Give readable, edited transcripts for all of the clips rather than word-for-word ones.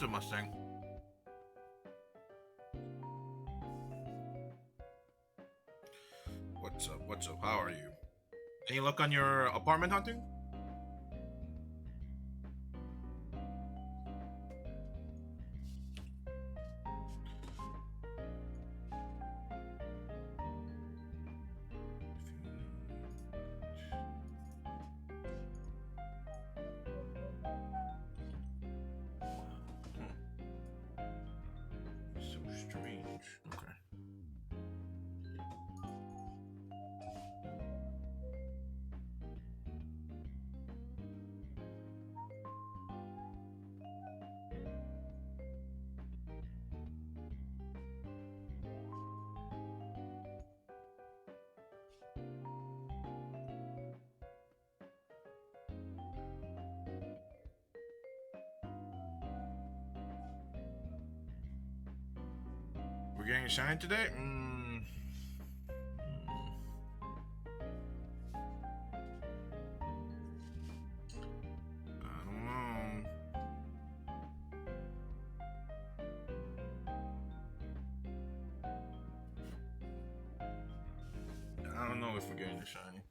What's up, Mustang? What's up? What's up? How are you? Any luck on your apartment hunting? So strange. Okay. We're getting shine today? I don't know. I don't know if we're getting the shiny.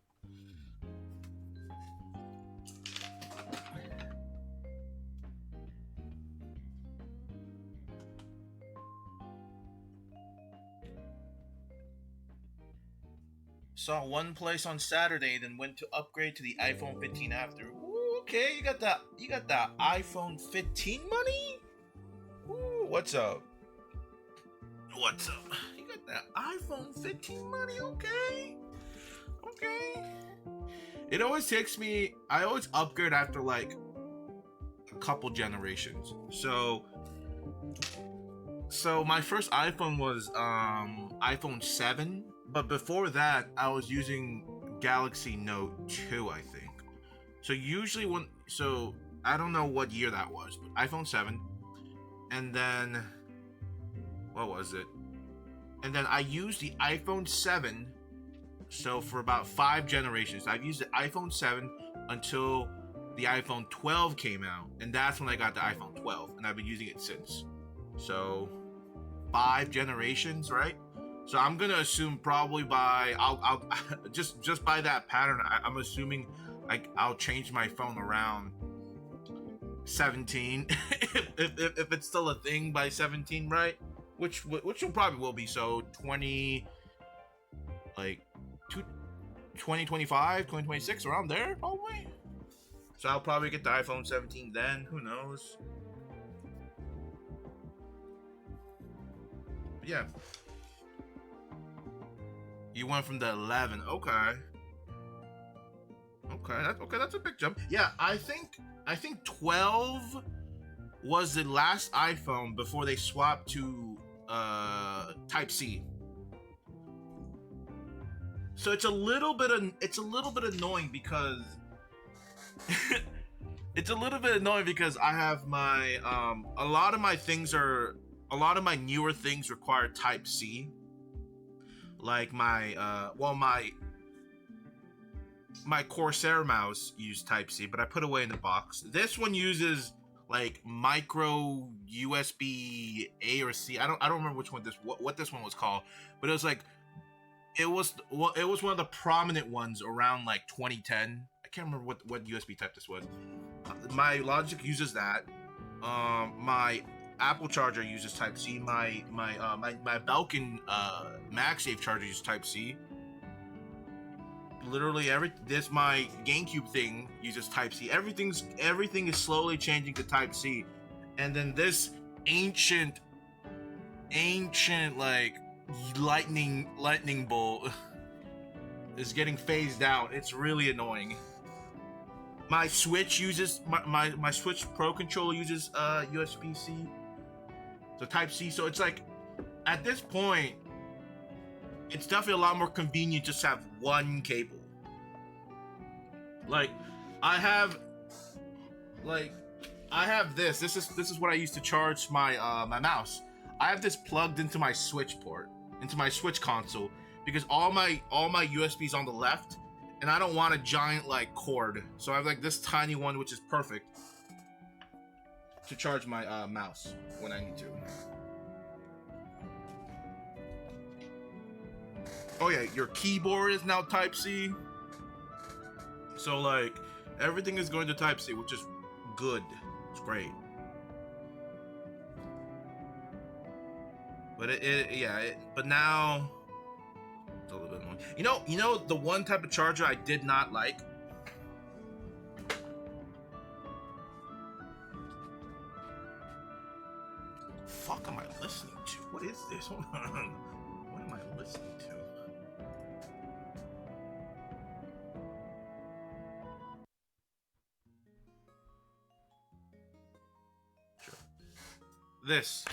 Saw one place on Saturday, then went to upgrade to the iPhone 15 after. Ooh, okay, you got the iPhone 15 money? Ooh, what's up? What's up? You got that iPhone 15 money? Okay. Okay. It always takes me, I always upgrade after like a couple generations. So my first iPhone was iPhone 7, but before that I was using Galaxy Note 2, I think. So usually I don't know what year that was, but iPhone 7, and then what was it? And then I used the iPhone 7, so for about 5 generations. I've used the iPhone 7 until the iPhone 12 came out, and that's when I got the iPhone 12, and I've been using it since. So 5 generations, right? So I'm gonna assume probably by I'll just by that pattern, I'm assuming like I'll change my phone around 17 if it's still a thing by 17, right? Which will probably will be. So 2025, 2026, around there probably. So I'll probably get the iPhone 17 then. Who knows? But yeah. You went from the 11. Okay. That's a big jump. Yeah, I think 12 was the last iPhone before they swapped to Type C. So it's a little bit annoying because I have my a lot of my newer things require Type C. Like my Corsair mouse used Type C, but I put away in the box. This one uses like micro USB A or C. I don't remember which one what this one was called, but it was like it was one of the prominent ones around like 2010. I can't remember what USB type this was. My Logic uses that. My Apple charger uses Type C. My Belkin MagSafe charger uses Type C. Literally my GameCube thing uses Type C. Everything is slowly changing to Type C, and then this ancient like lightning bolt is getting phased out. It's really annoying. My Switch uses my Switch Pro controller uses USB-C, so Type C. So it's like at this point, it's definitely a lot more convenient just to have one cable. Like I have this. This is what I use to charge my my mouse. I have this plugged into my Switch port, into my Switch console, because all my USB's on the left, and I don't want a giant like cord. So I have like this tiny one, which is perfect. to charge my mouse when I need to. Oh yeah, your keyboard is now Type-C. So like everything is going to Type-C, which is good. It's great. But but now it's a little bit more. You know the one type of charger I did not like. Fuck am I listening to? What is this? Hold on. What am I listening to? Sure. This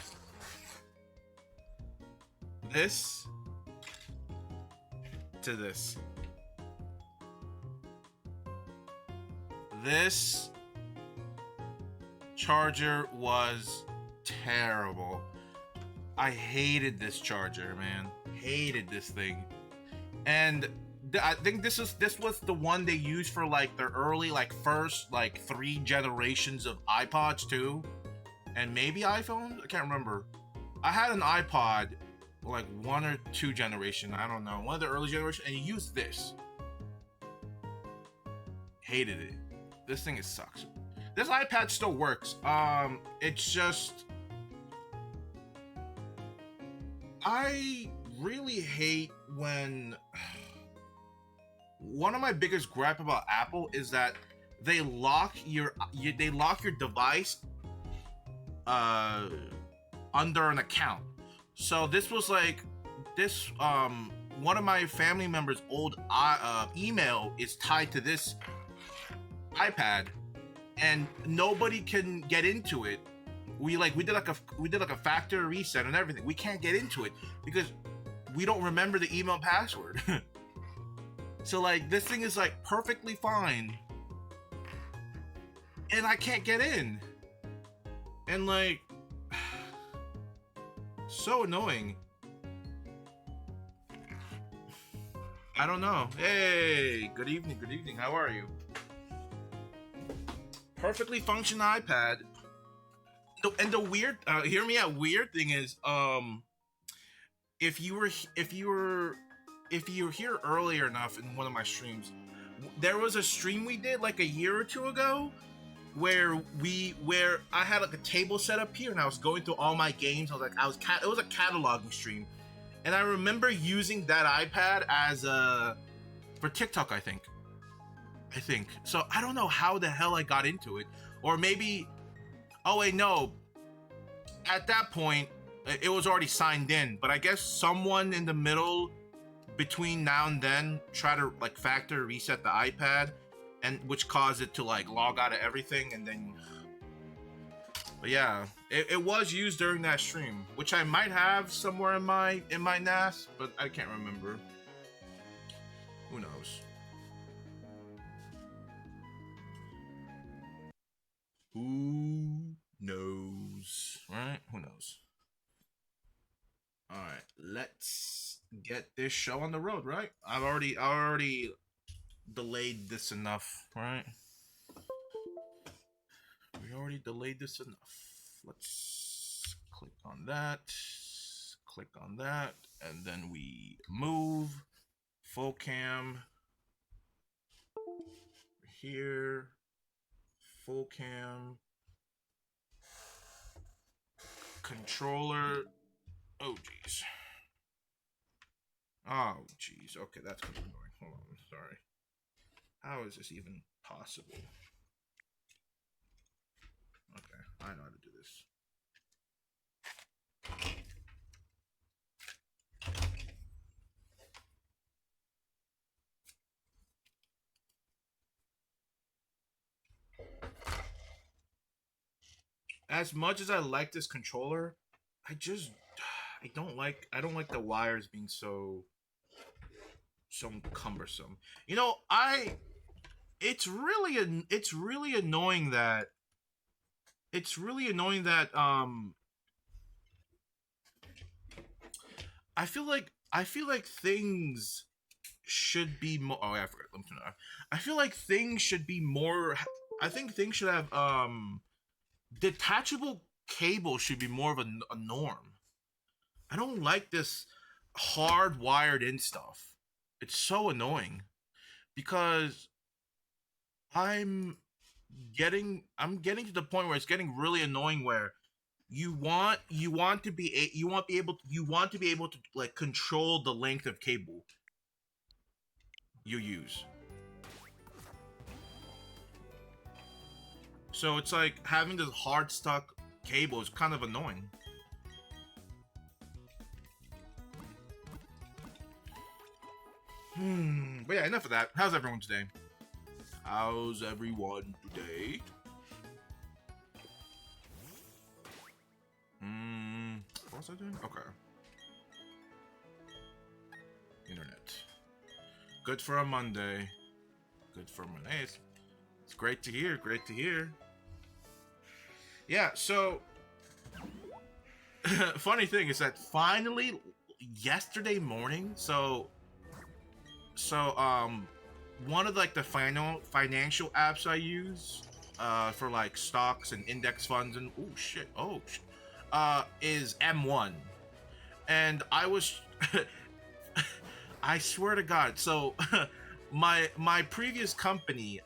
to this. This charger was terrible. I hated this charger, man. Hated this thing. And I think this was the one they used for like their early, like first like 3 generations of iPods too, and maybe iPhones. I can't remember. I had an iPod like 1 or 2 generation. I don't know, one of the early generation, and you used this. Hated it. This thing sucks. This iPad still works. It's just I really hate when one of my biggest gripe about Apple is that they lock your device under an account. So this was like this one of my family members' old email is tied to this iPad, and nobody can get into it. We did like a factory reset and everything. We can't get into it because we don't remember the email password. So like this thing is like perfectly fine, and I can't get in, and like so annoying. I don't know. Hey, good evening. Good evening. How are you? Perfectly functioning iPad. And the weird, hear me out. Weird thing is, if you were here earlier enough in one of my streams, there was a stream we did like a year or 2 ago, where I had like a table set up here and I was going through all my games. It was a cataloging stream, and I remember using that iPad as for TikTok. I think. So I don't know how the hell I got into it, or maybe. Oh wait, no. At that point, it was already signed in, but I guess someone in the middle between now and then tried to like factory reset the iPad, and which caused it to like log out of everything, and then. But yeah, it was used during that stream, which I might have somewhere in my NAS, but I can't remember. Who knows? Who knows, right? Who knows? All right, let's get this show on the road, right? I already delayed this enough, right? We already delayed this enough. Let's click on that, and then we move full cam here. Full cam, controller. Oh geez. Okay, that's kind of annoying. Hold on, sorry. How is this even possible? Okay, I know how to do this. As much as I like this controller, I don't like the wires being so cumbersome. It's really annoying that I feel like things should be more. Oh, yeah, I forgot. I feel like things should be more. I think things should have detachable cable should be more of a norm. I don't like this hard wired in stuff. It's so annoying because I'm I'm getting to the point where it's getting really annoying where you want to be you want to be able to like control the length of cable you use. So it's like having this hard stuck cable is kind of annoying. But yeah, enough of that. How's everyone today? How's everyone today? What was I doing? Okay. Internet. Good for a Monday. Good for Monday. It's great to hear. Great to hear. Yeah, so funny thing is that finally yesterday morning, one of like the financial apps I use for like stocks and index funds and is M1. And I was I swear to God. So my previous company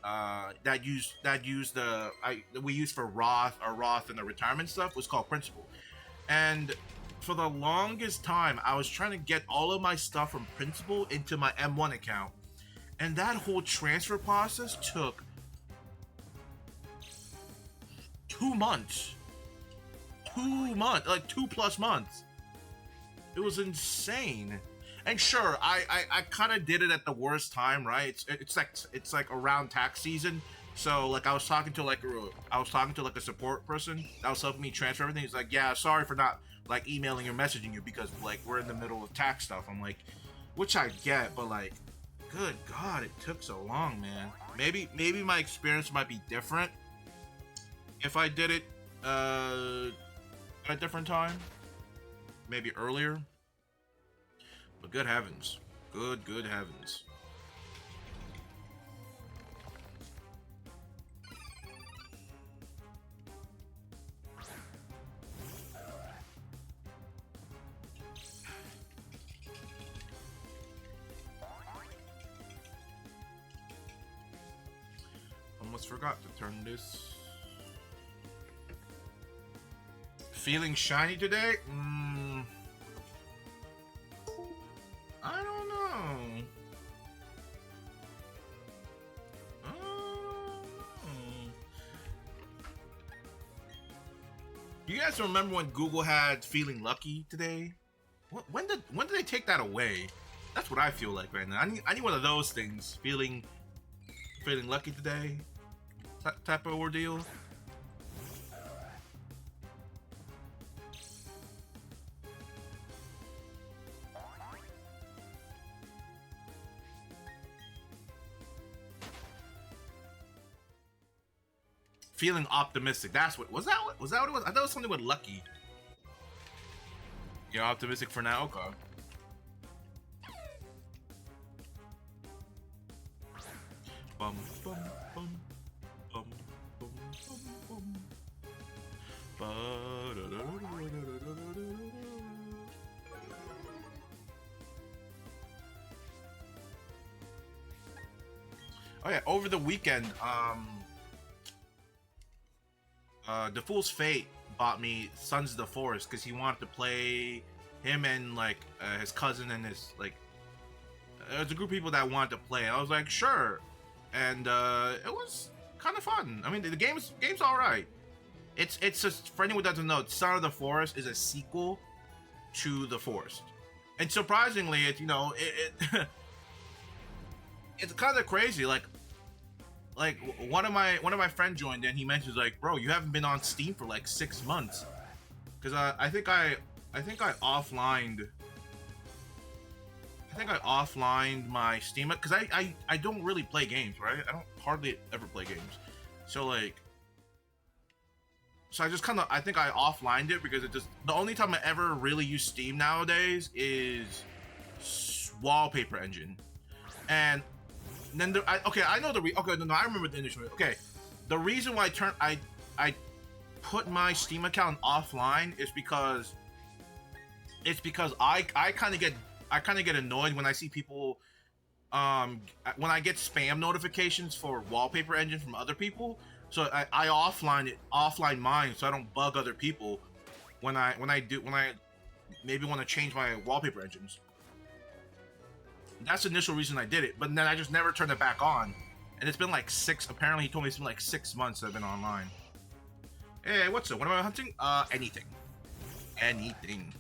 we used for Roth and the retirement stuff was called Principal. And for the longest time I was trying to get all of my stuff from Principal into my M1 account. And that whole transfer process took 2 months. 2 months, like 2+ months. It was insane. And sure, I kind of did it at the worst time, right? It's like around tax season. So like I was talking to like a support person that was helping me transfer everything. He's like, "Yeah, sorry for not like emailing or messaging you because like we're in the middle of tax stuff." I'm like, which I get, but like, good God, it took so long, man. Maybe my experience might be different if I did it at a different time, maybe earlier. But good heavens. Good heavens. Almost forgot to turn this. Feeling shiny today? I don't know. You guys remember when Google had feeling lucky today? When did they take that away? That's what I feel like right now. I need one of those things. Feeling lucky today, type of ordeal. Feeling optimistic. That's what was that. Was that what it was? I thought it was something with lucky. You're optimistic for now, okay. Bum bum bum bum bum bum bum. Oh yeah, over the weekend, Davifoos Fate bought me Sons of the Forest because he wanted to play him and like his cousin and his like there's a group of people that wanted to play. I was like, sure, and it was kind of fun. I mean, the game's all right. It's just for anyone who doesn't know, Son of the Forest is a sequel to The Forest, and surprisingly, it's kind of crazy. Like one of my friends joined and he mentions like, bro, you haven't been on Steam for like 6 months, because I think I offlined my Steam because I don't really play games, right? I don't hardly ever play games, so like I just I think I offlined it because it just the only time I ever really use Steam nowadays is wallpaper engine. And then I know I remember the initial. Okay, the reason why I put my Steam account offline is because I kind of get annoyed when I see people when I get spam notifications for Wallpaper Engine from other people. So I offline mine so I don't bug other people when I maybe want to change my wallpaper engines. That's the initial reason I did it, but then I just never turned it back on. And it's been like apparently he told me it's been like 6 months that I've been online. Hey, what's up? What am I hunting? Anything. Anything.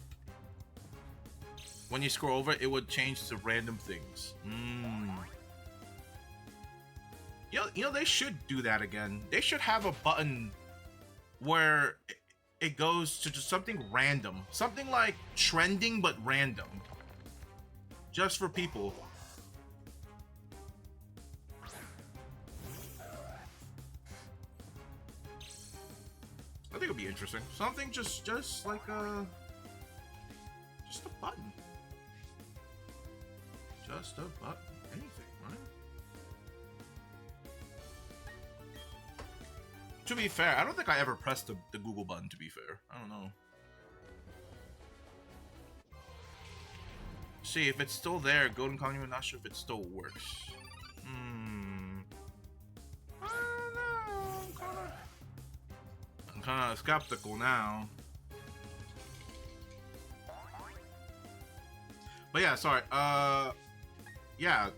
When you scroll over, it would change to random things. You know, they should do that again. They should have a button where it goes to just something random. Something like trending, but random. Just for people. I think it'll be interesting. Something just like just a button. Just a button. Anything, right? To be fair, I don't think I ever pressed the Google button, to be fair. I don't know. See, if it's still there, Golden Colony, I'm not sure if it still works. I don't know. I'm kind of skeptical now. But yeah, sorry. Yeah,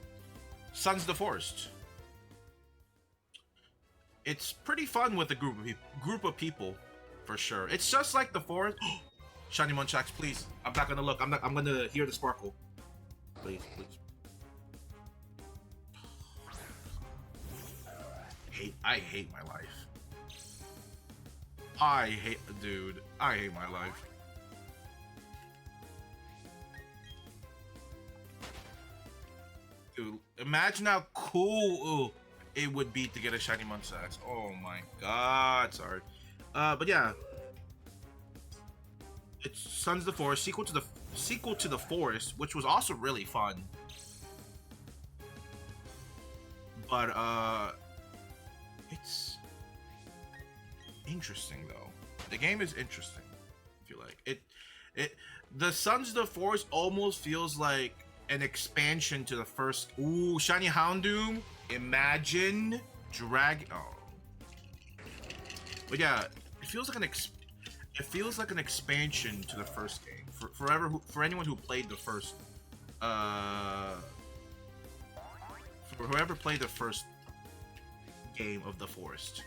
Sons of the Forest. It's pretty fun with a group of people, for sure. It's just like the forest. Shiny Munchaks, please. I'm not gonna look. I'm gonna hear the sparkle. Please, please. I hate my life. I hate my life. Dude, imagine how cool it would be to get a shiny Munchaks. Oh my god, sorry. But yeah. It's Sons of the Forest, sequel to the Forest, which was also really fun. But it's interesting though. The game is interesting. If you like it, the Sons of the Forest almost feels like an expansion to the first. Ooh, shiny Houndoom. Imagine drag. Oh, but yeah, it feels like an expansion to the first game. For anyone who played the first, for whoever played the first game of the Forest.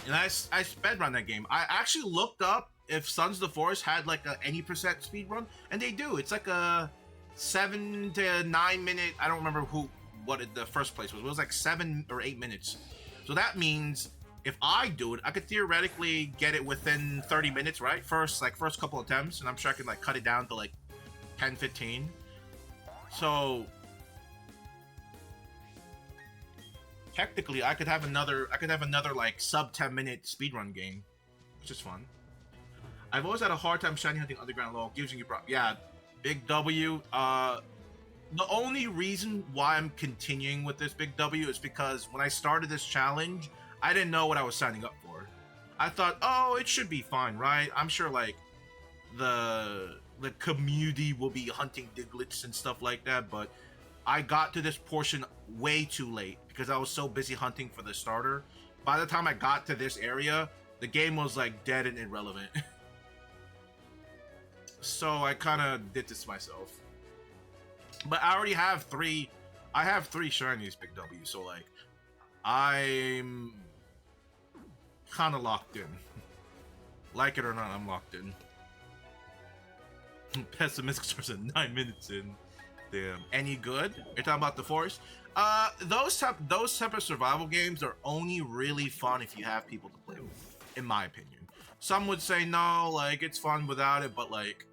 And I speedrun that game. I actually looked up if Sons of the Forest had like a any percent speedrun, and they do. It's like a 7 to 9 minute. I don't remember what the first place was. It was like 7 or 8 minutes. So that means if I do it, I could theoretically get it within 30 minutes, right? First couple attempts, and I'm sure I can like cut it down to like 10, 15. So technically, I could have another like sub 10 minute speedrun game, which is fun. I've always had a hard time shiny hunting underground low. Gives you yeah, Big W. The only reason why I'm continuing with this Big W is because when I started this challenge, I didn't know what I was signing up for. I thought, oh, it should be fine, right? I'm sure like the community will be hunting Diglets and stuff like that, but I got to this portion way too late because I was so busy hunting for the starter. By the time I got to this area, the game was like dead and irrelevant. So I kind of did this myself. But I already have three shinies Big W, so like I'm kind of locked in. Like it or not, I'm locked in. Pessimistic starts at 9 minutes in. Damn. Any good? You're talking about the Forest? Those type of survival games are only really fun if you have people to play with, in my opinion. Some would say no, like it's fun without it, but like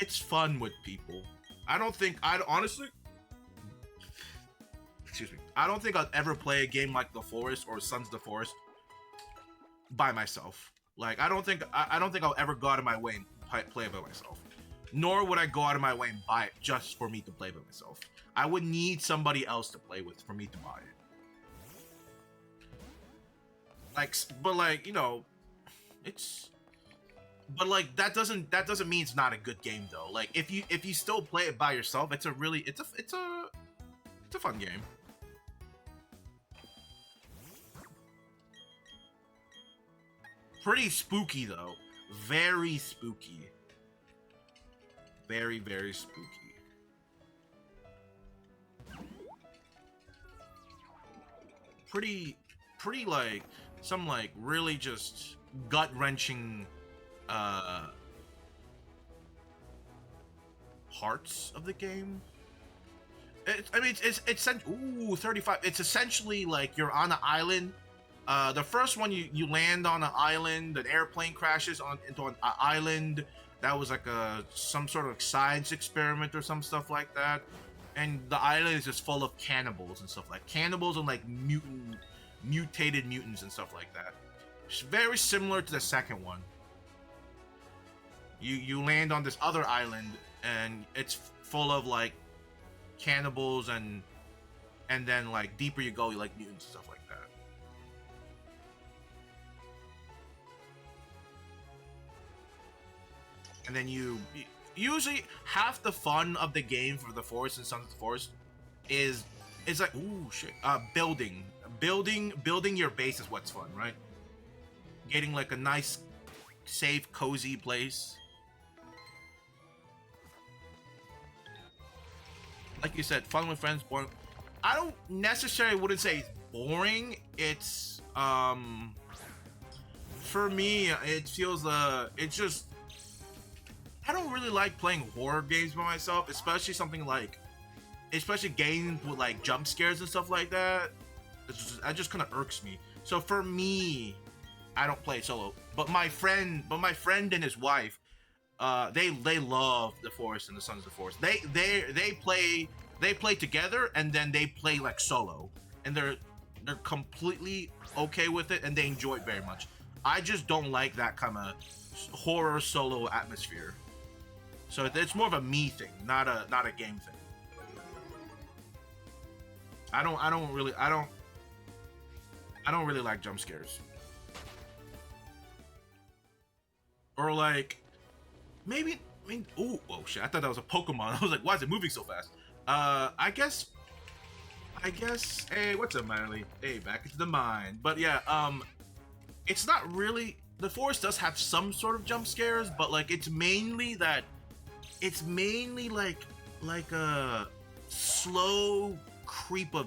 it's fun with people. Honestly, excuse me. I don't think I'll ever play a game like The Forest or Sons of the Forest by myself. Like I don't think I'll ever go out of my way and play it by myself. Nor would I go out of my way and buy it just for me to play by myself. I would need somebody else to play with for me to buy it. Like, but like, you know, it's but like that doesn't mean it's not a good game though. Like if you still play it by yourself, it's a really it's a fun game. Pretty spooky though. Very spooky. Very, very spooky. Pretty like some like really just gut-wrenching parts of the game. I mean, it's ooh 35. It's essentially like you're on an island. The first one you land on an island. An airplane crashes into an island. That was like some sort of science experiment or some stuff like that. And the island is just full of cannibals and stuff like cannibals and like mutated mutants and stuff like that. It's very similar to the second one. You land on this other island and it's full of like cannibals and then like deeper you go, you like mutants and stuff like that. And then you usually half the fun of the game for the Forest and Sons of the Forest is like ooh shit building your base is what's fun, right? Getting like a nice safe cozy place. Like you said, fun with friends, boring. I don't necessarily wouldn't say it's boring. It's for me it feels it's just I don't really like playing horror games by myself, especially games with like jump scares and stuff like that. That just kind of irks me. So for me, I don't play solo. But my friend and his wife, they love the Forest and the Sons of the Forest. They play together and then they play like solo, and they're completely okay with it and they enjoy it very much. I just don't like that kind of horror solo atmosphere. So it's more of a me thing, not a game thing. I don't really like jump scares. Or like maybe oh shit, I thought that was a Pokemon. I was like, why is it moving so fast? I guess hey, what's up, Miley? Hey, back into the mine. But yeah, it's not really the Forest does have some sort of jump scares, but like it's mainly like a slow creep of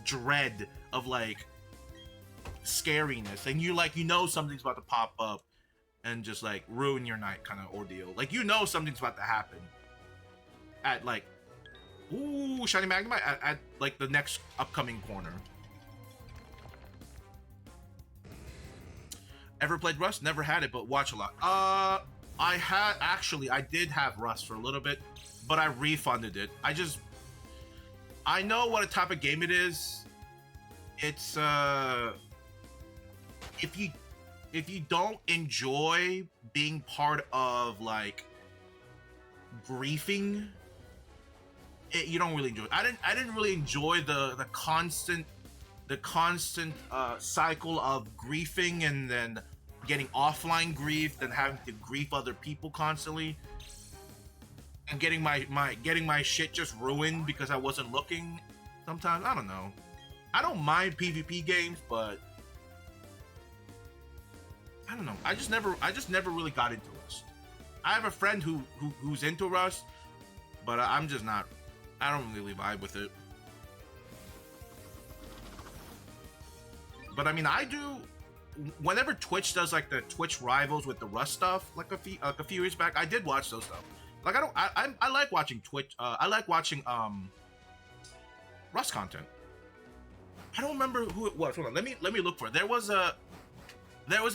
dread of like scariness, and you know something's about to pop up and just like ruin your night kind of ordeal. Like something's about to happen at like ooh shiny magnemite at like the next upcoming corner. Ever played Rust? Never had it, but watch a lot. I did have Rust for a little bit, but I refunded it. I know what a type of game it is. It's if you don't enjoy being part of like griefing, you don't really enjoy it. I didn't really enjoy the constant cycle of griefing and then getting offline grief, then having to grief other people constantly, and getting my shit just ruined because I wasn't looking. Sometimes I don't know. I don't mind PvP games, but I don't know. I just never really got into Rust. I have a friend who's into Rust, but I'm just not. I don't really vibe with it. But I mean, I do. Whenever Twitch does like the Twitch rivals with the Rust stuff, like a few years back, I did watch those stuff. Like I like watching Twitch. I like watching Rust content. I don't remember who it was. Hold on, let me look for it. There was a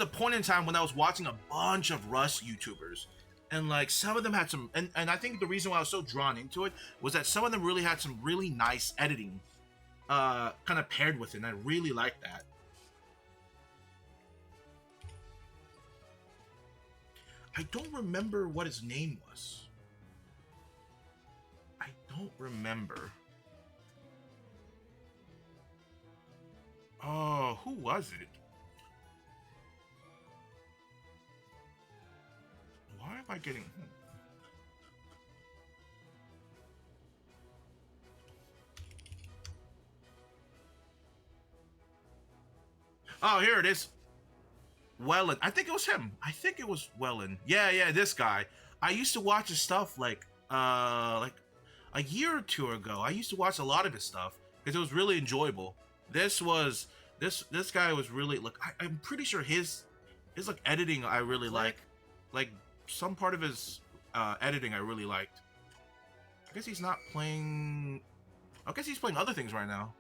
point in time when I was watching a bunch of Rust YouTubers, and like some of them had some, and I think the reason why I was so drawn into it was that some of them really had some really nice editing, kind of paired with it, and I really liked that. I don't remember what his name was. I don't remember. Oh, who was it? am I getting? Oh, here it is. Wellen. I think it was him. I think it was Wellen. Yeah, this guy. I used to watch his stuff like a year or two ago. I used to watch a lot of his stuff because it was really enjoyable. This guy was really like I'm pretty sure his like editing I really like some part of his editing I really liked. I guess he's not playing. I guess he's playing other things right now.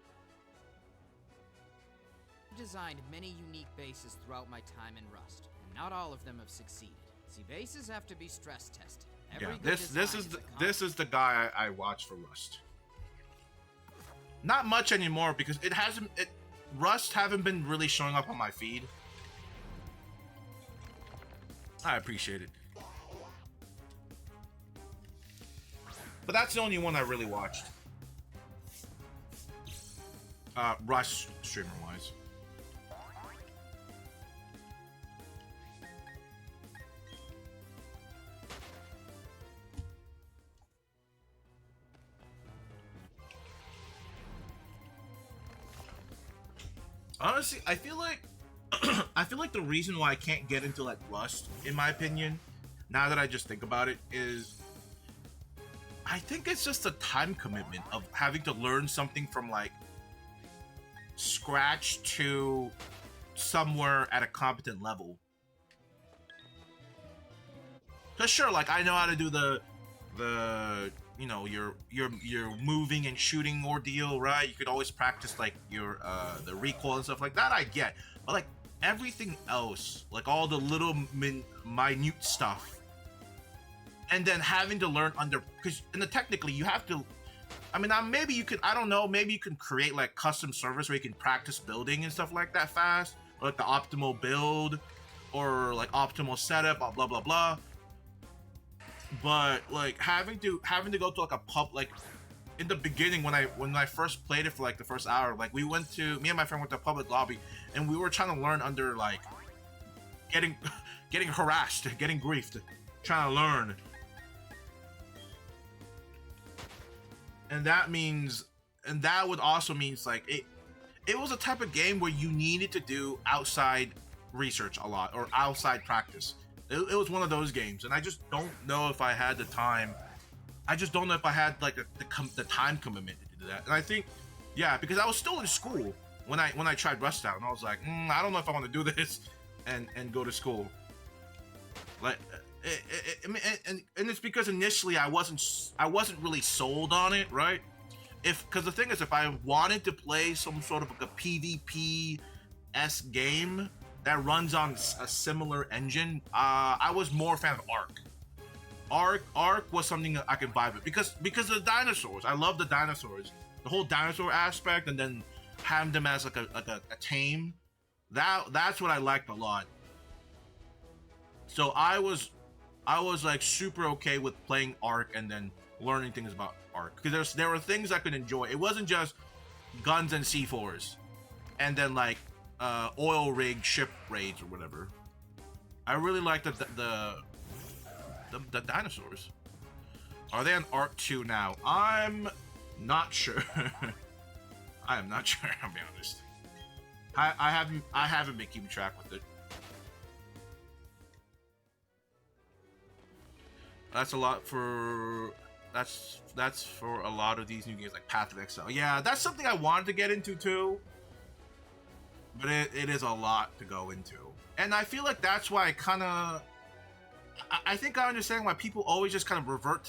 I've designed many unique bases throughout my time in Rust, and not all of them have succeeded. See, bases have to be stress tested. Every this is the guy I watch for Rust. Not much anymore because Rust haven't been really showing up on my feed. I appreciate it. But that's the only one I really watched. Rust streamer wise. Honestly, I feel like the reason why I can't get into like Rust, in my opinion, now that I just think about it, is I think it's just a time commitment of having to learn something from like scratch to somewhere at a competent level. Cause sure, like I know how to do the you know your moving and shooting ordeal, right? You could always practice like your the recoil and stuff like that. I get, but like everything else, like all the little minute stuff, and then having to learn under because technically you have to. I mean, maybe you could. I don't know. Maybe you can create like custom servers where you can practice building and stuff like that fast, or like the optimal build, or like optimal setup, blah blah blah. But like having to go to like a pub, like in the beginning when I first played it for like the first hour, like me and my friend went to a public lobby and we were trying to learn under like getting harassed, getting griefed, trying to learn. And that would also means like it was a type of game where you needed to do outside research a lot or outside practice. It was one of those games, and I just don't know if I had the time. I just don't know if I had like the time commitment to do that. And I think, yeah, because I was still in school when I tried Rust out, and I was like, I don't know if I want to do this and go to school. Like, and it's because initially I wasn't really sold on it, right? Because the thing is, if I wanted to play some sort of like a PvP-esque game that runs on a similar engine, I was more a fan of Ark. Ark was something that I could vibe with because of the dinosaurs. I love the dinosaurs, the whole dinosaur aspect, and then having them as like a tame. That's what I liked a lot. So I was like super okay with playing Ark and then learning things about Ark because there were things I could enjoy. It wasn't just guns and C4s, and then like oil rig ship raids or whatever. I really like the dinosaurs. Are they on Arc 2 now? I'm not sure. I am not sure, I'll be honest. I haven't been keeping track with it. That's a lot for that's for a lot of these new games like Path of Exile. Yeah, that's something I wanted to get into too. But it is a lot to go into. And I feel like that's why I think I understand why people always just kind of revert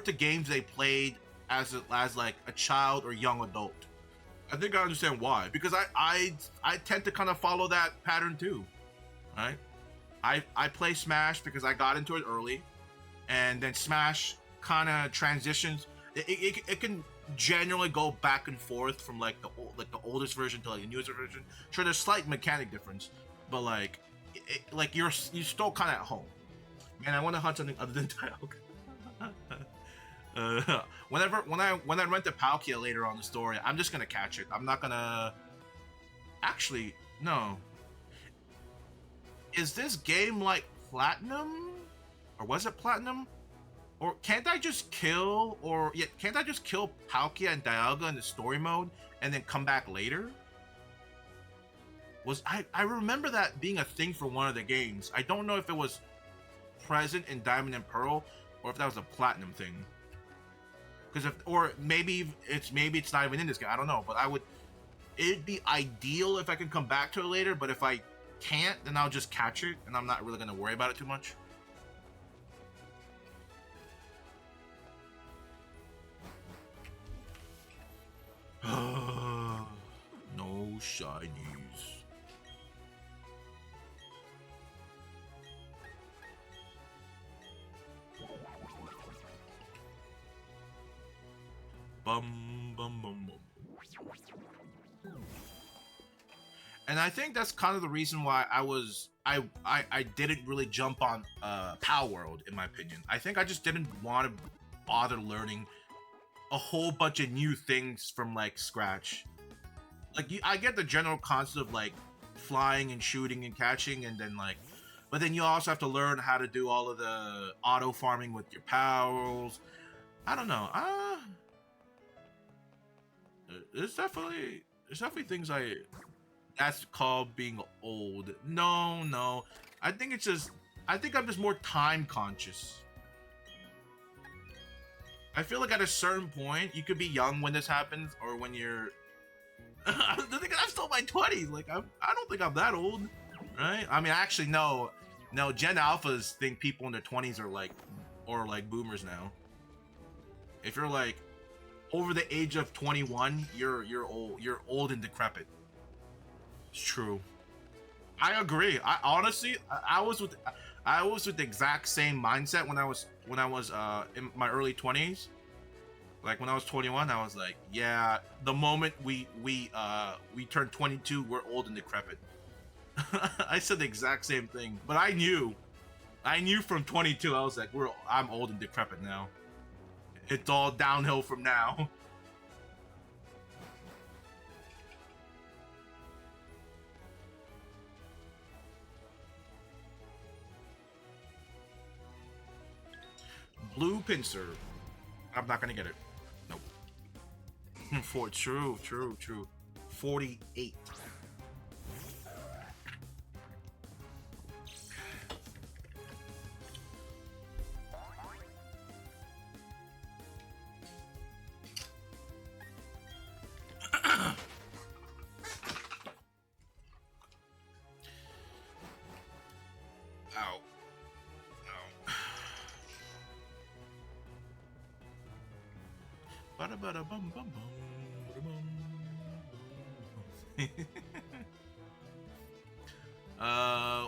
to games they played as like a child or young adult. I think I understand why. Because I tend to kind of follow that pattern too. Right? I play Smash because I got into it early. And then Smash kind of transitions. It can generally go back and forth from like the oldest version to like the newest version. Sure, there's slight mechanic difference, but like you're still kind of at home. Man, I want to hunt something other than Dialga. When I rent the Palkia later on the story, I'm just gonna catch it. I'm not gonna. Actually, no. Is this game like Platinum? or was it platinum? Or can't I just kill, can't I just kill Palkia and Dialga in the story mode and then come back later? I remember that being a thing for one of the games. I don't know if it was present in Diamond and Pearl or if that was a platinum thing. Or maybe it's not even in this game. I don't know, but it'd be ideal if I could come back to it later, but if I can't, then I'll just catch it and I'm not really gonna worry about it too much. No shinies. Bum bum bum bum. And I think that's kind of the reason why I didn't really jump on Power World, in my opinion. I think I just didn't want to bother learning a whole bunch of new things from like scratch. Like I get the general concept of like flying and shooting and catching, and then like, but then you also have to learn how to do all of the auto farming with your powers. I don't know. It's definitely things that's called being old. No. I think I'm just more time conscious. I feel like at a certain point, you could be young when this happens, or when you're... I'm still in my 20s. Like, I don't think I'm that old, right? I mean, actually, no. Gen Alphas think people in their 20s are like boomers now. If you're like over the age of 21, you're old and decrepit. It's true. I agree. I honestly, I was with the exact same mindset when I was in my early 20s. Like when I was 21, I was like, yeah, the moment we turn 22, we're old and decrepit. I said the exact same thing, but I knew from 22, I was like, I'm old and decrepit now. It's all downhill from now. Blue pincer. I'm not gonna get it. Nope. True. 48.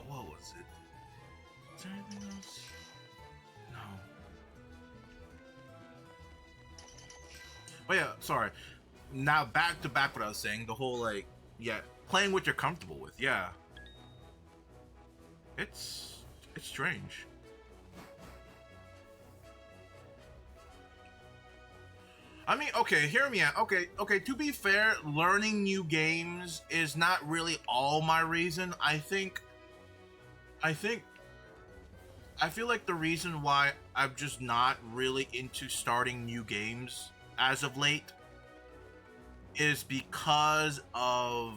What was it? Is there anything else? No. But yeah, sorry. Now back to what I was saying. The whole like, yeah, playing what you're comfortable with. Yeah. It's strange. I mean, okay, hear me out. Okay, to be fair, learning new games is not really all my reason. I feel like the reason why I'm just not really into starting new games as of late is because of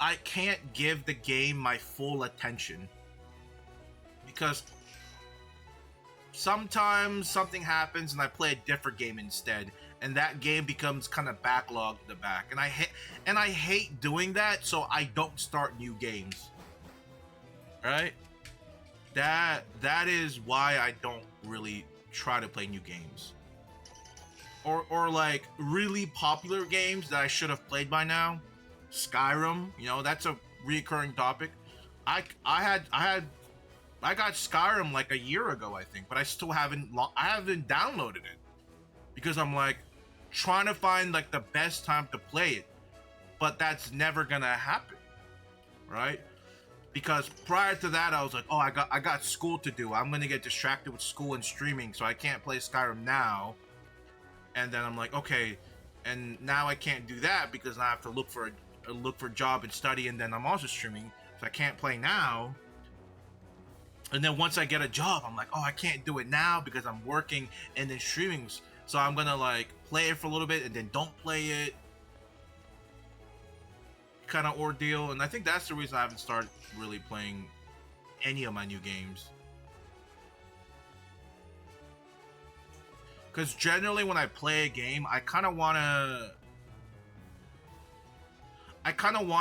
I can't give the game my full attention. Because sometimes something happens and I play a different game instead, and that game becomes kind of backlogged in the back, and I hate doing that, so I don't start new games. Right? That is why I don't really try to play new games. Or like really popular games that I should have played by now. Skyrim, that's a recurring topic. I got Skyrim like a year ago, I think, but I still haven't downloaded it because I'm like trying to find like the best time to play it, but that's never gonna happen, right? Because prior to that, I was like, oh, I got school to do. I'm gonna get distracted with school and streaming, so I can't play Skyrim now. And then I'm like, okay, and now I can't do that because I have to look for look for a job and study, and then I'm also streaming, so I can't play now. And then once I get a job, I'm like, oh, I can't do it now because I'm working and then streaming. So I'm gonna like play it for a little bit and then don't play it. Kind of ordeal. And I think that's the reason I haven't started really playing any of my new games. Because generally when I play a game, I kind of want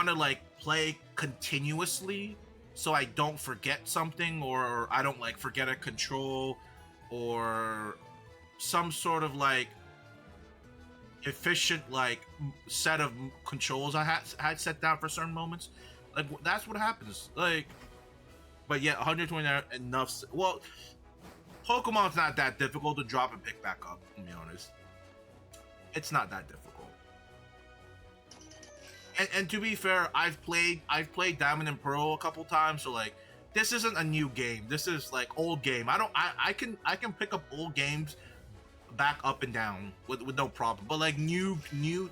to like play continuously so I don't forget something, or I don't like forget a control or some sort of like efficient like set of controls I had set down for certain moments. Like that's what happens. Like, but yeah, 120 enough. Well, Pokemon's not that difficult to drop and pick back up, to be honest. It's not that difficult. And to be fair, I've played Diamond and Pearl a couple times, so like this isn't a new game. This is like old game. I can pick up old games back up and down with no problem. But like new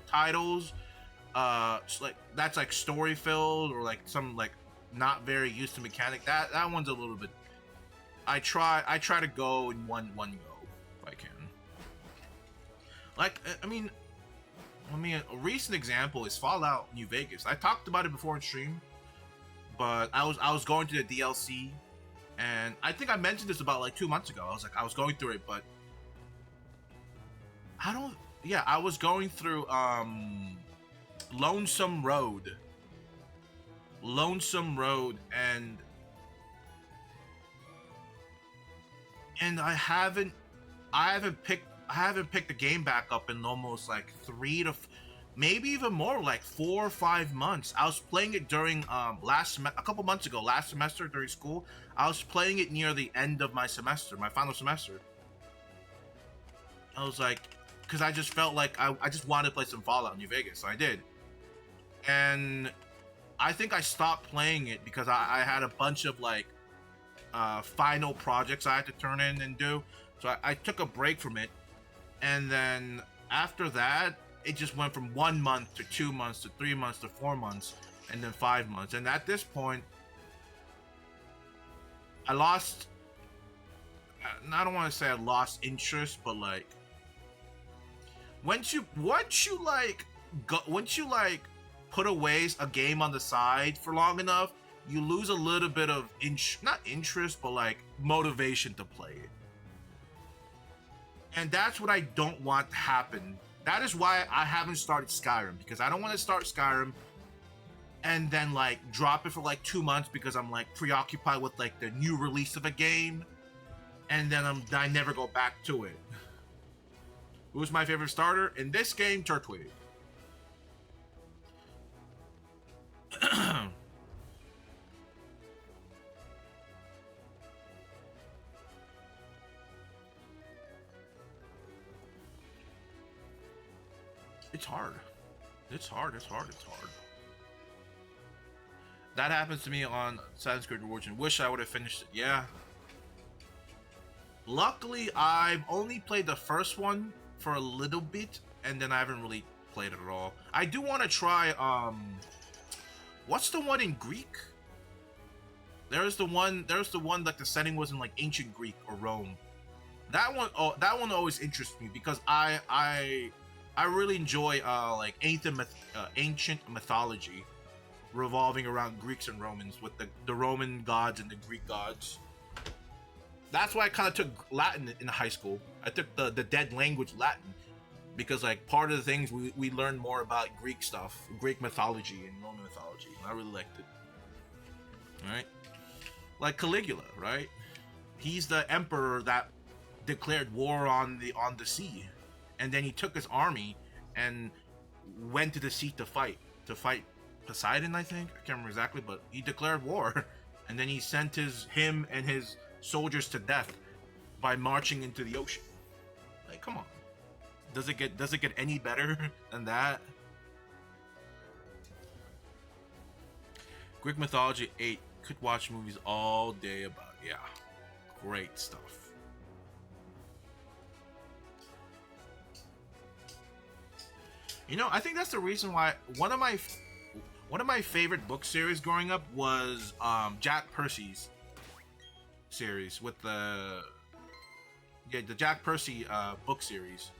titles, like that's like story filled or like some like not very used to mechanic. That one's a little bit. I try to go in one go if I can. Like I mean, a recent example is Fallout New Vegas. I talked about it before in stream, but I was going through the DLC, and I think I mentioned this about like 2 months ago. I was going through it, but I was going through Lonesome Road, and I haven't picked the game back up in almost like maybe even more, like 4 or 5 months. I was playing it during a couple months ago, last semester during school. I was playing it near the end of my final semester. I was like, because I just felt like I just wanted to play some Fallout New Vegas, so I did. And I think I stopped playing it because I had a bunch of like final projects I had to turn in and do. So I took a break from it. And then after that, it just went from 1 month to 2 months to 3 months to 4 months and then 5 months. And at this point, I lost, I don't want to say I lost interest, but like once you put away a game on the side for long enough, you lose a little bit of not interest, but like motivation to play it. And that's what I don't want to happen. That is why I haven't started Skyrim, because I don't want to start Skyrim and then like drop it for like 2 months because I'm like preoccupied with like the new release of a game, and then I never go back to it. Who's my favorite starter in this game? Turtwig. It's hard. It's hard. That happens to me on Assassin's Creed Origin. Wish I would have finished it. Yeah. Luckily, I've only played the first one for a little bit, and then I haven't really played it at all. I do want to try, what's the one in Greek? There's the one like the setting was in like ancient Greek or Rome. That one always interests me because I really enjoy like ancient mythology revolving around Greeks and Romans with the Roman gods and the Greek gods. That's why I kind of took Latin in high school. I took the dead language Latin because like part of the things we learned more about Greek stuff, Greek mythology and Roman mythology. I really liked it. All right, like Caligula, right? He's the emperor that declared war on the sea, and then he took his army and went to the sea to fight Poseidon, I think. I can't remember exactly, but he declared war, and then he sent him and his soldiers to death by marching into the ocean. Like, come on, does it get any better than that? Greek mythology 8, could watch movies all day about. Yeah, great stuff. You know, I think that's the reason why one of my One of my favorite book series growing up was Jack Percy's series with the Jack Percy book series.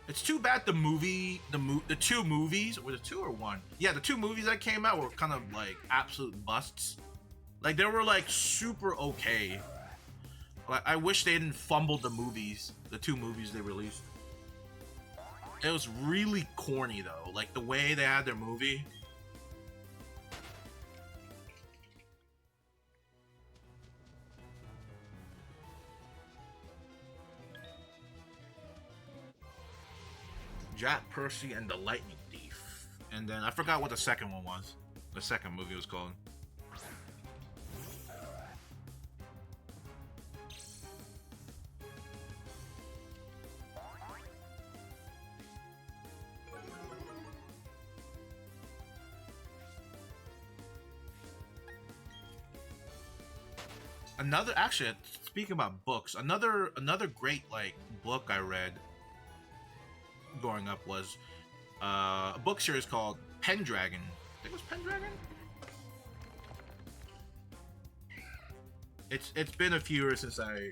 It's too bad the two movies, were the two or one? Yeah, the two movies that came out were kind of like absolute busts. Like they were like super okay. Like I wish they didn't fumble the movies, the two movies they released. It was really corny though, like the way they had their movie. Jack Percy and the Lightning Thief. And then I forgot what the second one was. The second movie was called. Actually, speaking about books, another great like book I read growing up was a book series called Pendragon. I think it was Pendragon. It's been a few years since I.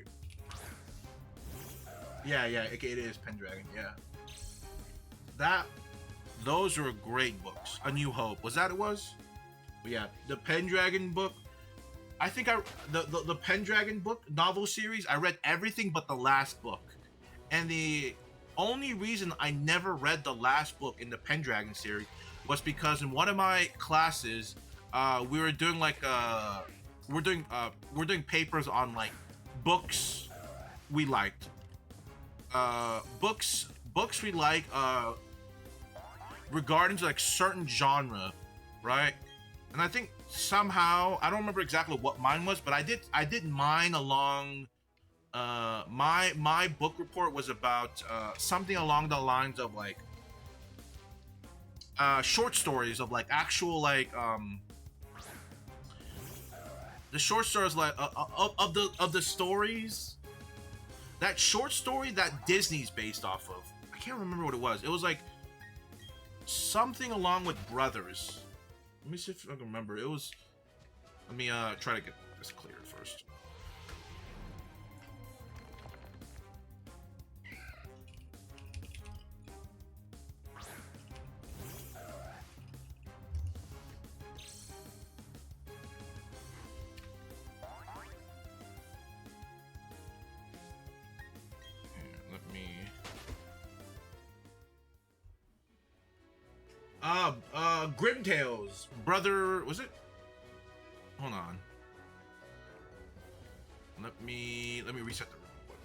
Yeah, it is Pendragon. Yeah. Those were great books. A New Hope, was that it was? But yeah, the Pendragon book. I think the Pendragon book novel series, I read everything but the last book. And the only reason I never read the last book in the Pendragon series was because in one of my classes, we were doing like we're doing papers on like books we liked. Books we like regarding to like certain genre, right? And I think somehow, I don't remember exactly what mine was, but I did mine along my book report was about something along the lines of like short stories of like actual like the short stories like of the stories, that short story that Disney's based off of. I can't remember what it was. It was like something along with brothers. Let me see if I can remember. It was. Let me try to get this cleared first. Let me. Grimtails, brother, was it? Hold on. Let me reset the room quick.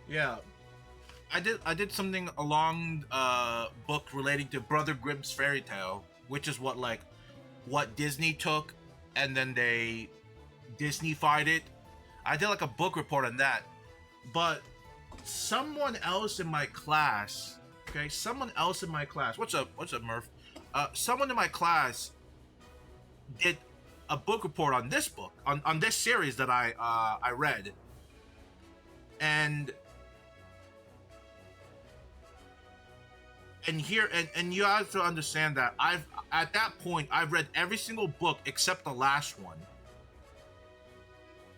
Yeah, I did something along book relating to Brother Grimm's fairy tale, which is what Disney took and then they Disney-fied it. I did like a book report on that, but someone else in my class, what's up Murph? Someone in my class did a book report on this book, on this series that I read, and you have to understand that at that point I've read every single book except the last one,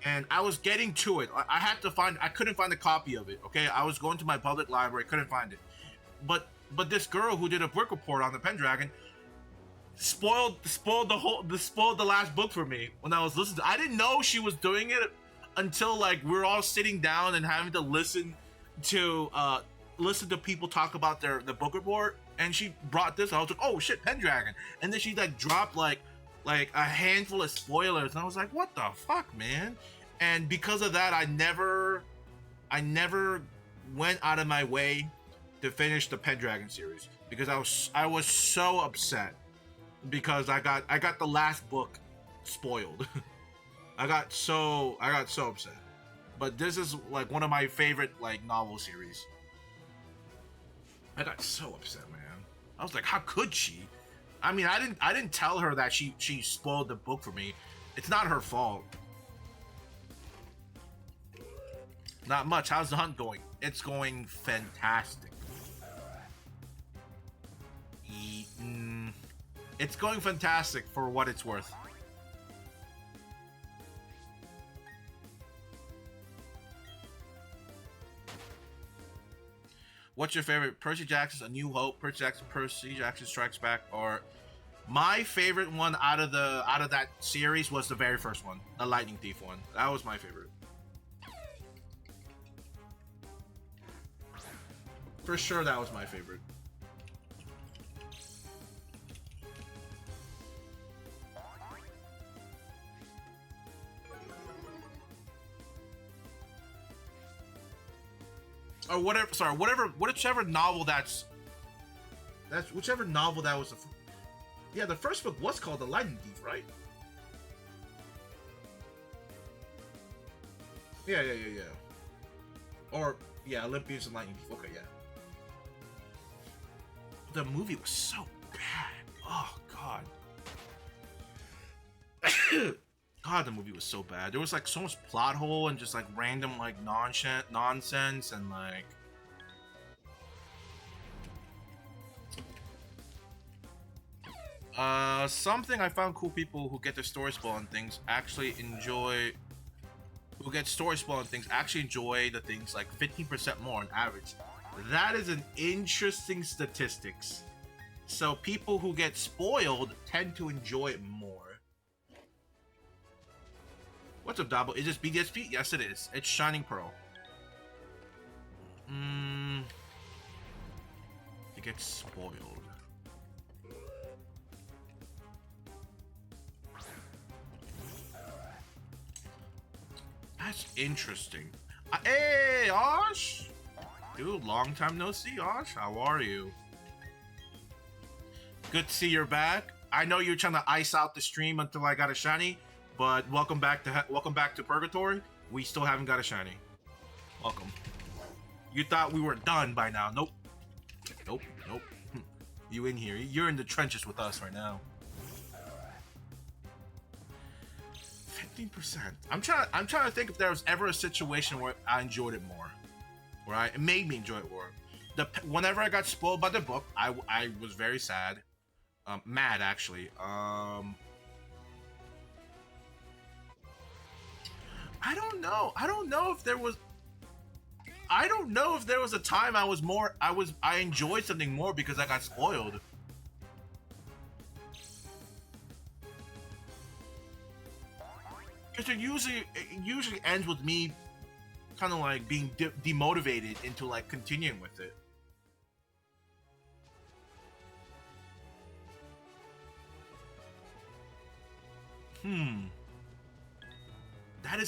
and I was getting to it. I couldn't find a copy of it. Okay, I was going to my public library, couldn't find it, but this girl who did a book report on the Pendragon spoiled the last book for me when I was listening. I didn't know she was doing it until like we were all sitting down and having to listen to people talk about the book report, and she brought this. I was like, oh shit, Pendragon. And then she like dropped like a handful of spoilers, and I was like, what the fuck, man? And because of that, I never went out of my way to finish the Pendragon series because I was so upset because I got the last book spoiled. I got so upset. But this is like one of my favorite like novel series. I got so upset, man. I was like, how could she? I mean, I didn't tell her that she spoiled the book for me. It's not her fault. Not much. How's the hunt going? It's going fantastic. It's going fantastic for what it's worth. What's your favorite? Percy Jackson's A New Hope, Percy Jackson Strikes Back, or my favorite one out of that series was the very first one, the Lightning Thief one. That was my favorite. For sure, that was my favorite. Or whatever. Sorry, whichever novel that's whichever novel that was. Yeah, the first book was called The Lightning Thief, right? Yeah. Or yeah, Olympians and Lightning Thief. Okay, yeah. The movie was so bad. Oh God. God, the movie was so bad. There was like so much plot hole and just like random like nonsense and like. Something I found cool. People who get their story spoiled and things actually enjoy. Who get story spoiled and things actually enjoy the things like 15% more on average. That is an interesting statistics. So people who get spoiled tend to enjoy it more. What's up, Dabo? Is this BDSP? Yes, it is. It's Shining Pearl. It gets spoiled. That's interesting. Hey, Osh! Dude, long time no see, Osh. How are you? Good to see you're back. I know you're trying to ice out the stream until I got a shiny, but welcome back to Purgatory. We still haven't got a shiny. Welcome. You thought we were done by now? Nope. Nope. You in here? You're in the trenches with us right now. 15%. I'm trying to think if there was ever a situation where I enjoyed it more, where it made me enjoy it more. Whenever I got spoiled by the book, I was very sad, mad actually. I don't know if there was. I don't know if there was a time I enjoyed something more because I got spoiled. Because it usually ends with me kind of like being demotivated into like continuing with it. That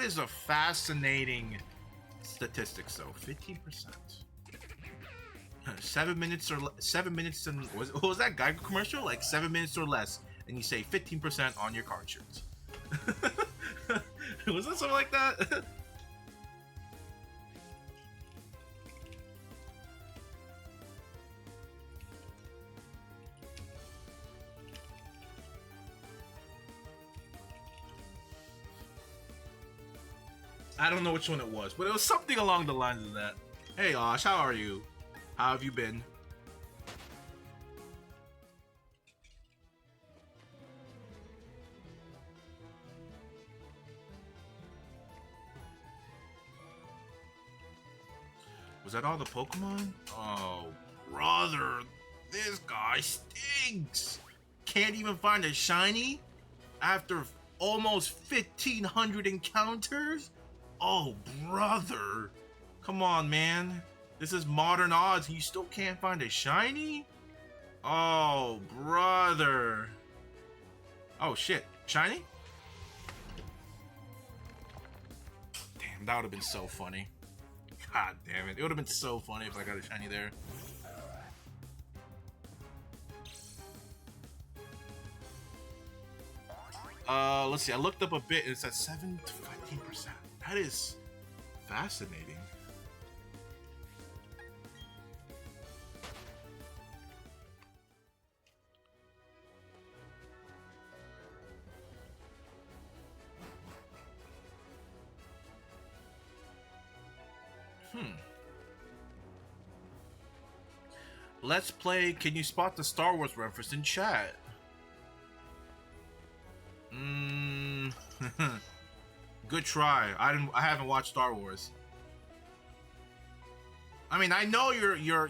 is a fascinating statistic. So 15%. 7 minutes and what was that Geico commercial? Like 7 minutes or less, and you say 15% on your car insurance. Was that something like that? I don't know which one it was, but it was something along the lines of that. Hey Osh, how are you? How have you been? Was that all the Pokemon? Oh, brother, this guy stinks. Can't even find a shiny after almost 1,500 encounters? Oh, brother. Come on, man. This is modern odds. You still can't find a shiny? Oh, brother. Oh, shit. Shiny? Damn, that would have been so funny. God damn it. It would have been so funny if I got a shiny there. Let's see. I looked up a bit. It's at 7 to 15%. That is fascinating. Let's play. Can you spot the Star Wars reference in chat? Good try. I haven't watched Star Wars. I mean, I know your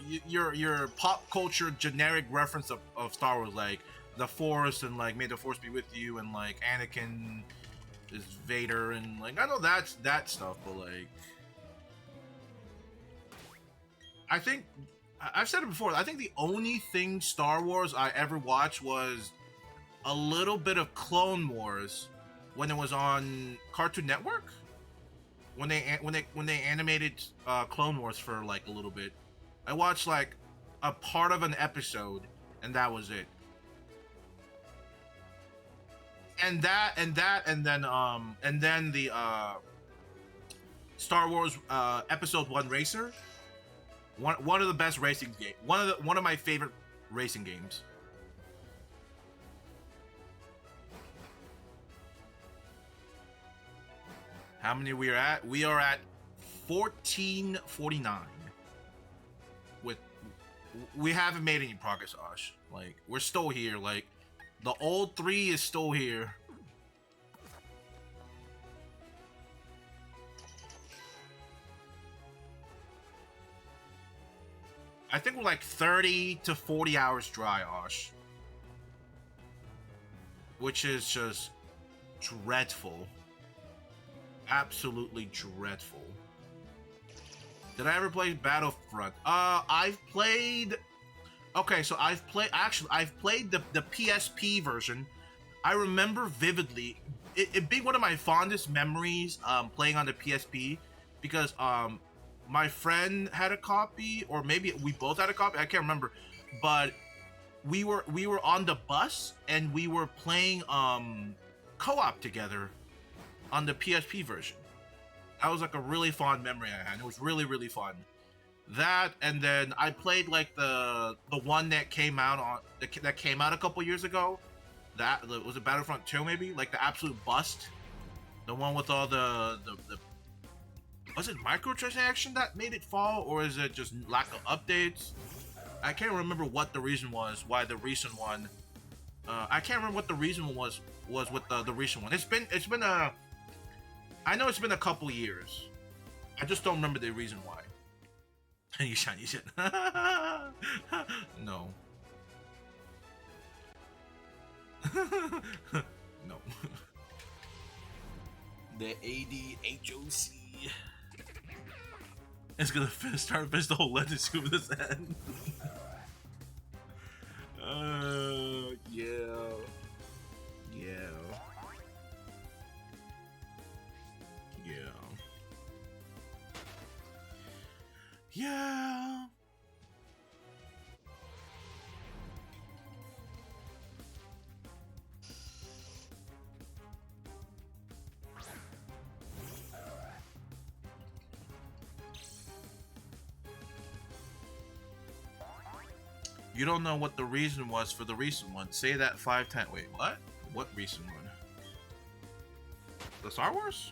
pop culture generic reference of Star Wars, like the Force and like May the Force be with you, and like Anakin is Vader, and like I know that's that stuff, but like I think I've said it before. I think the only thing Star Wars I ever watched was a little bit of Clone Wars when it was on Cartoon Network. When they animated Clone Wars for like a little bit, I watched like a part of an episode, and that was it. And then the Star Wars Episode 1 Racer. One of the best racing games. One of my favorite racing games. How many we are at? We are at 1449. We haven't made any progress, Osh. Like we're still here. Like the old 3 is still here. I think we're like 30 to 40 hours dry, Osh. Which is just dreadful. Absolutely dreadful. Did I ever play Battlefront? I've played... Okay, so I've played the PSP version. I remember vividly. It being one of my fondest memories playing on the PSP because my friend had a copy, or maybe we both had a copy. I can't remember, but we were on the bus and we were playing co-op together on the PSP version. That was like a really fond memory I had. It was really, really fun. That, and then I played like the one that came out a couple years ago. That was it, Battlefront 2 maybe, like the absolute bust. The one with all the was it microtransaction that made it fall, or is it just lack of updates? I can't remember what the reason was why the recent one. I can't remember what the reason was with the recent one. It's been a. I know it's been a couple years. I just don't remember the reason why. You shiny shit. No. No. The ADHOC. It's gonna start finish the whole legend scoop this end. Yeah. Yeah. Yeah. Yeah. You don't know what the reason was for the recent one. Say that 5 times. Wait, what? What recent one? The Star Wars?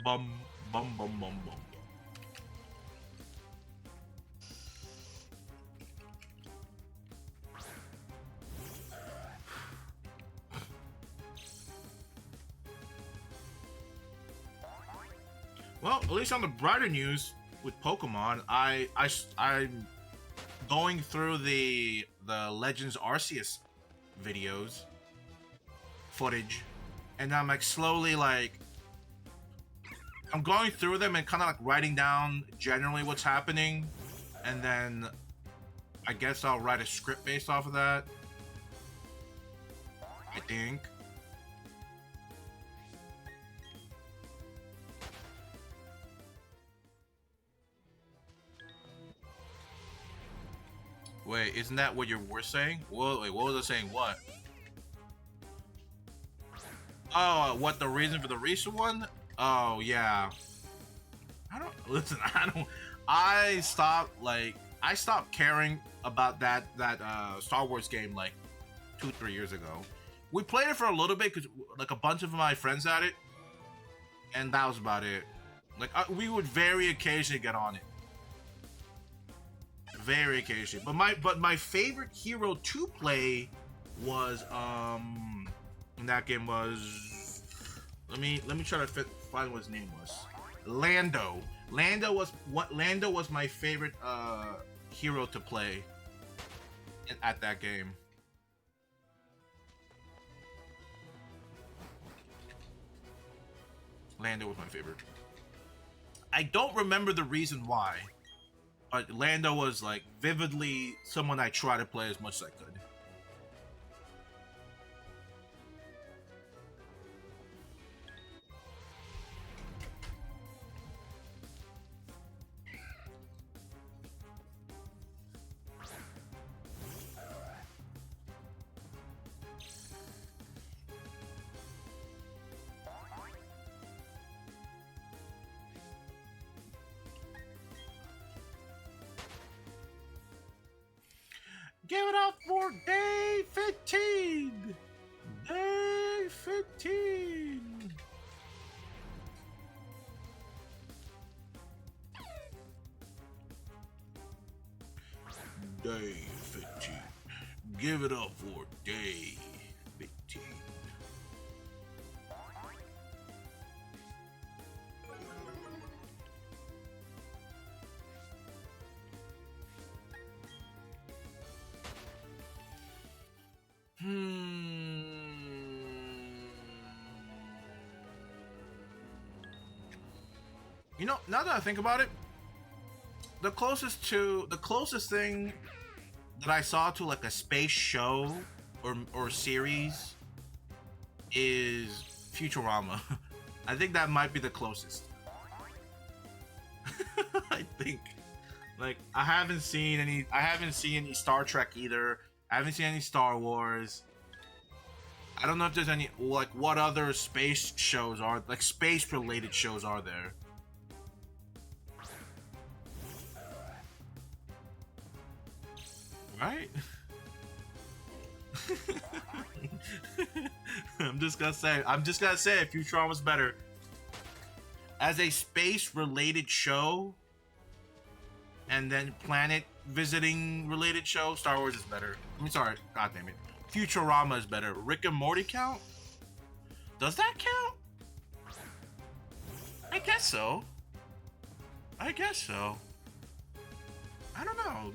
Bum, bum, bum, bum, bum. Well, at least on the brighter news with Pokemon, I'm going through the Legends Arceus videos footage, and I'm like slowly like I'm going through them and kind of like writing down generally what's happening, and then I guess I'll write a script based off of that. I think. Wait, isn't that what you were saying? Whoa, wait, what was I saying? What? Oh, what the reason for the recent one? Oh, yeah. I don't listen. I stopped caring about that Star Wars game like 2-3 years ago. We played it for a little bit because like a bunch of my friends had it, and that was about it. Like we would very occasionally get on it, very occasionally. But my favorite hero to play was that game was let me try to find what his name was. Lando. Lando was my favorite hero to play at that game. Lando was my favorite. I don't remember the reason why, but Lando was like vividly someone I try to play as much as I could. Give it up for day 15! Day 15! Day 15. Give it up for day 15. You know, now that I think about it, the closest thing that I saw to like a space show or series is Futurama. I think that might be the closest. I think. Like I haven't seen any Star Trek either. I haven't seen any Star Wars. I don't know if there's any like what other space shows are like space related shows are there. Right? I'm just gonna say Futurama's better. As a space related show and then planet visiting related show, Star Wars is better. I'm sorry, god damn it. Futurama is better. Rick and Morty count? Does that count? I guess so. I don't know.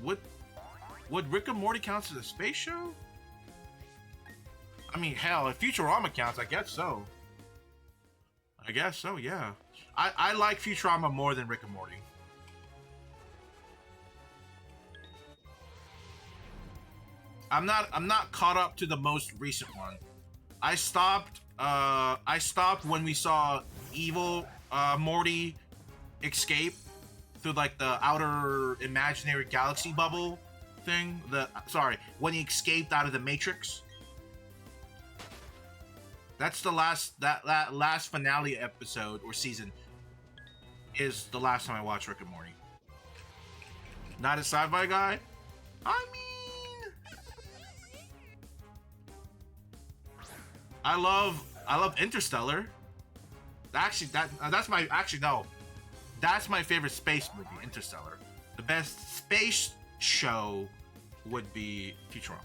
Would Rick and Morty count as a space show? I mean, hell, if Futurama counts, I guess so. Yeah. I like Futurama more than Rick and Morty. I'm not caught up to the most recent one. I stopped when we saw evil Morty escape through like the outer imaginary galaxy bubble thing. When he escaped out of the Matrix. That's the last last finale episode or season is the last time I watched Rick and Morty. Not a sci-fi guy? I mean, I love Interstellar. Actually, that's my favorite space movie, Interstellar. The best space show would be Futurama.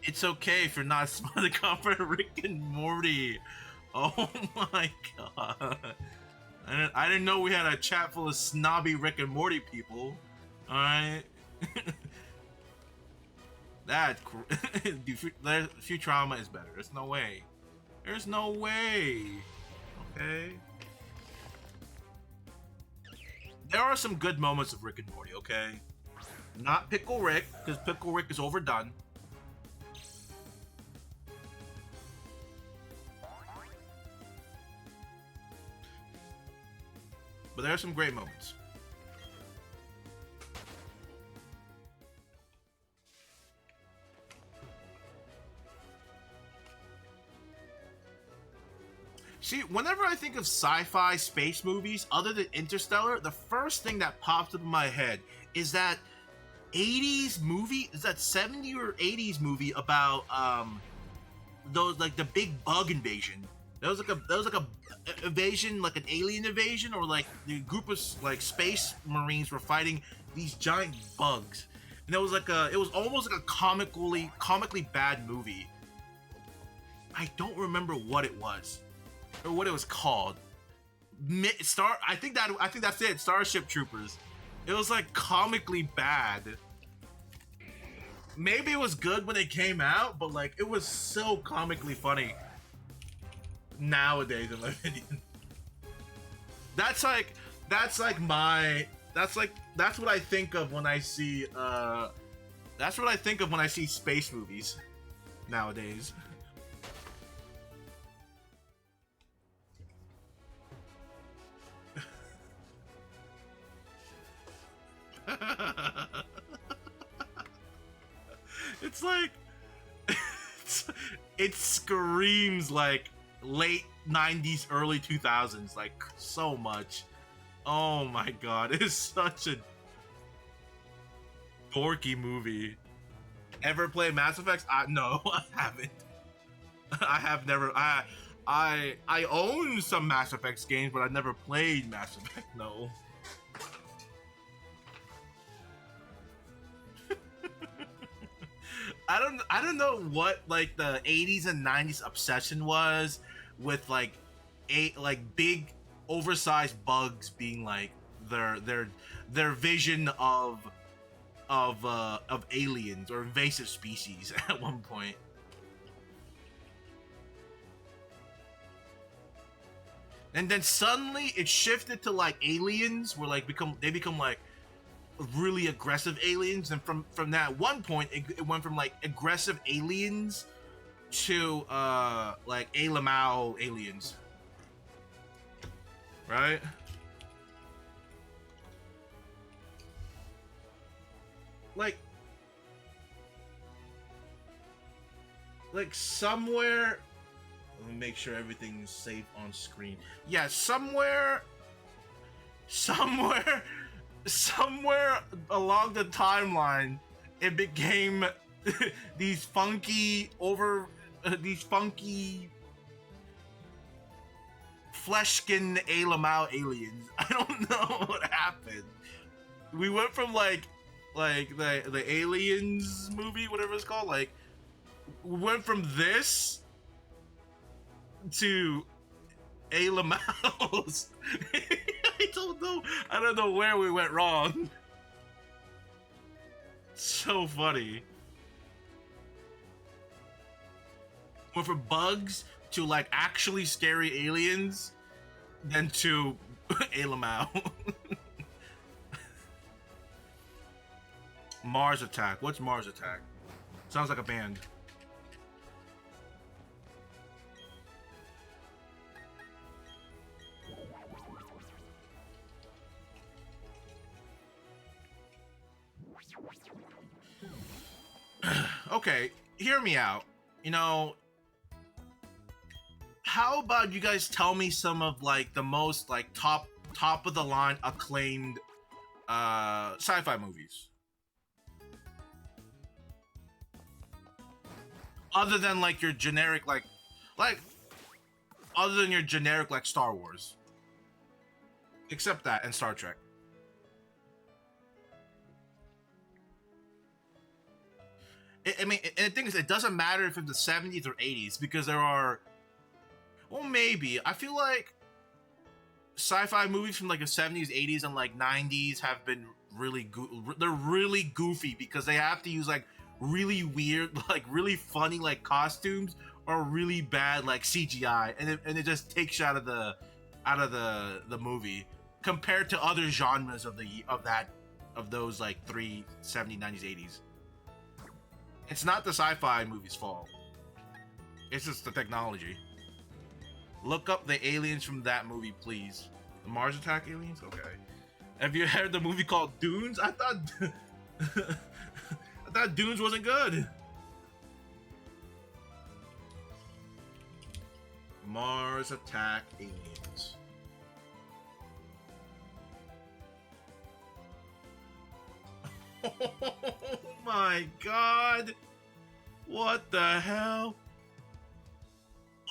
It's okay if you're not smart to cover Rick and Morty. Oh my god. I didn't know we had a chat full of snobby Rick and Morty people. Alright. Futurama is better. There's no way. There's no way. Okay. There are some good moments of Rick and Morty, okay? Not Pickle Rick, because Pickle Rick is overdone. but there are some great moments. See, whenever I think of sci-fi space movies other than Interstellar, the first thing that pops up in my head is that 80s movie, is that 70s or 80s movie about those, like, the big bug invasion. That was like a invasion, like an alien invasion, or like the group of like space marines were fighting these giant bugs. And it was almost like a comically bad movie. I don't remember what it was or what it was called. I think that's it. Starship Troopers. It was like comically bad. Maybe it was good when it came out, but like it was so comically funny nowadays, in my opinion. That's what I think of when I see space movies nowadays. It's like it screams like late 90s, early 2000s, like so much. Oh my god, it's such a dorky movie. Ever played Mass Effect? No, I haven't. I have never. I own some Mass Effect games, but I've never played Mass Effect. No. I don't know what like the 80s and 90s obsession was with like big oversized bugs being like their vision of aliens or invasive species at one point. And then suddenly it shifted to like aliens where like they become like really aggressive aliens, and from that one point it went from like aggressive aliens to like Alamau aliens, right? Like somewhere, let me make sure everything's safe on screen. Yeah, somewhere along the timeline, it became these funky flesh-skinned Alamau aliens. I don't know what happened. We went from like the Aliens movie, whatever it's called, like we went from this to Alamaus. I don't know where we went wrong. So funny. Went from bugs to like actually scary aliens, then to Alamau. Mars Attack. What's Mars Attack? Sounds like a band. Okay, hear me out. You know, how about you guys tell me some of like the most like top of the line acclaimed sci-fi movies? Other than like your generic like other than your generic like Star Wars. Except that and Star Trek. I mean, and the thing is, it doesn't matter if it's the 70s or 80s, because there are, well, maybe. I feel like sci-fi movies from like the 70s, 80s, and like 90s have been they're really goofy because they have to use like really weird, like really funny like costumes or really bad like CGI, and it just takes you out of the movie compared to other genres of those like 70s, 90s, 80s. It's not the sci-fi movie's fault. It's just the technology. Look up the aliens from that movie, please. Mars Attack Aliens? Okay. Have you heard the movie called Dunes? I thought I thought Dunes wasn't good. Mars Attack Aliens. Oh my god. What the hell?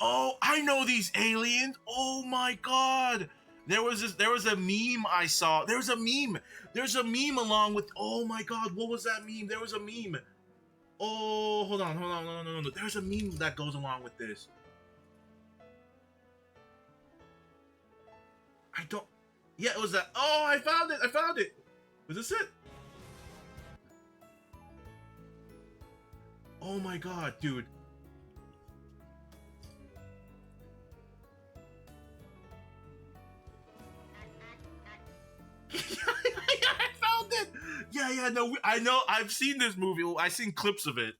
Oh, I know these aliens. Oh my god. There was a meme I saw. There's a meme along with, oh my god, what was that meme? There was a meme. Oh, hold on. No. There's a meme that goes along with this. I don't. Yeah, it was that. Oh, I found it. Was this it? Oh my god, dude. I found it. Yeah. No, I know. I've seen this movie. I've seen clips of it.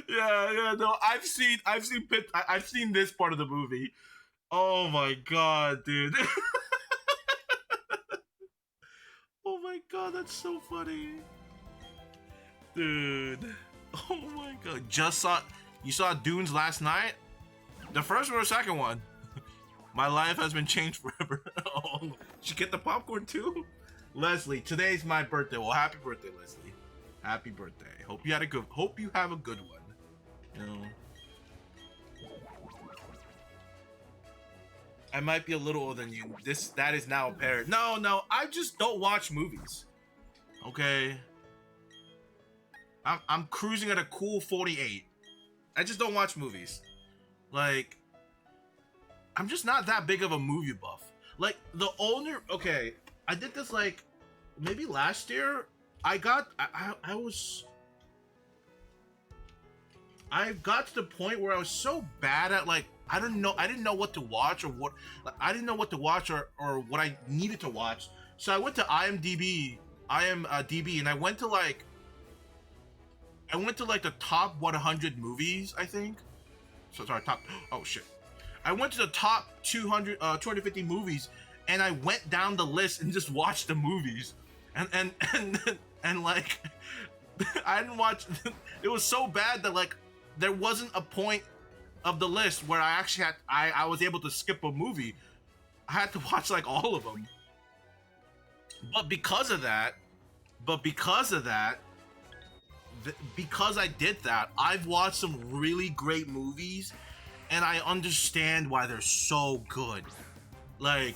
Yeah. No, I've seen this part of the movie. Oh my god, dude. Oh my god, that's so funny. Dude. Oh my god. You saw Dunes last night? The first one or second one? My life has been changed forever. Oh, did you get the popcorn too? Leslie, today's my birthday. Well, happy birthday, Leslie. Happy birthday. Hope you have a good one. You know. I might be a little older than you. That is now apparent. No, I just don't watch movies. Okay. I'm cruising at a cool 48. I just don't watch movies. Like, I'm just not that big of a movie buff. Like, okay, I did this like maybe last year. I got to the point where I was so bad at, like, I didn't know what to watch or what I needed to watch. So I went to IMDb, and I went to the top 100 movies, I think. So sorry, I went to the top 250 movies, and I went down the list and just watched the movies, and like, I didn't watch. It was so bad that, like, there wasn't a point of the list where I actually I was able to skip a movie. I had to watch like all of them. But because of that, because I did that, I've watched some really great movies, and I understand why they're so good. Like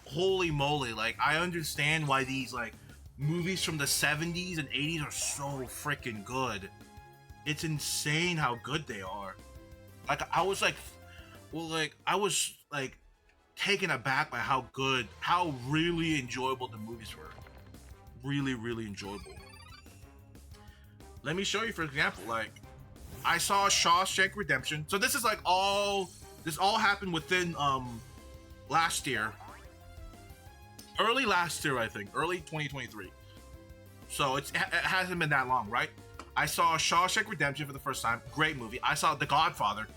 holy moly! Like, I understand why these, like, movies from the 70s and 80s are so freaking good. It's insane how good they are. Like, I was taken aback by how really enjoyable the movies were. Really, really enjoyable. Let me show you, for example, like, I saw Shawshank Redemption. So this all happened within last year. Early last year, I think. Early 2023. So it hasn't been that long, right? I saw Shawshank Redemption for the first time. Great movie. I saw The Godfather.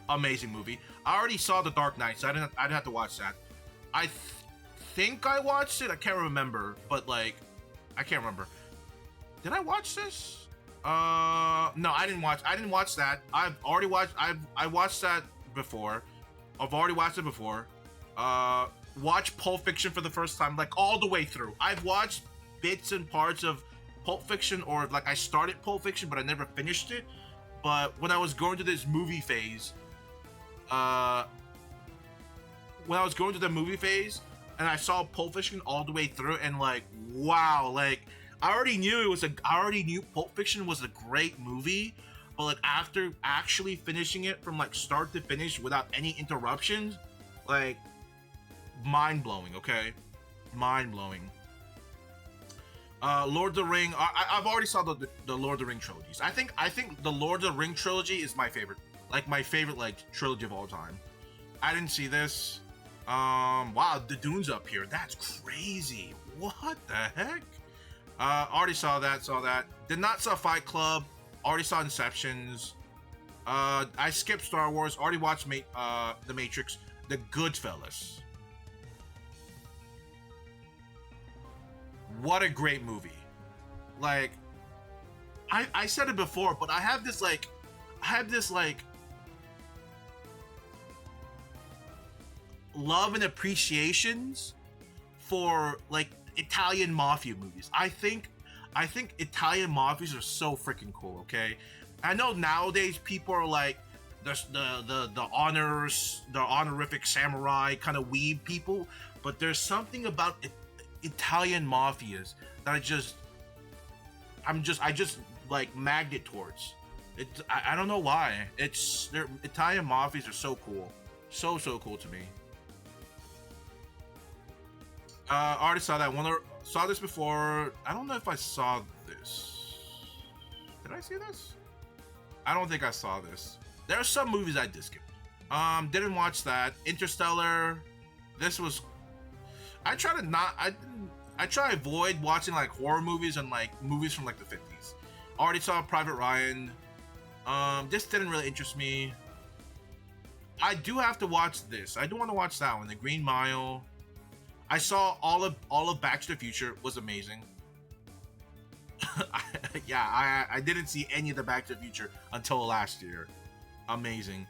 Amazing movie. I already saw The Dark Knight, so I didn't have to watch that. I think I watched it. I can't remember, but, like, I can't remember. Did I watch this? No, I didn't watch that. I watched that before. I've already watched it before. Watched Pulp Fiction for the first time, like, all the way through. I've watched bits and parts of Pulp Fiction, or, like, I started Pulp Fiction, but I never finished it. But when I was going to this movie phase, and I saw Pulp Fiction all the way through, and, like, wow, like, I already knew Pulp Fiction was a great movie, but, like, after actually finishing it from, like, start to finish without any interruptions, like, mind-blowing, okay? Mind-blowing. Lord of the Ring, I've already saw the Lord of the Ring trilogies. I think the Lord of the Ring trilogy is my favorite, like, trilogy of all time. I didn't see this. Wow, the Dune's up here. That's crazy. What the heck? Already saw that. Saw that. Did not saw Fight Club. Already saw Inceptions. I skipped Star Wars. Already watched The Matrix. The Goodfellas. What a great movie. Like, I said it before, but I have this love and appreciations for like Italian mafia movies. I think Italian mafias are so freaking cool. Okay, I know nowadays people are like the honorific samurai kind of weeb people, but there's something about Italian mafias that I just like magnet towards. I don't know why. Italian mafias are so cool, so cool to me. Already saw that one. Saw this before. I don't know if I saw this. Did I see this? I don't think I saw this. There are some movies I did skip. Didn't watch that. Interstellar. This was. I try to avoid watching like horror movies and like movies from like the 50s. Already saw Private Ryan. This didn't really interest me. I do have to watch this. I do want to watch that one, The Green Mile. I saw all of Back to the Future. Was amazing. I didn't see any of the Back to the Future until last year. Amazing.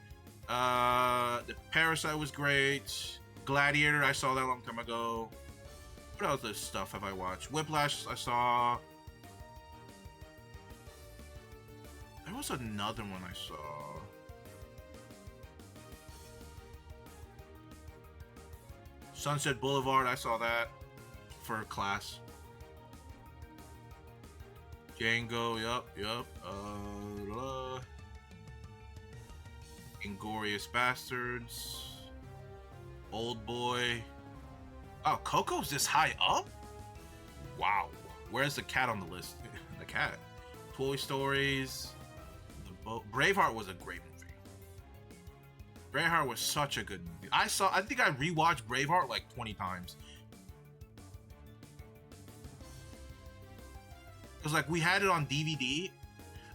The Parasite was great. Gladiator, I saw that a long time ago. What other stuff have I watched? Whiplash, I saw. There was another one I saw. Sunset Boulevard, I saw that for class. Django, yup. Inglourious Bastards. Old Boy. Oh, Coco's this high up? Wow. Where's the cat on the list? The cat. Toy Stories. Braveheart was a great movie. Braveheart was such a good movie. I think I rewatched Braveheart like 20 times. Because like we had it on DVD.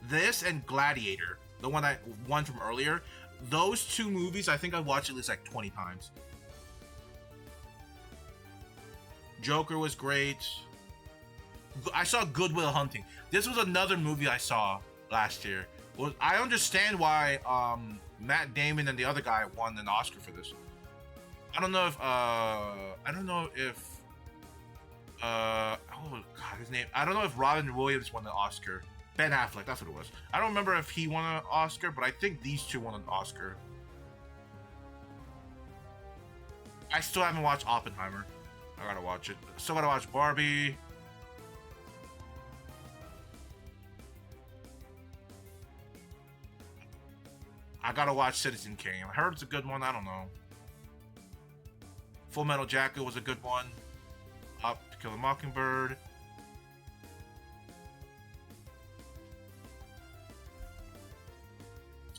This and Gladiator, the one from earlier. Those two movies, I think I watched at least like 20 times. Joker was great. I saw Good Will Hunting. This was another movie I saw last year. Well, I understand why Matt Damon and the other guy won an Oscar for this. I don't know if oh god, his name. I don't know if Robin Williams won an Oscar. Ben Affleck, that's what it was. I don't remember if he won an Oscar, but I think these two won an Oscar. I still haven't watched Oppenheimer. I gotta watch it. Still gotta watch Barbie. I gotta watch Citizen Kane. I heard it's a good one. I don't know. Full Metal Jacket was a good one. Up to Kill a Mockingbird.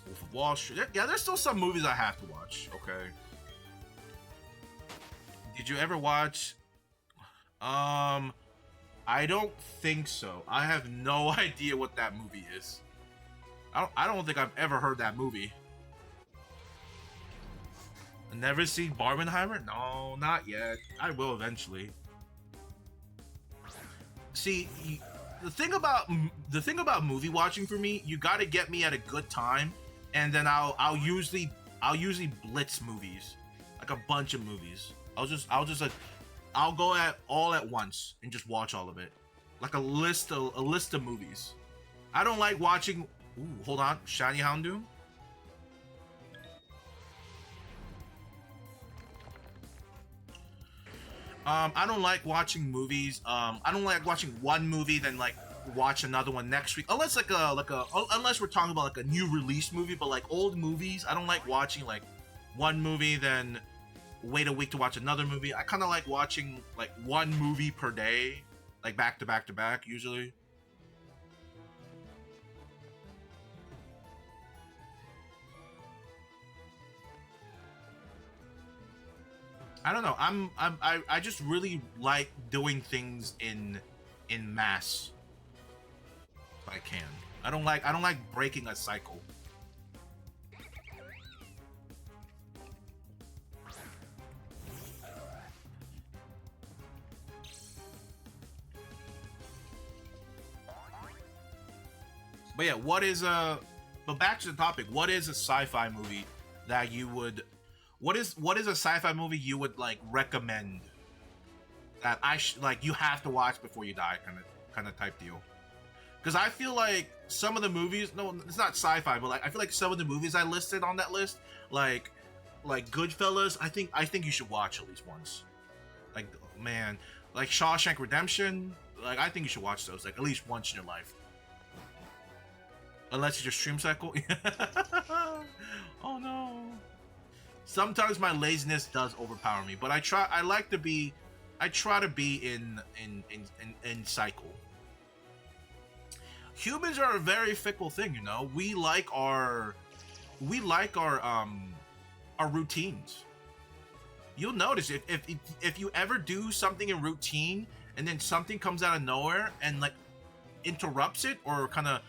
Wolf of Wall Street. Yeah, there's still some movies I have to watch. Okay. Did you ever watch? I don't think so. I have no idea what that movie is. I don't think I've ever heard that movie. Never seen Barbenheimer? No, not yet. I will eventually. See, the thing about movie watching for me, you got to get me at a good time, and then I'll usually blitz movies, like a bunch of movies. I'll go all at once and just watch all of it, like a list of movies. I don't like watching. Ooh, hold on, Shiny Houndoom. I don't like watching movies. I don't like watching one movie then like watch another one next week. Unless unless we're talking about like a new release movie, but like old movies, I don't like watching like one movie then wait a week to watch another movie. I kind of like watching like one movie per day, like back to back to back usually. I don't know. I just really like doing things in in mass if I can. I don't like breaking a cycle. But yeah, but back to the topic, what is a sci-fi movie that you would what is a sci-fi movie you would like recommend that like you have to watch before you die kind of type deal? Because I feel like some of the movies, no, it's not sci-fi, but like I feel like some of the movies I listed on that list, like Goodfellas, I think you should watch at least once. Like, man, like Shawshank Redemption, like I think you should watch those like at least once in your life. Unless it's your stream cycle. Oh no. Sometimes my laziness does overpower me, but I try to be in cycle. Humans are a very fickle thing, you know. We like our routines. You'll notice if you ever do something in routine and then something comes out of nowhere and like interrupts it or kind of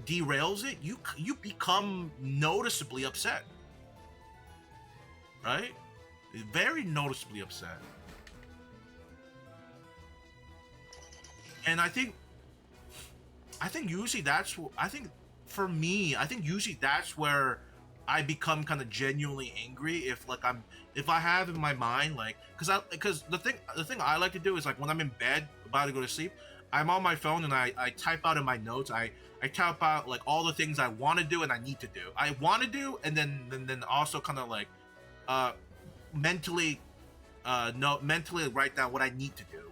derails it, you become noticeably upset, right? Very noticeably upset. And I think usually that's for me, I think usually that's where I become kind of genuinely angry if I have in my mind, like, because the thing I like to do is like when I'm in bed about to go to sleep, I'm on my phone and I type out in my notes, I type out like all the things I want to do and I need to do. I want to do, and then also kind of like mentally write down what I need to do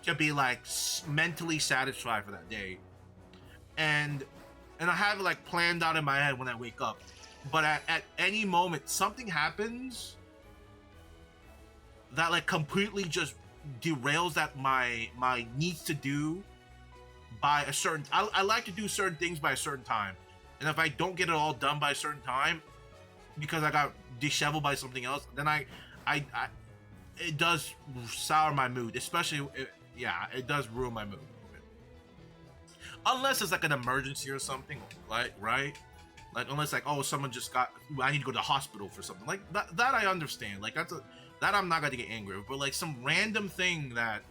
to be like mentally satisfied for that day. And I have it like planned out in my head when I wake up. But at any moment something happens that like completely just derails that my needs to do by a certain I like to do certain things by a certain time, and if I don't get it all done by a certain time because I got disheveled by something else, then I it does sour my mood, especially it does ruin my mood, unless it's like an emergency or something, like, right? Like unless like, oh, someone just I need to go to the hospital for something like that I understand, like that I'm not gonna get angry with. But like some random thing that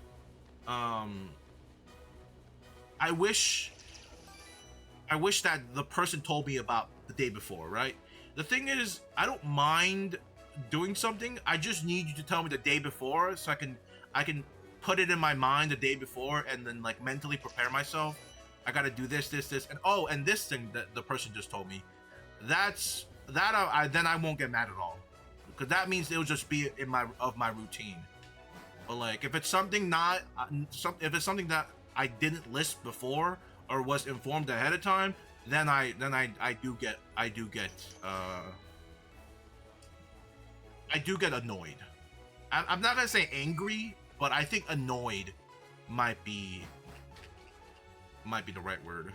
I wish that the person told me about the day before, right? The thing is, I don't mind doing something. I just need you to tell me the day before so I can put it in my mind the day before and then like mentally prepare myself. I gotta do this, and this thing that the person just told me. Then I won't get mad at all, because that means it'll just be in my routine. But like if it's something that I didn't list before or was informed ahead of time, then I do get annoyed. I'm not gonna say angry, but I think annoyed might be the right word.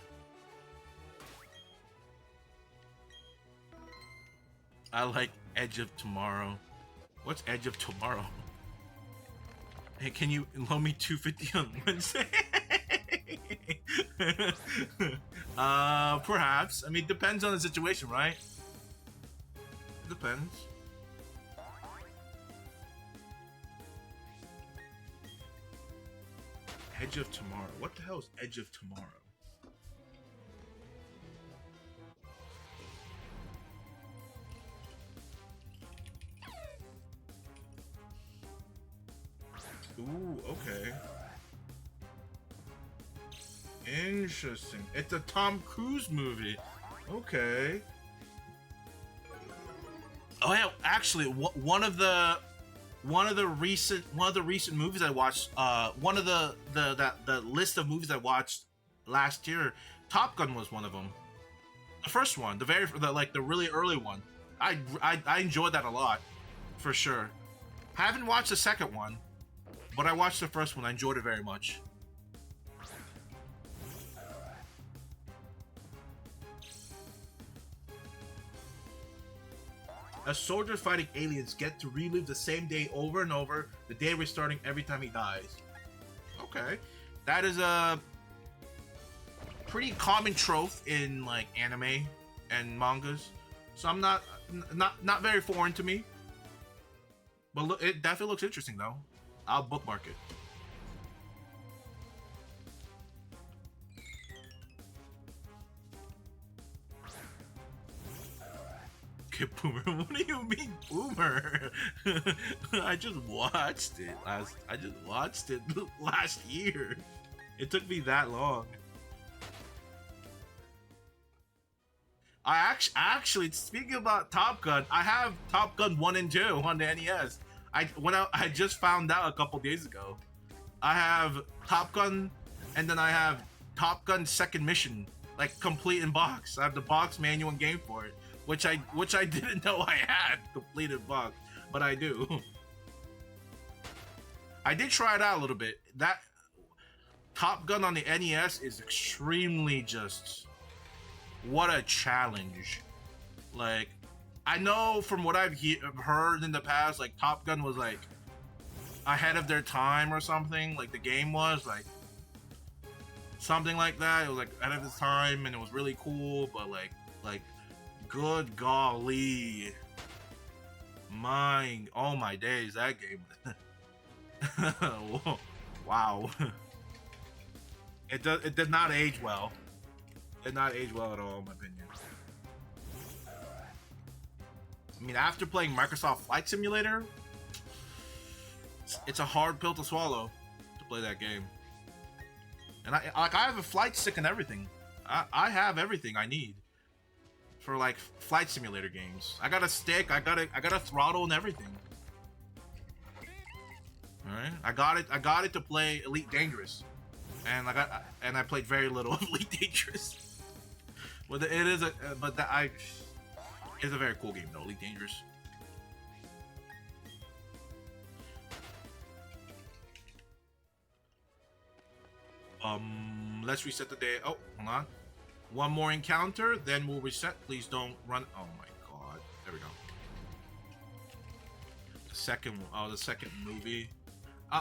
I like Edge of Tomorrow. What's Edge of Tomorrow? Hey, can you loan me $250 on Wednesday? Perhaps. I mean, depends on the situation, right? It depends. Edge of Tomorrow. What the hell is Edge of Tomorrow? Ooh, okay. Interesting. It's a Tom Cruise movie. Okay. Oh yeah, actually, one of the recent movies I watched, one of the list of movies I watched last year, Top Gun was one of them. The first one, the really early one. I enjoyed that a lot, for sure. Haven't watched the second one, but I watched the first one. I enjoyed it very much. As soldiers fighting aliens get to relive the same day over and over, the day restarting every time he dies. Okay. That is a pretty common trope in like anime and mangas, so I'm not very foreign to me. But look, it definitely looks interesting though. I'll bookmark it. Okay, Boomer. What do you mean, Boomer? I just watched it last year. It took me that long. I actually speaking about Top Gun, I have Top Gun 1 and 2 on the NES. I just found out a couple days ago. I have Top Gun, and then I have Top Gun Second Mission, like complete in box. I have the box manual and game for it, which I didn't know I had completed box, but I do. I did try it out a little bit. That Top Gun on the NES is extremely just what a challenge. Like, I know from what I've heard in the past, like Top Gun was like ahead of their time or something. Like the game was like something like that. It was like ahead of its time, and it was really cool. But like, good golly, oh my days, that game. Wow. It did not age well. Did not age well at all, in my opinion. I mean, after playing Microsoft Flight Simulator, it's a hard pill to swallow to play that game. And I have a flight stick and everything. I have everything I need for like flight simulator games. I got a stick, I got a throttle and everything. All right, I got it to play Elite Dangerous, and I played very little of Elite Dangerous. But it is it's a very cool game though, Elite Dangerous. Let's reset the day. Oh, hold on. One more encounter, then we'll reset. Please don't run. Oh my god. There we go. The second movie.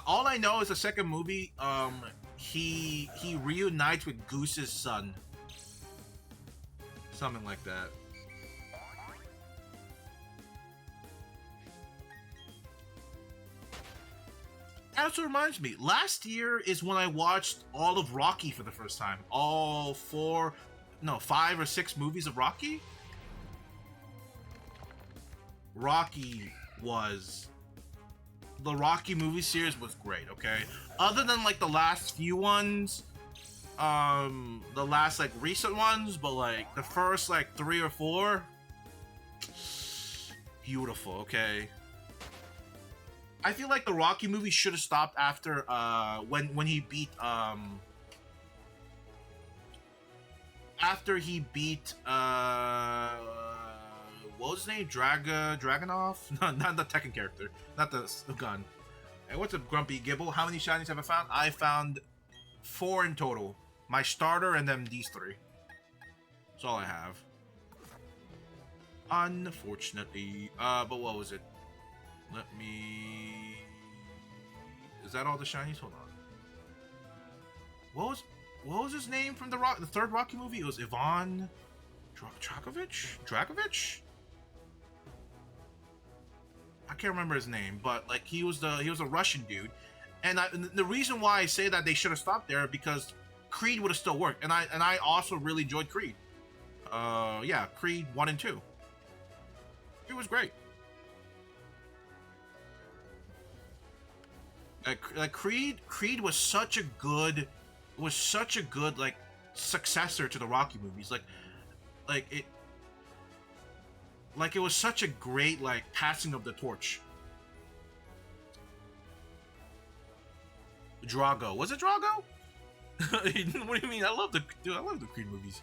All I know is the second movie, he reunites with Goose's son. Something like that. That also reminds me, last year is when I watched all of Rocky for the first time. All 5 or 6 movies of Rocky. The Rocky movie series was great, okay? Other than like the last few ones, the last like recent ones, but like the first like 3 or 4, beautiful, okay? I feel like the Rocky movie should have stopped after when he beat what was his name? Dragunov? No, not the Tekken character, not the gun. Hey, what's up, Grumpy Gibble? How many shinies have I found? I found 4 in total. My starter and then these 3. That's all I have. Unfortunately, but what was it? Let me. Is that all the shinies? Hold on. What was his name from the third Rocky movie? It was Ivan Dragovich. I can't remember his name, but like he was a Russian dude, and the reason why I say that they should have stopped there because Creed would have still worked, and I also really enjoyed Creed. Yeah, Creed 1 and 2. It was great. Like Creed was such a good like successor to the Rocky movies. It was such a great like passing of the torch. Drago. Was it Drago? What do you mean? I love the Creed movies.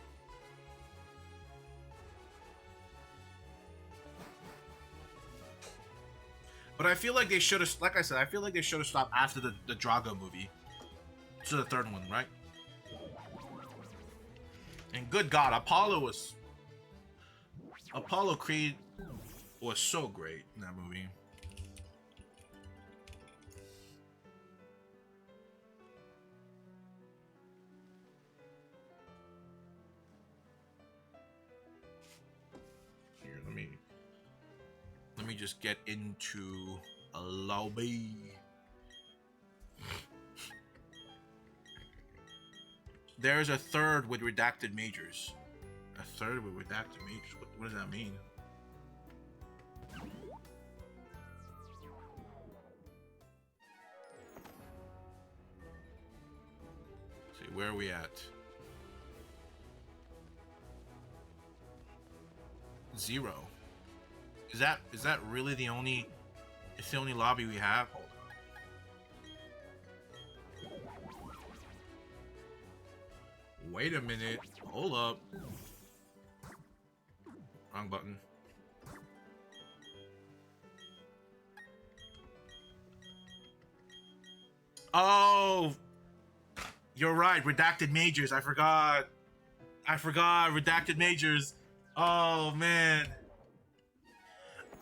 But I feel like they should have, like I said, I feel like they should have stopped after the Drago movie. To the third one, right? And good God, Apollo Creed was so great in that movie. just get into a lobby. There's a third with redacted majors. A third with redacted majors. What does that mean? Let's see, where are we at? 0. Is that really the only? It's the only lobby we have. Hold on. Wait a minute. Hold up. Wrong button. Oh, you're right. Redacted majors. I forgot. Redacted majors. Oh man.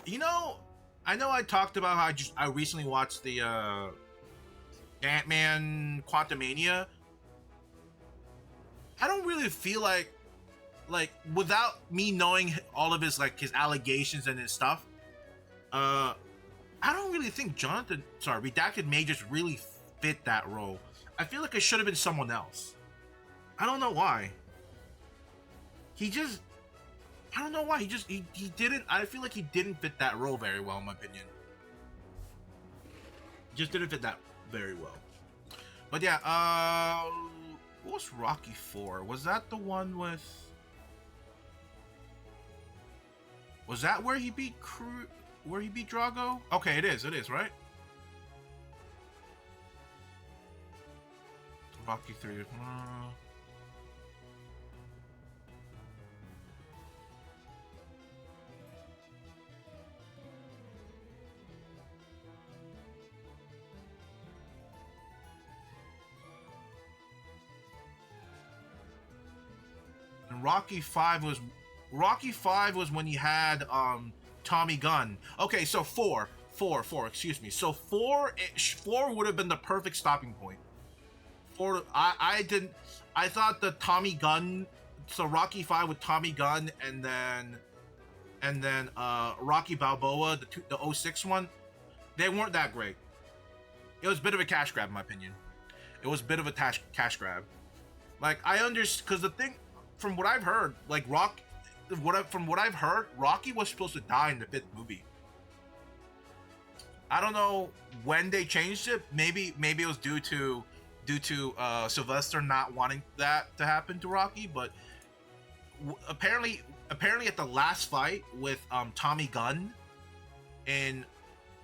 You know, I know I talked about how I recently watched the Ant-Man Quantumania. I don't really feel like without me knowing all of his his allegations and his stuff, I don't really think Redacted Majors really fit that role. I feel like it should have been someone else. I don't know why. I don't know why. He didn't. I feel like he didn't fit that role very well, in my opinion. Just didn't fit that very well. But yeah, what was Rocky 4? Was that the one with? Was that where he beat Drago? Okay, it is, right? Rocky 3. And Rocky 5 was when he had Tommy Gunn. Okay, so 4, excuse me. So 4 would have been the perfect stopping point. I thought the Tommy Gunn, so Rocky 5 with Tommy Gunn and then Rocky Balboa, the 06 one, they weren't that great. It was a bit of a cash grab in my opinion. It was a bit of a cash grab. Like I understand, because the thing, from what I've heard, from what I've heard, Rocky was supposed to die in the 5th movie. I don't know when they changed it. Maybe it was due to Sylvester not wanting that to happen to Rocky, but apparently at the last fight with Tommy Gunn in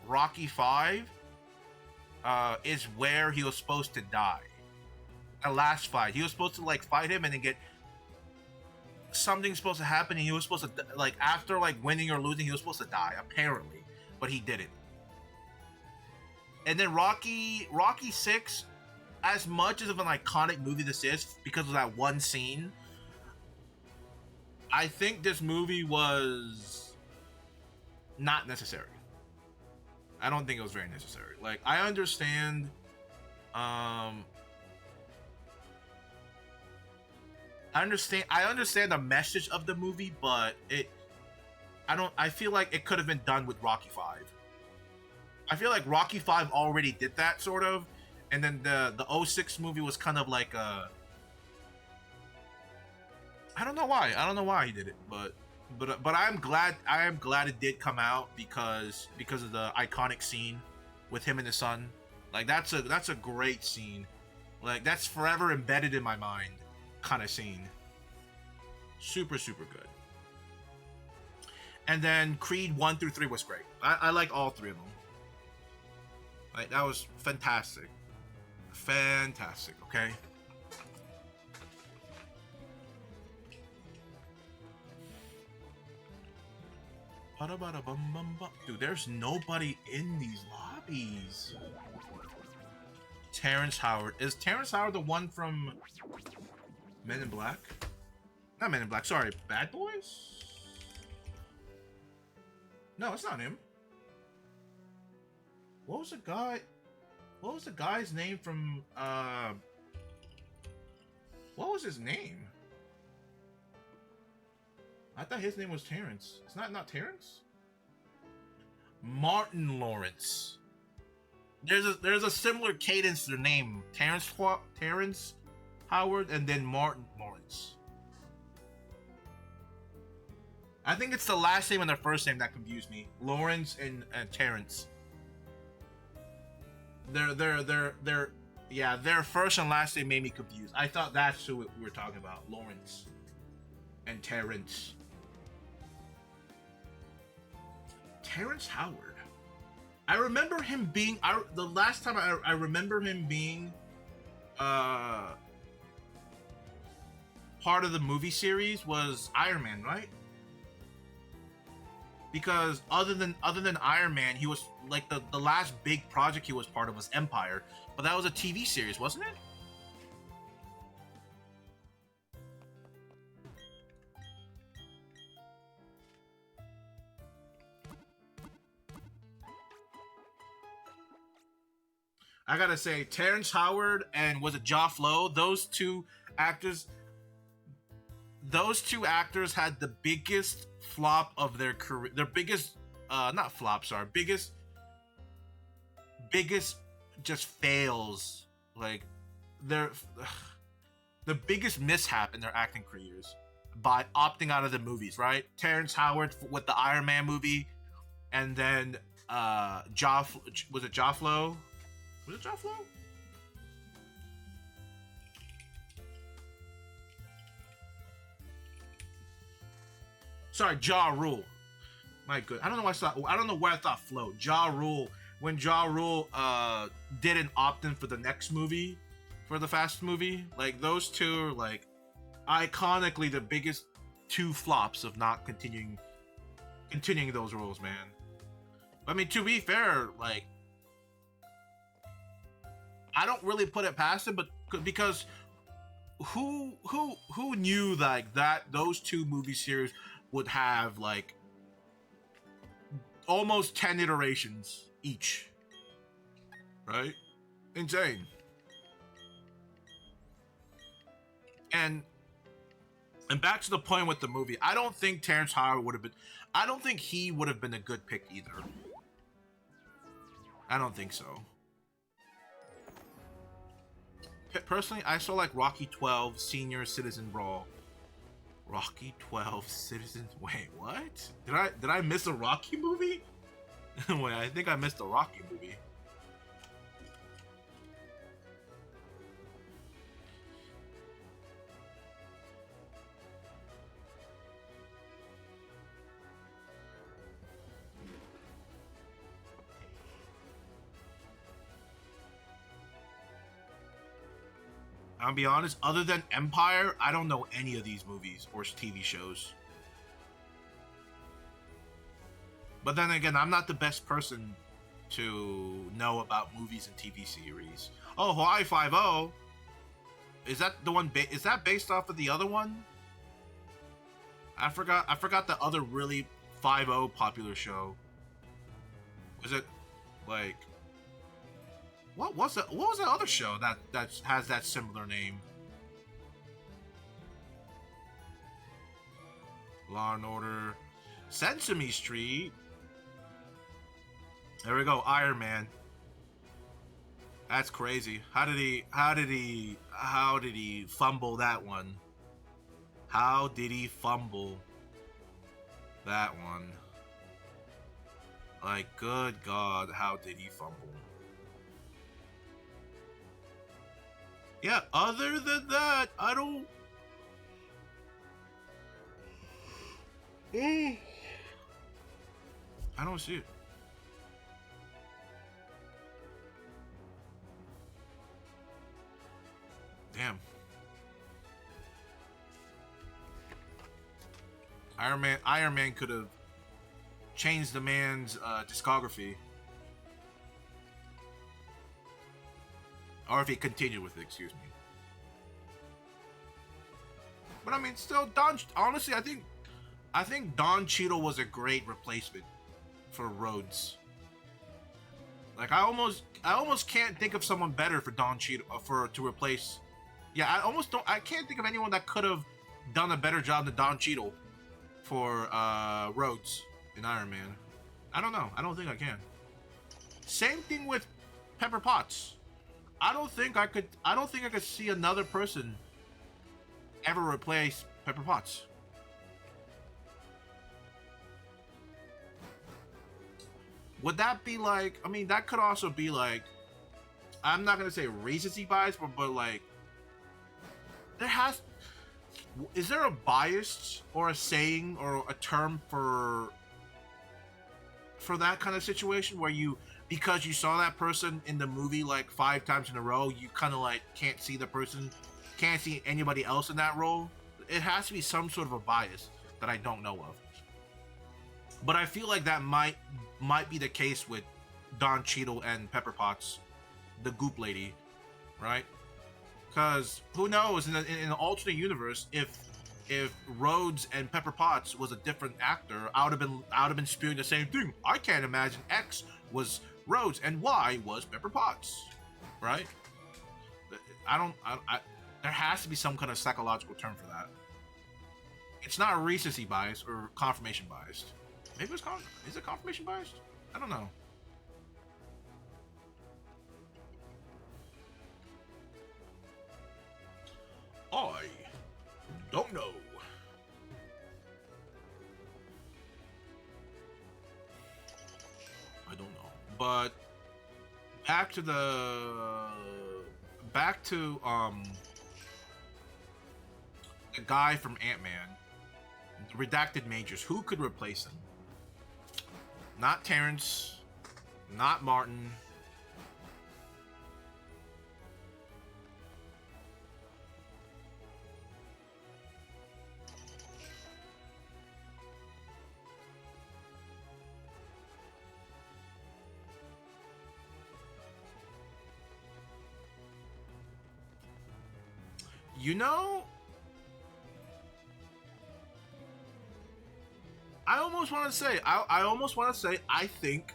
Rocky 5 is where he was supposed to die. The last fight, he was supposed to fight him and then get something supposed to happen, and he was supposed to after winning or losing, he was supposed to die apparently, but he didn't. And then Rocky 6, as much as of an iconic movie this is because of that one scene, I think this movie was not necessary. I don't think it was very necessary. I understand I understand the message of the movie, but I feel like it could have been done with Rocky 5. I feel like Rocky 5 already did that sort of, and then the 06 movie was kind of like a, I don't know why he did it, but I'm glad it did come out because of the iconic scene with him and his son. That's a great scene. That's forever embedded in my mind kind of scene. Super good. And then Creed 1 through 3 was great. I like all 3 of them. That was fantastic. Okay. Dude, there's nobody in these lobbies. Terrence Howard. Is Terrence Howard the one from Men in Black? Not Men in Black, sorry. Bad Boys? No, it's not him. What was the guy's name from what was his name? I thought his name was Terrence. It's not Terrence? Martin Lawrence. There's a similar cadence to their name. Terrence Howard and then Martin Lawrence. I think it's the last name and their first name that confused me. Lawrence and Terrence. Their first and last name made me confused. I thought that's who we were talking about. Lawrence and Terrence. Terrence Howard. I remember him being the last time I remember him being part of the movie series was Iron Man, right? Because other than Iron Man, he was like the last big project he was part of was Empire, but that was a TV series, wasn't it? I gotta say, Terrence Howard and was it Ja Flo? Those two actors had the biggest flop of their career. Their biggest, not flop, sorry, biggest just fails. Like the biggest mishap in their acting careers by opting out of the movies, right? Terrence Howard with the Iron Man movie, and then was it Ja Flo? Was it Ja Flo? Sorry, Ja Rule. My good. I don't know where I thought Flo. Ja Rule. When Ja Rule didn't opt in for the next movie, for the Fast movie, like those two are like iconically the biggest two flops of not continuing those roles, man. I mean, to be fair, like I don't really put it past him, but because who knew like that those two movie series would have like almost 10 iterations each, right? Insane. And back to the point with the movie, I don't think Terrence Howard would have been. I don't think he would have been a good pick either. I don't think so. Personally, I saw like Rocky 12 Senior Citizen Brawl. Rocky 12 Citizen. Wait, what? Did I miss a Rocky movie? Wait, I think I missed a Rocky movie. I'll be honest, other than Empire, I don't know any of these movies or TV shows. But then again, I'm not the best person to know about movies and TV series. Oh, Hawaii Five-0. Is that the one? Is that based off of the other one? I forgot the other really 5-0 popular show. Was it like? What was that other show that has that similar name? Law and Order, Sesame Street. There we go, Iron Man. That's crazy. How did he fumble that one? How did he fumble that one? Like, good God, how did he fumble? Yeah, other than that, I don't... I don't see it. Damn. Iron Man could have changed the man's discography. Or if he continued with it, excuse me. But I mean, still, honestly, I think Don Cheadle was a great replacement for Rhodes. Like, I almost can't think of someone better for Don Cheadle to replace. Yeah, I can't think of anyone that could have done a better job than Don Cheadle for Rhodes in Iron Man. I don't know. I don't think I can. Same thing with Pepper Potts. I don't think I could see another person ever replace Pepper Potts. Would that be like, I mean, that could also be like, I'm not gonna say recency bias, but like, is there a bias or a saying or a term for that kind of situation where because you saw that person in the movie like 5 times in a row, you kind of like can't see the person, can't see anybody else in that role? It has to be some sort of a bias that I don't know of. But I feel like that might be the case with Don Cheadle and Pepper Potts, the Goop Lady, right? Because who knows, in an alternate universe, if Rhodes and Pepper Potts was a different actor, I would have been spewing the same thing. I can't imagine X was Rhodes and Y was Pepper Potts, right? There has to be some kind of psychological term for that. It's not recency bias or confirmation biased. Maybe is it confirmation biased? I don't know. I don't know. I don't know. But back to the guy from Ant-Man, the redacted majors. Who could replace him? Not Terrence, not Martin. You know, I almost want to say, I think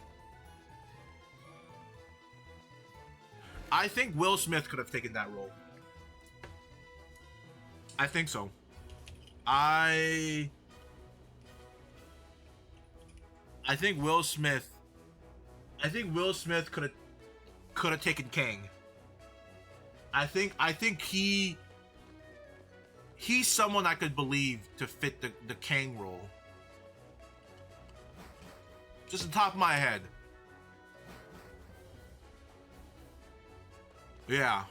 Will Smith could have taken that role. I think so. I think Will Smith could have taken Kang. I think he's someone I could believe to fit the Kang role. Just the top of my head. Yeah.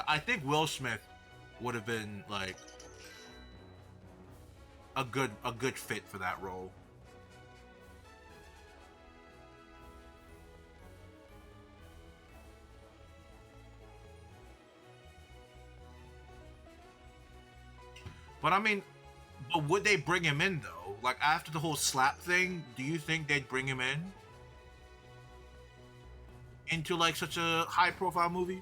I think Will Smith would have been like a good fit for that role. But I mean, but would they bring him in though? Like after the whole slap thing, do you think they'd bring him in? Into like such a high profile movie?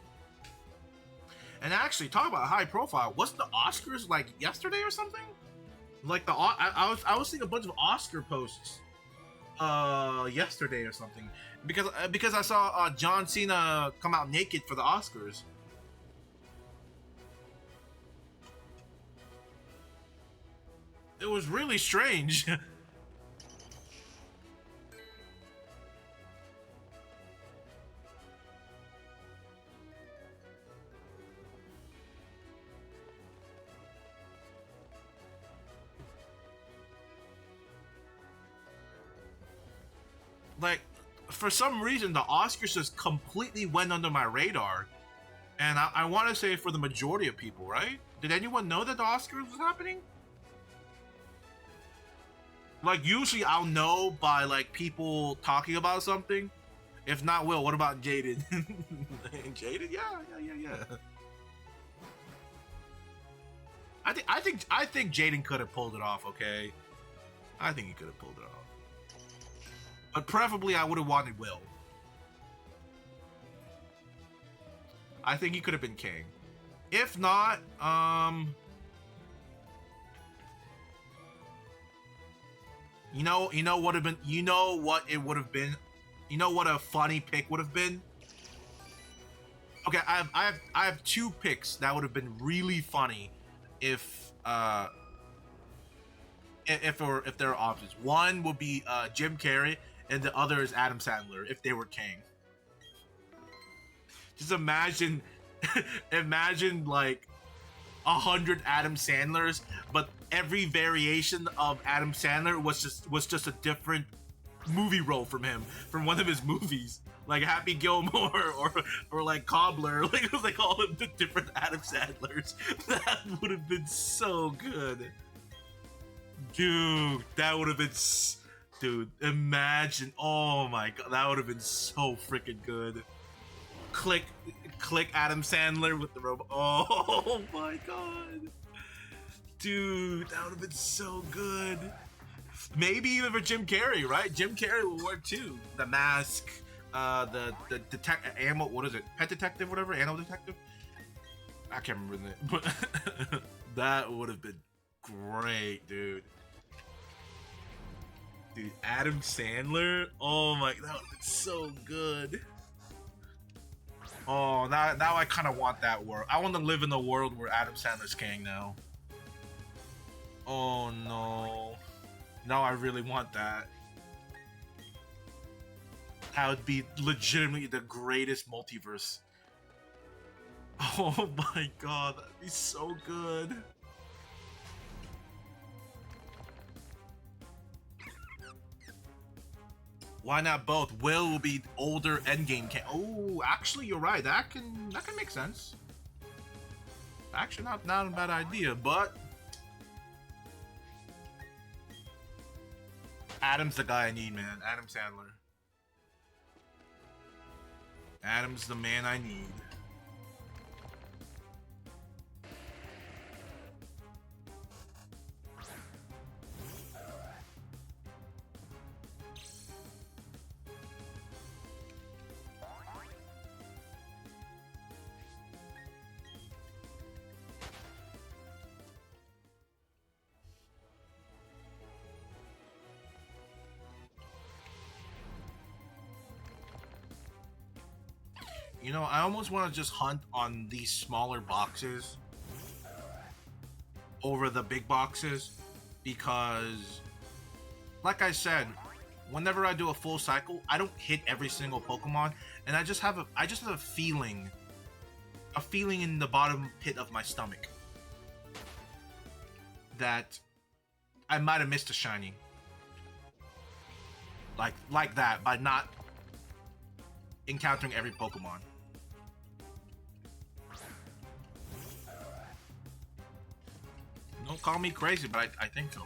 And actually, talk about high profile. What's the Oscars like yesterday or something? Like I was seeing a bunch of Oscar posts yesterday or something because I saw John Cena come out naked for the Oscars. It was really strange. Like, for some reason, the Oscars just completely went under my radar. And I want to say for the majority of people, right? Did anyone know that the Oscars was happening? Like, usually I'll know by, like, people talking about something. If not, Will, what about Jaden? Jaden? Yeah. I think Jaden could have pulled it off, okay? I think he could have pulled it off. But preferably, I would have wanted Will. I think he could have been King. If not, you know what have been. You know what it would have been. You know what a funny pick would have been. Okay, I have two picks that would have been really funny if there are options. One would be Jim Carrey, and the other is Adam Sandler if they were Kang. Just imagine, imagine like 100 Adam Sandlers, but every variation of Adam Sandler was just a different movie role from him, from one of his movies, like Happy Gilmore or like Cobbler. Like it was like all of the different Adam Sandlers. That would have been so good, dude. That would have been, dude. Imagine, oh my god, that would have been so freaking good. Click Adam Sandler with the robot. Oh my god, dude, that would have been so good. Maybe even for Jim Carrey, right? Jim Carrey will work too. The Mask, the animal. What is it? Pet Detective, whatever. Animal Detective. I can't remember the name, but that would have been great, dude. Dude, Adam Sandler. Oh my, that would have been so good. Oh, now I kind of want that world. I want to live in the world where Adam Sandler's Kang now. Oh no. Now I really want that. That would be legitimately the greatest multiverse. Oh my god, that'd be so good. Why not both? Will be older Endgame Kang. Oh, actually, you're right. That can make sense. Actually, not a bad idea, but Adam's the guy I need, man. Adam Sandler. Adam's the man I need. You know, I almost want to just hunt on these smaller boxes over the big boxes because, like I said, whenever I do a full cycle, I don't hit every single Pokemon, and I just have a feeling in the bottom pit of my stomach that I might have missed a shiny, like that, by not encountering every Pokemon. Don't call me crazy, but I think so.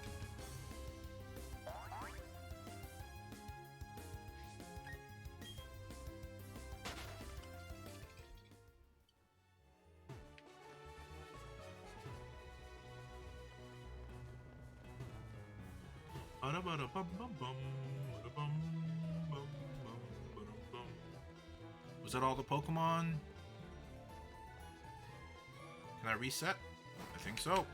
Was that all the Pokemon? Can I reset? I think so.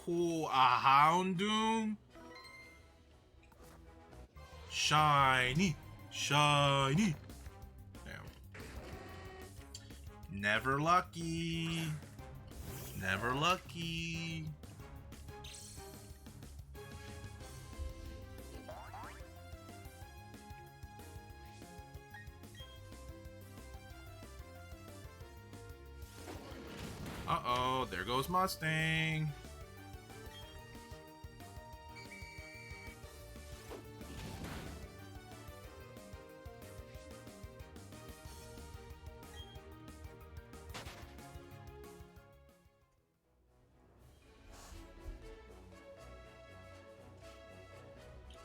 Oh, a Houndoom? Shiny! Shiny! Damn. Never lucky. Never lucky. Uh-oh, there goes Mustang.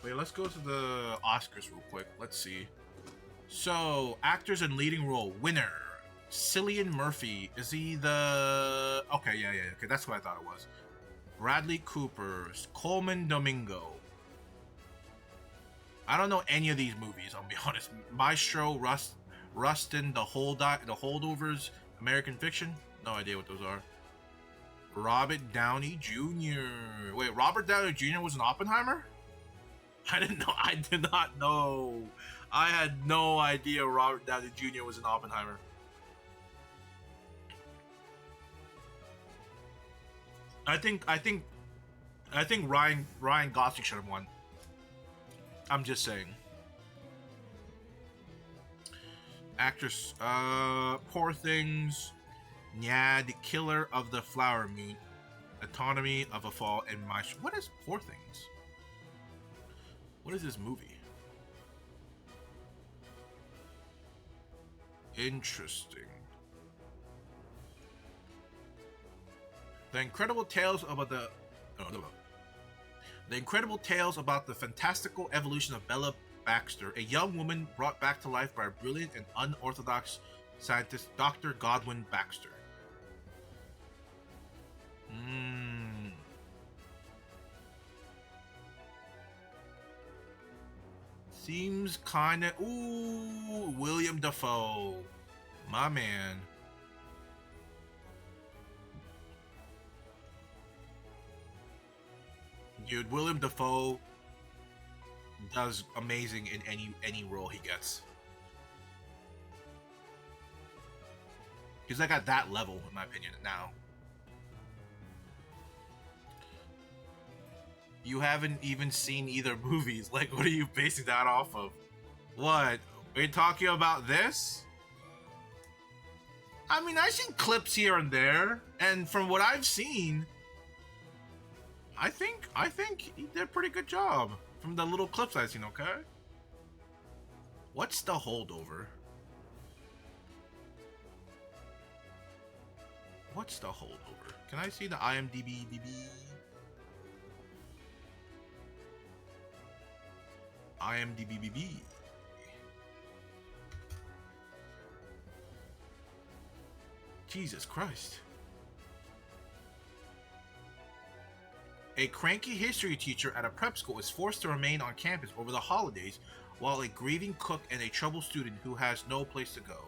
Wait, let's go to the Oscars real quick. Let's see. So, actors in leading role. Winner. Cillian Murphy. Is he the... Okay, yeah. Okay, that's what I thought it was. Bradley Cooper. Coleman Domingo. I don't know any of these movies, I'll be honest. Maestro, Rustin, The Holdovers, American Fiction. No idea what those are. Robert Downey Jr. Wait, Robert Downey Jr. was an Oppenheimer? I didn't know. I did not know. I had no idea Robert Downey Jr. was an Oppenheimer. I think I think Ryan Gosling should have won. I'm just saying. Actress, Poor Things, Nyad, Killer of the Flower Moon, Autonomy of a Fall, and My... What is Poor Things? What is this movie? Interesting. The Incredible Tales about the... The Incredible Tales about the fantastical evolution of Bella Baxter, a young woman brought back to life by a brilliant and unorthodox scientist, Dr. Godwin Baxter. Seems kinda... Ooh, William Dafoe. My man. Dude, William Dafoe does amazing in any role he gets. He's like at that level, in my opinion, now. You haven't even seen either movies. Like, what are you basing that off of? What? Are you talking about this? I mean, I've seen clips here and there, and from what I've seen, I think he did a pretty good job from the little clips I've seen, okay? What's the holdover? What's the holdover? Can I see the IMDb? IMDb. Jesus Christ. A cranky history teacher at a prep school is forced to remain on campus over the holidays while a grieving cook and a troubled student who has no place to go.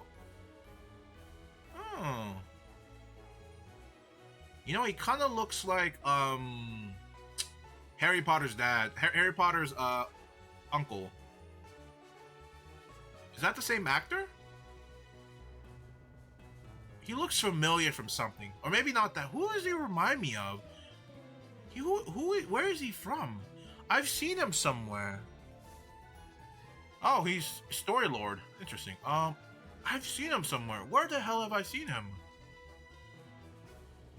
Oh. You know, he kind of looks like Harry Potter's dad. Harry Potter's uncle. Is that the same actor? He looks familiar from something. Or maybe not that. Who does he remind me of? Where is he from? I've seen him somewhere. Oh, he's Story Lord. Interesting. I've seen him somewhere. Where the hell have I seen him?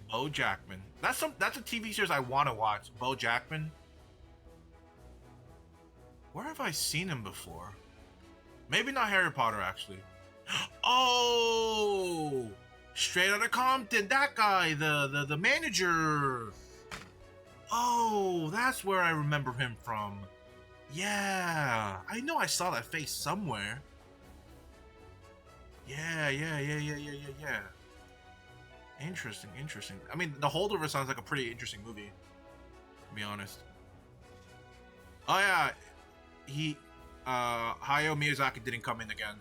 Bo Jackman. That's a TV series I want to watch. Bo Jackman. Where have I seen him before? Maybe not Harry Potter, actually. Oh! Straight Outta Compton. That guy, the manager. Oh, that's where I remember him from. Yeah, I know I saw that face somewhere. Yeah. Interesting. I mean, The Holdover sounds like a pretty interesting movie, to be honest. Oh yeah, Hayao Miyazaki didn't come in again.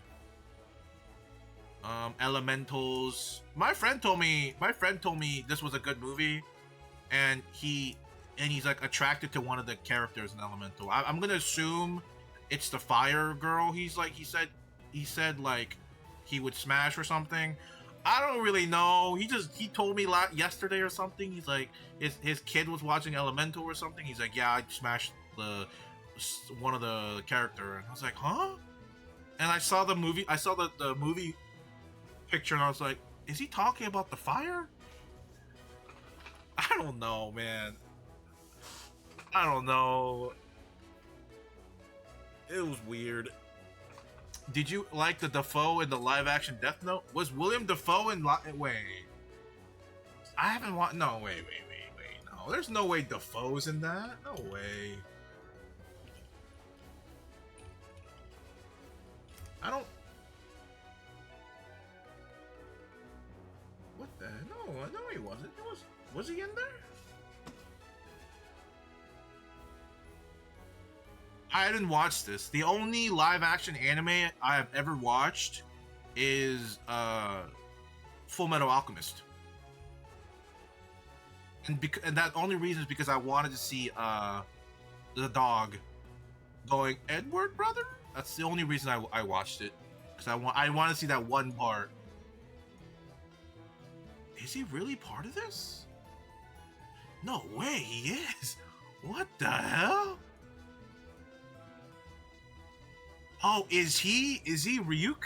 Elementals. My friend told me this was a good movie, and he's like attracted to one of the characters in Elemental. I'm gonna assume it's the fire girl. He said like he would smash or something. I don't really know. He told me yesterday or something. He's like his kid was watching Elemental or something. He's like, yeah, I smashed one of the character, and I was like, huh? And I saw the movie. I saw the movie picture, and I was like, is he talking about the fire? I don't know, man. I don't know. It was weird. Did you like the Dafoe in the live-action Death Note? Was William Dafoe in wait. I haven't watched... No, wait. No, there's no way Dafoe's in that. No way. I don't... What the... No, he wasn't. Was he in there? I didn't watch this. The only live-action anime I have ever watched is Full Metal Alchemist, and that only reason is because I wanted to see the dog going, Edward, brother. That's the only reason I watched it, because I want to see that one part. Is he really part of this? No way, he is. What the hell? Oh, is he Ryuk?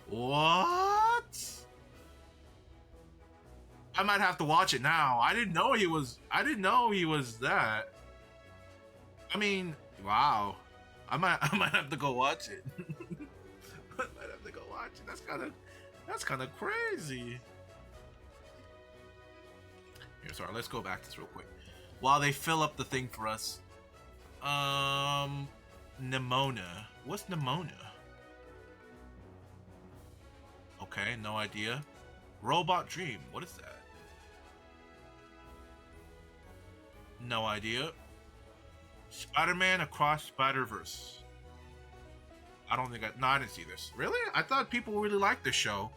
What? I might have to watch it now. I didn't know he was that. I mean, wow. I might have to go watch it. I might have to go watch it. That's kind of crazy. Here, sorry, let's go back to this real quick. While they fill up the thing for us. Nimona. What's Nimona? Okay, no idea. Robot Dream. What is that? No idea. Spider-Man Across Spider-Verse. I don't think I didn't see this. Really? I thought people really liked this show.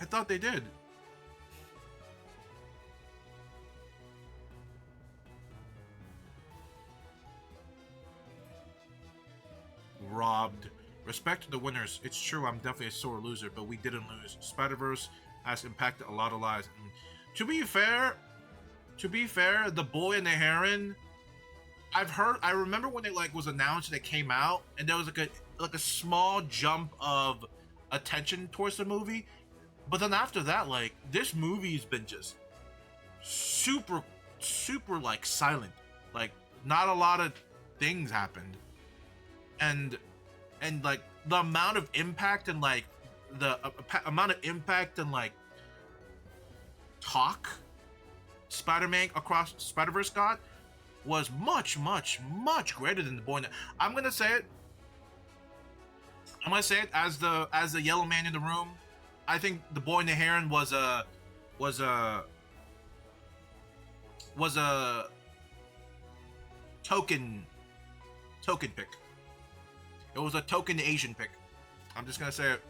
I thought they did. Robbed. Respect to the winners. It's true, I'm definitely a sore loser, but we didn't lose. Spider-Verse has impacted a lot of lives. And to be fair, The Boy and the Heron, I remember when it was announced and it came out, and there was like a small jump of attention towards the movie, but then after that, this movie's been just super silent. Not a lot of things happened, and the amount of impact and amount of impact and talk Spider-Man Across Spider-Verse got was much greater than The Boy. I'm gonna say it as the yellow man in the room. I think The Boy and the Heron was a token pick. It was a token Asian pick. I'm just gonna say it.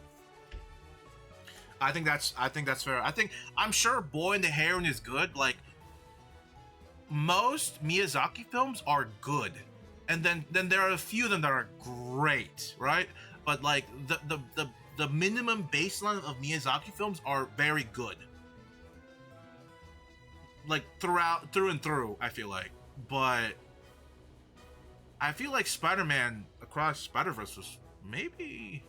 I think that's fair. I'm sure Boy and the Heron is good. Most Miyazaki films are good, and then there are a few of them that are great, right? But the minimum baseline of Miyazaki films are very good, through and through. I feel like, but I feel like Spider-Man Across Spider-Verse was maybe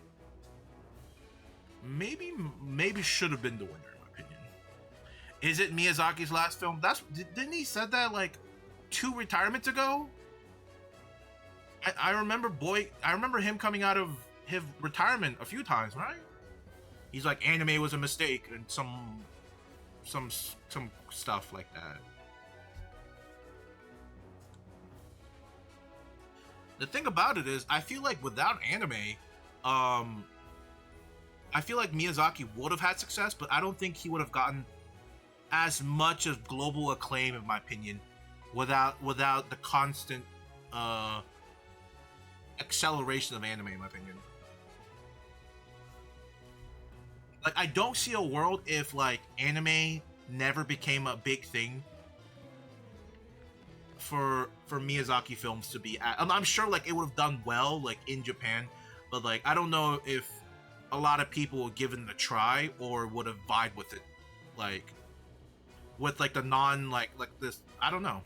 should have been the winner, in my opinion. Is it Miyazaki's last film? Didn't he said that 2 retirements ago? I remember him coming out of his retirement a few times, right? He's like, anime was a mistake and some stuff like that. The thing about it is, I feel like without anime, I feel like Miyazaki would have had success, but I don't think he would have gotten as much of global acclaim, in my opinion, without the constant acceleration of anime, in my opinion. I don't see a world if anime never became a big thing for Miyazaki films to be at. I'm sure it would have done well in Japan, but I don't know if a lot of people would give it a try or would have vibed with it, with the non this. I don't know.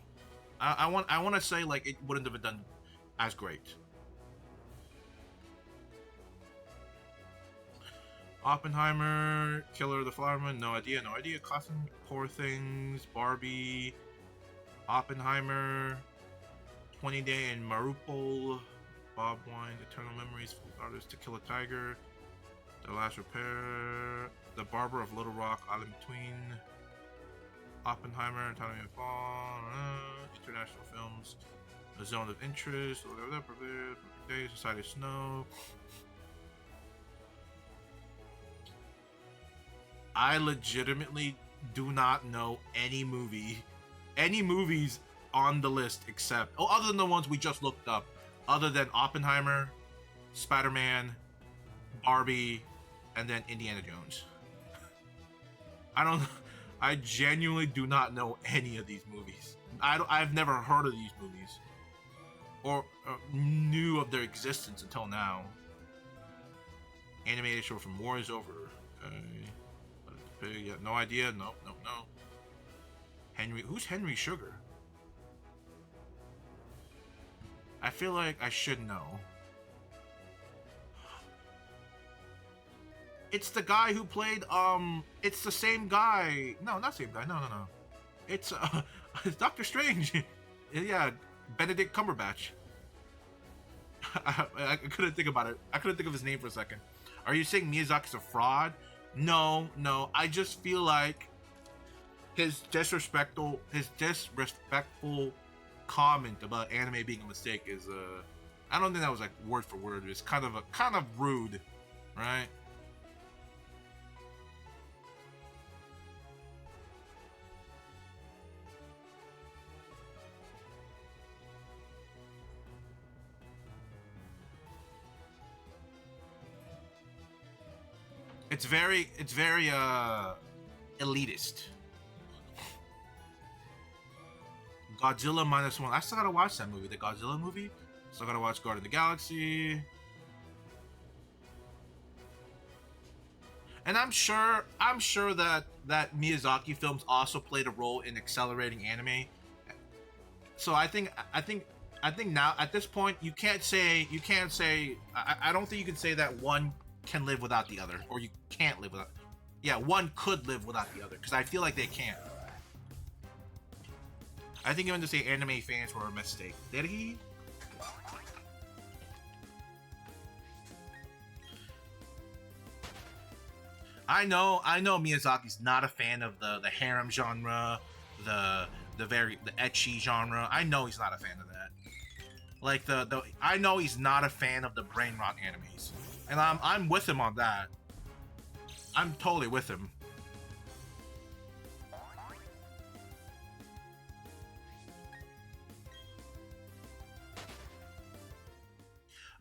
I want to say it wouldn't have been done as great. Oppenheimer, Killer the Flowerman, no idea. Costing Poor Things, Barbie, Oppenheimer, 20 Day in Mariupol, Bob Wine, Eternal Memories, Full Artist, To Kill a Tiger, The Last Repair, The Barber of Little Rock, Island Between, Oppenheimer, Time of Fall, international films, A Zone of Interest, Perfect Day, Society of Snow. I legitimately do not know any movies on the list except, other than the ones we just looked up, other than Oppenheimer, Spider-Man, Barbie, and then Indiana Jones. I genuinely do not know any of these movies. I've never heard of these movies or knew of their existence until now. Animated show from War is Over. Okay. Yeah, no idea. No. Who's Henry Sugar? I feel like I should know. It's the guy who played, it's the same guy. No, not same guy. No. It's, it's Doctor Strange. Yeah, Benedict Cumberbatch. I couldn't think about it. I couldn't think of his name for a second. Are you saying Miyazaki's a fraud? No. I just feel like his disrespectful comment about anime being a mistake is, I don't think that was like word for word. It's kind of rude, right? It's very elitist. Godzilla -1. I still gotta watch that movie, the Godzilla movie. Still gotta watch Guardian of the Galaxy. And I'm sure that Miyazaki films also played a role in accelerating anime. So I think now at this point you can't say I don't think you can say that one can live without the other, or you can't live without. Yeah, one could live without the other, because I feel like they can't. I think even to say anime fans were a mistake. Did he? I know Miyazaki's not a fan of the harem genre, the ecchi genre. I know he's not a fan of that. Like I know he's not a fan of the brain rot animes. And I'm with him on that. I'm totally with him.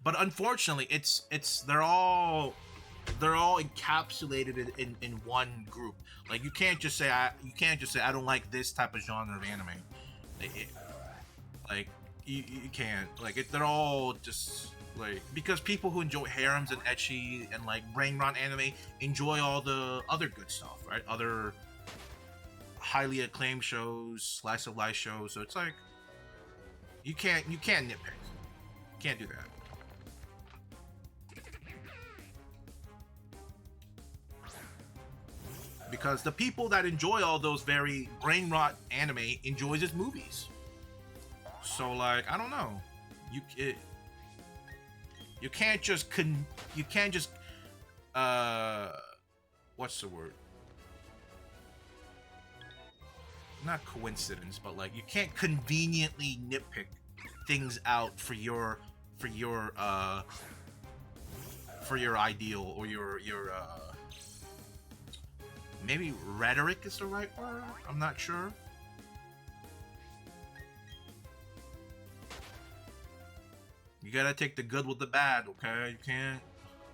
But unfortunately, they're all encapsulated in one group. Like you can't just say I don't like this type of genre of anime. You can't. Like they're all just like, because people who enjoy harems and ecchi and like brain rot anime enjoy all the other good stuff, right? Other highly acclaimed shows, slice of life shows. So it's like you can't nitpick. You can't do that. Because the people that enjoy all those very brain rot anime enjoys his movies. So like, I don't know. You can't just what's the word? Not coincidence, but like you can't conveniently nitpick things out for your ideal, or your maybe rhetoric is the right word. I'm not sure. You gotta take the good with the bad, okay? You can't.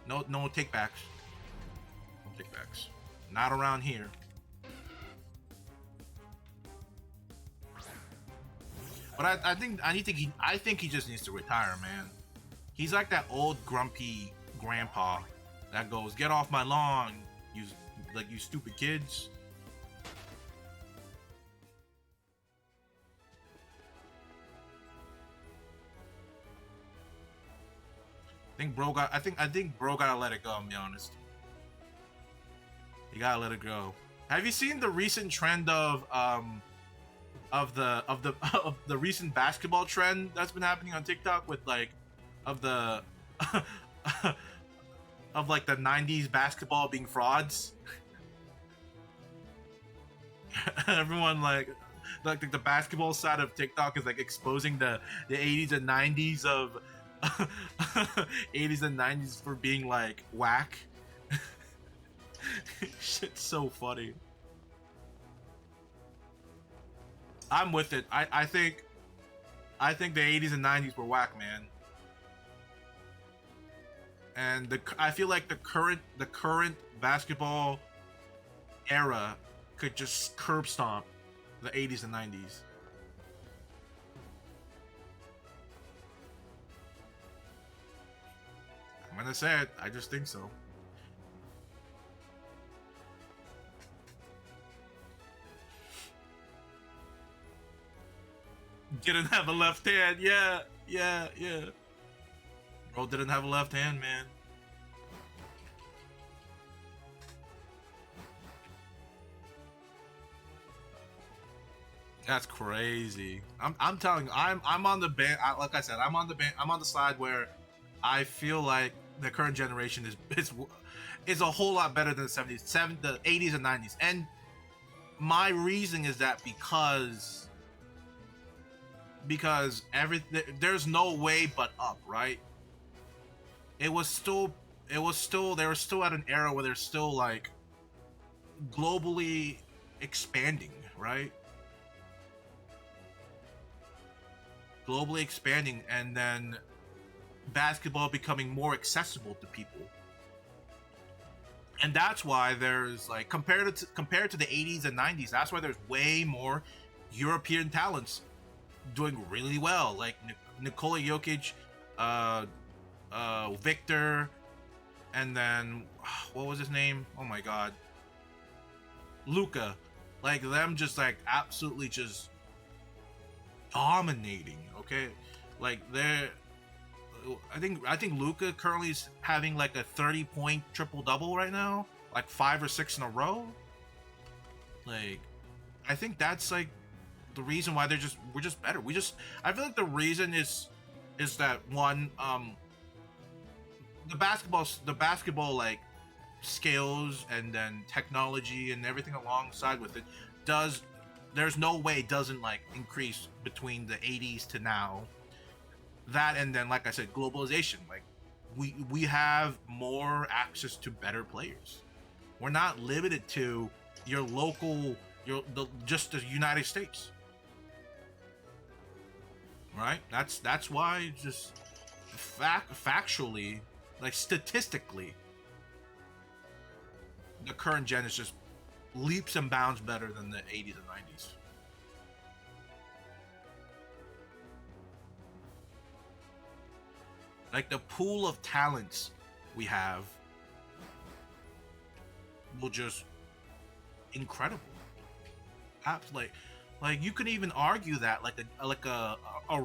No take backs. No take backs. Not around here. But I think he just needs to retire, man. He's like that old grumpy grandpa that goes, "Get off my lawn, you stupid kids." I think bro gotta let it go, I'm be honest. You gotta let it go. Have you seen the recent trend of the recent basketball trend that's been happening on TikTok with like of the of like the 90s basketball being frauds? Everyone like the basketball side of TikTok is like exposing the 80s and 90s of 80s and 90s for being like whack. Shit's so funny. I'm with it. I think the 80s and 90s were whack, man. And I feel like the current basketball era could just curb stomp the 80s and 90s. I'm gonna say it. I just think so. Didn't have a left hand, yeah. Yeah, yeah. Bro didn't have a left hand, man. That's crazy. I'm telling you, I'm on the band. Like I said, I'm on the band. I'm on the side where I feel like the current generation is a whole lot better than the 70s, the 80s and 90s. And my reason is that because there's no way but up, right? They were still at an era where they're still like globally expanding, right? Globally expanding, and then basketball becoming more accessible to people. And that's why there's like compared to the 80s and 90s, that's why there's way more European talents doing really well, like Nikola Jokic, Victor, and then what was his name? Oh my god, Luka. Like them just like absolutely just dominating. Okay, like they're I think Luka currently is having like a 30-point triple-double right now, like 5 or 6 in a row. Like I think that's like the reason why we're just better. I feel like the reason is that one, the basketball like skills and then technology and everything alongside with it there's no way it doesn't like increase between the 80s to now. That, and then like I said, globalization. Like we have more access to better players. We're not limited to your local, just the United States, right? That's why just factually, like statistically, the current gen is just leaps and bounds better than the 80s and 90s. Like the pool of talents we have will just incredible. Like you could even argue that like a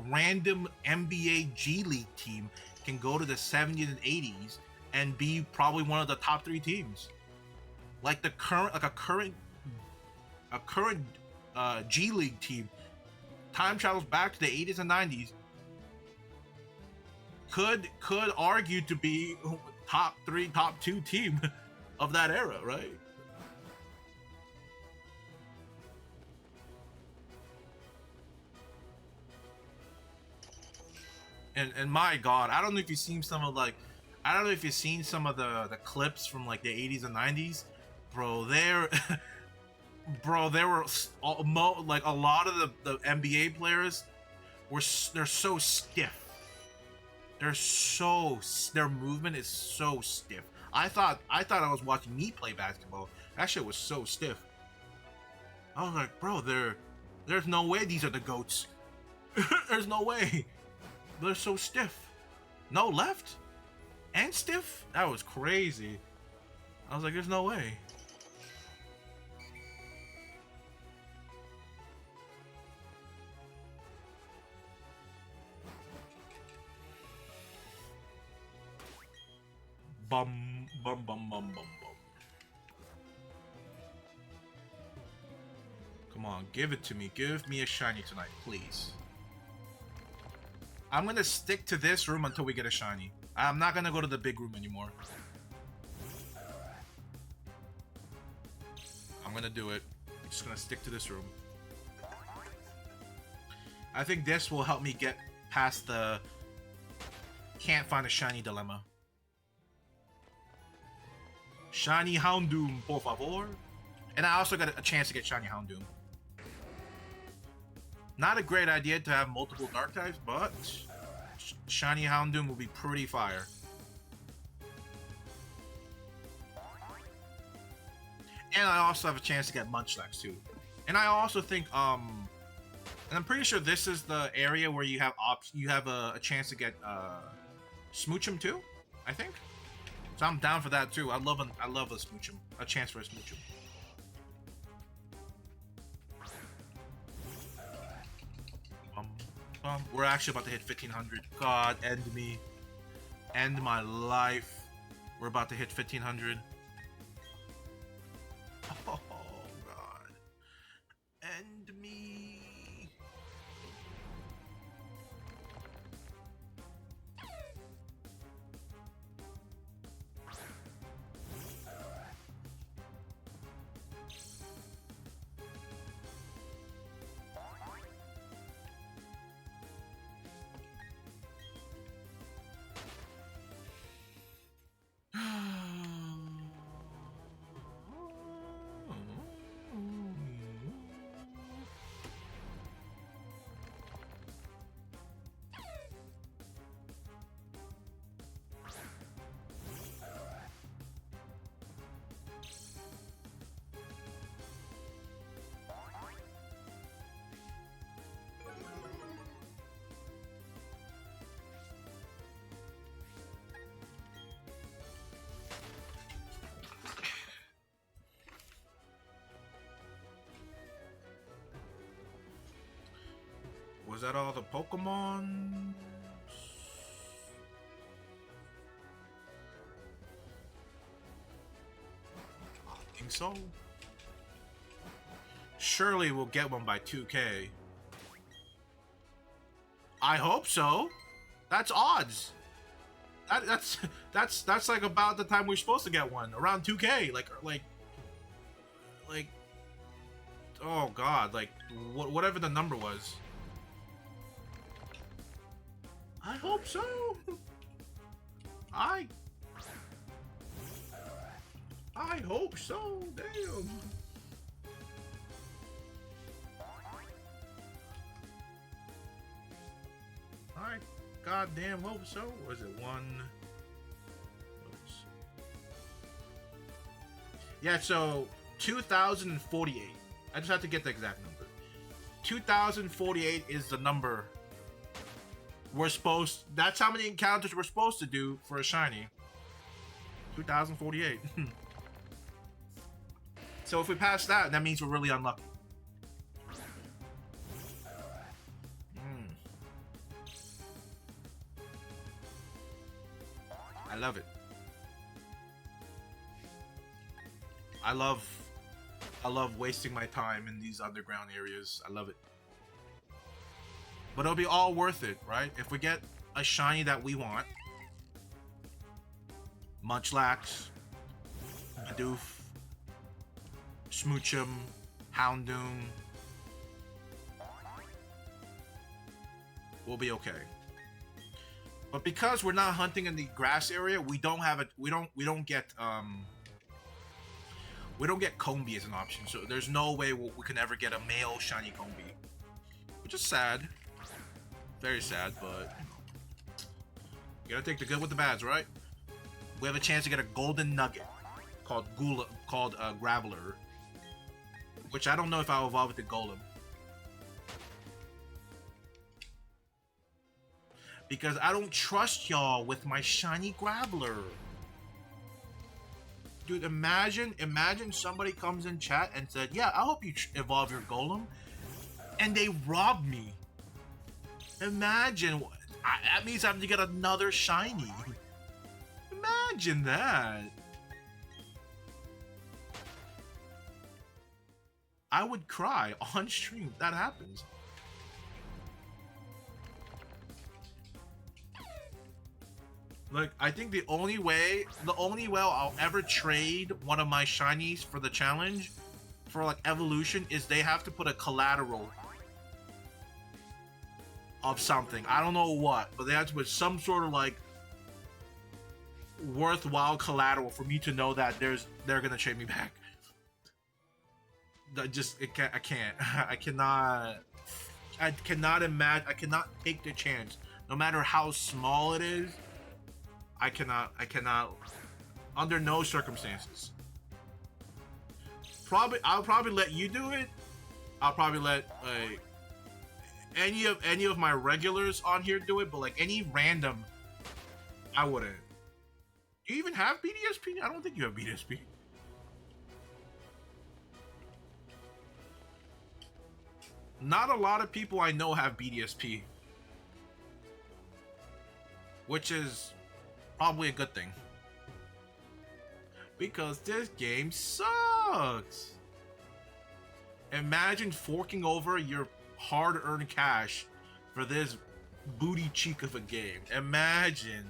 random NBA G League team can go to the 70s and 80s and be probably one of the top 3 teams. Like a current G League team time travels back to the 80s and 90s, could argue to be top 3, top 2 team of that era, right? And my god, I don't know if you've seen some of the clips from like the 80s and 90s, bro. There were like a lot of the NBA players they're so stiff. Their movement is so stiff. I thought I was watching me play basketball. That shit was so stiff. I was like, bro, there's no way these are the GOATs. There's no way. They're so stiff. No left and stiff. That was crazy. I was like, there's no way. Bum bum bum bum bum bum. Come on, give it to me. Give me a shiny tonight, please. I'm gonna stick to this room until we get a shiny. I'm not gonna go to the big room anymore. I'm gonna do it. I'm just gonna stick to this room. I think this will help me get past the can't find a shiny dilemma. Shiny Houndoom, por favor. And I also got a chance to get shiny Houndoom. Not a great idea to have multiple dark types, but shiny Houndoom will be pretty fire. And I also have a chance to get Munchlax too. And I also think, and I'm pretty sure this is the area where you have a chance to get Smoochum too, I think. So I'm down for that too. I love a Smoochum, a chance for a Smoochum. We're actually about to hit 1500. God, end me. End my life. We're about to hit 1500. Oh, God. End me. Was that all the Pokemon? I think so. Surely we'll get one by 2K. I hope so. That's odds. That's like about the time we're supposed to get one, around 2K. Like. Oh God, like whatever the number was. I hope so. I hope so. Damn. I goddamn hope so. Was it one? Oops. Yeah, so 2048. I just have to get the exact number. 2048 is the number. That's how many encounters we're supposed to do for a shiny. 2048. So if we pass that, that means we're really unlucky. I love it. I love wasting my time in these underground areas. I love it. But it'll be all worth it, right? If we get a shiny that we want. Munchlax, Bidoof, Smoochum, Houndoom. We'll be okay. But because we're not hunting in the grass area, we don't get Combi as an option. So there's no way we can ever get a male shiny Combi. Which is sad. Very sad, but you gotta take the good with the bads, right? We have a chance to get a golden nugget called Graveler, which I don't know if I'll evolve with the Golem, because I don't trust y'all with my shiny Graveler. Dude, imagine somebody comes in chat and said, "Yeah, I hope you evolve your Golem," and they rob me. Imagine, that means I have to get another shiny. Imagine that. I would cry on stream if that happens. Look, I think the only way I'll ever trade one of my shinies for the challenge, for like evolution, is they have to put a collateral of something. I don't know what, but they have to put some sort of like worthwhile collateral for me to know that they're gonna trade me back. I cannot imagine. I cannot take the chance, no matter how small it is. I cannot, under no circumstances. I'll probably let you do it. I'll probably let any of my regulars on here do it, but like any random, I wouldn't. Do you even have BDSP? I don't think you have BDSP. Not a lot of people I know have BDSP. which is probably a good thing. Because this game sucks. Imagine forking over your hard-earned cash for this booty cheek of a game. Imagine.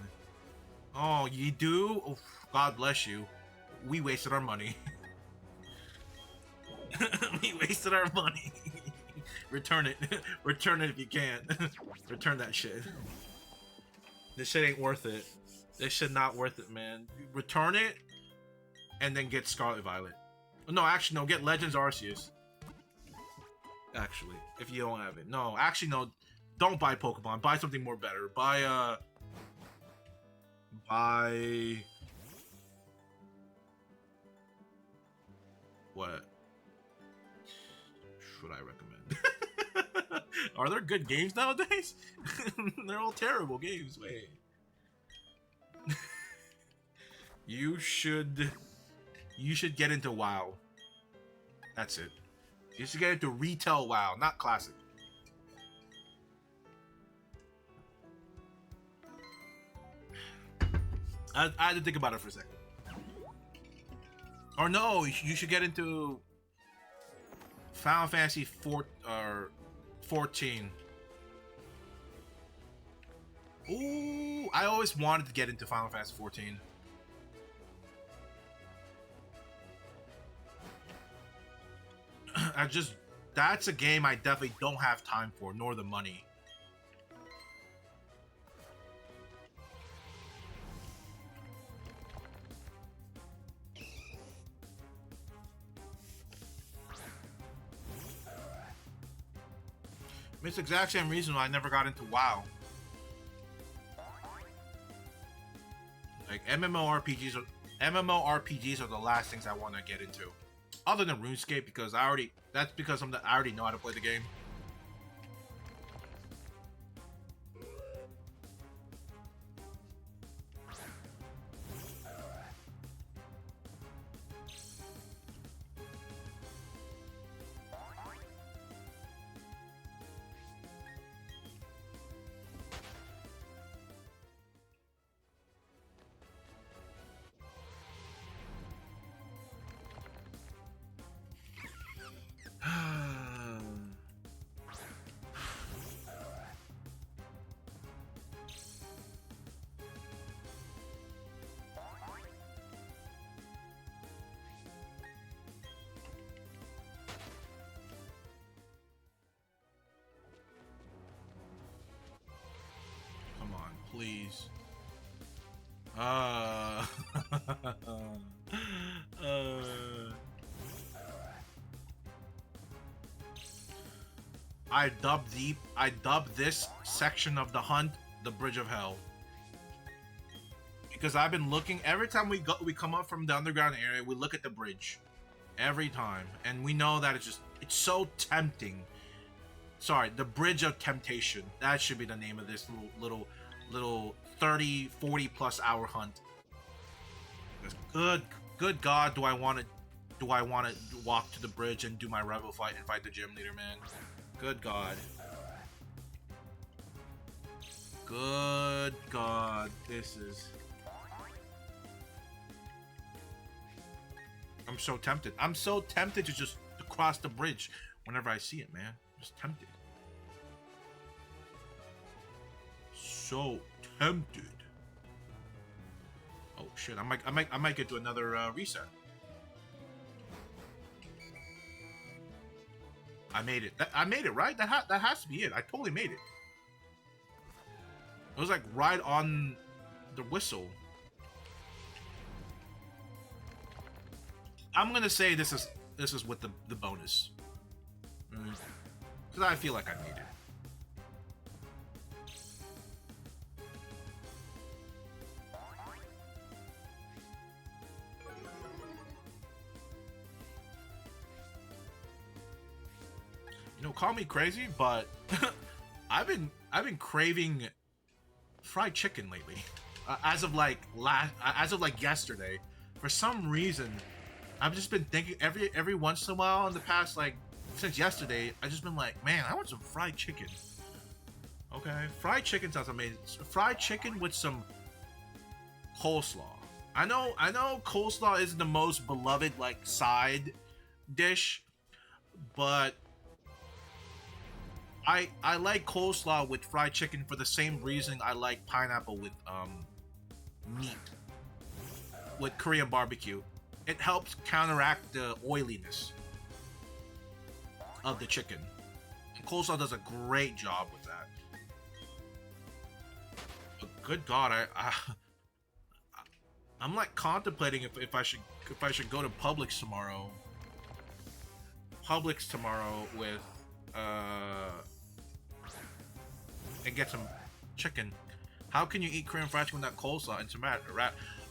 Oh, you do? Oh, God bless you. We wasted our money. We wasted our money. Return it. Return it if you can. Return that shit. This shit ain't worth it. This shit not worth it, man. Return it and then get Scarlet Violet. No, actually, no. Get Legends Arceus. Actually, if you don't have it. No, actually, no. Don't buy Pokemon. Buy something more better. Buy, what should I recommend? Are there good games nowadays? They're all terrible games. Wait. You should get into WoW. That's it. You should get into retail WoW, not classic. I had to think about it for a second. Or no, you should get into Final Fantasy 14. Ooh, I always wanted to get into Final Fantasy 14. That's a game I definitely don't have time for, nor the money. It's the exact same reason why I never got into WoW. Like MMORPGs are the last things I want to get into. Other than RuneScape, because I already know how to play the game. Please. I dubbed this section of the hunt the Bridge of Hell. Because I've been looking every time we come up from the underground area, we look at the bridge. Every time. And we know that it's so tempting. Sorry, the Bridge of Temptation. That should be the name of this little 30, 40 plus hour hunt. Good God, do I want to walk to the bridge and do my rebel fight and fight the gym leader, man? Good God. Good God, this is... I'm so tempted. I'm so tempted to just cross the bridge whenever I see it, man. Just tempted. So tempted. Oh shit! I might get to another reset. I made it. I made it, right? That has to be it. I totally made it. It was like right on the whistle. I'm gonna say this is with the bonus. Because I feel like I made it. You know, call me crazy, but I've been craving fried chicken lately. As of like yesterday, for some reason, I've just been thinking every once in a while in the past, like since yesterday, I've just been like, man, I want some fried chicken. Okay, fried chicken sounds amazing. Fried chicken with some coleslaw. I know coleslaw isn't the most beloved like side dish, but I like coleslaw with fried chicken for the same reason I like pineapple with meat with Korean barbecue. It helps counteract the oiliness of the chicken. And coleslaw does a great job with that. But good God, I'm like contemplating if I should go to Publix tomorrow. Publix tomorrow with and get some chicken. How can you eat Korean fried chicken without coleslaw and tomato?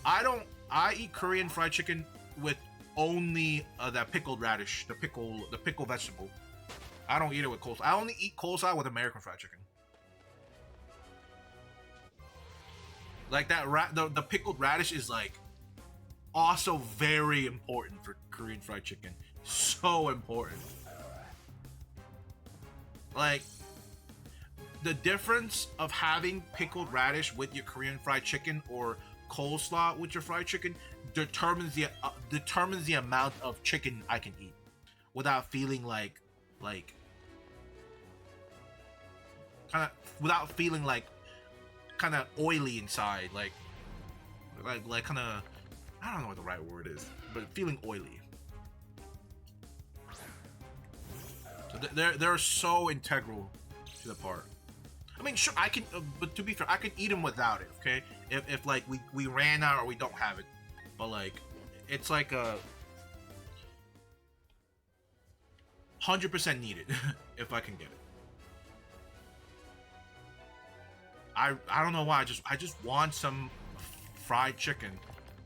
I eat Korean fried chicken with only that pickled radish, the pickle vegetable. I don't eat it with coleslaw. I only eat coleslaw with American fried chicken. Like that, the pickled radish is like also very important for Korean fried chicken. So important. Like the difference of having pickled radish with your Korean fried chicken or coleslaw with your fried chicken determines the amount of chicken I can eat without feeling like kind of oily inside, like kind of, I don't know what the right word is, but feeling oily. So they're so integral to the part. I mean, sure, I can, but to be fair, I can eat them without it. Okay, if like we ran out or we don't have it, but like it's like a 100% needed if I can get it. I don't know why. I just want some fried chicken,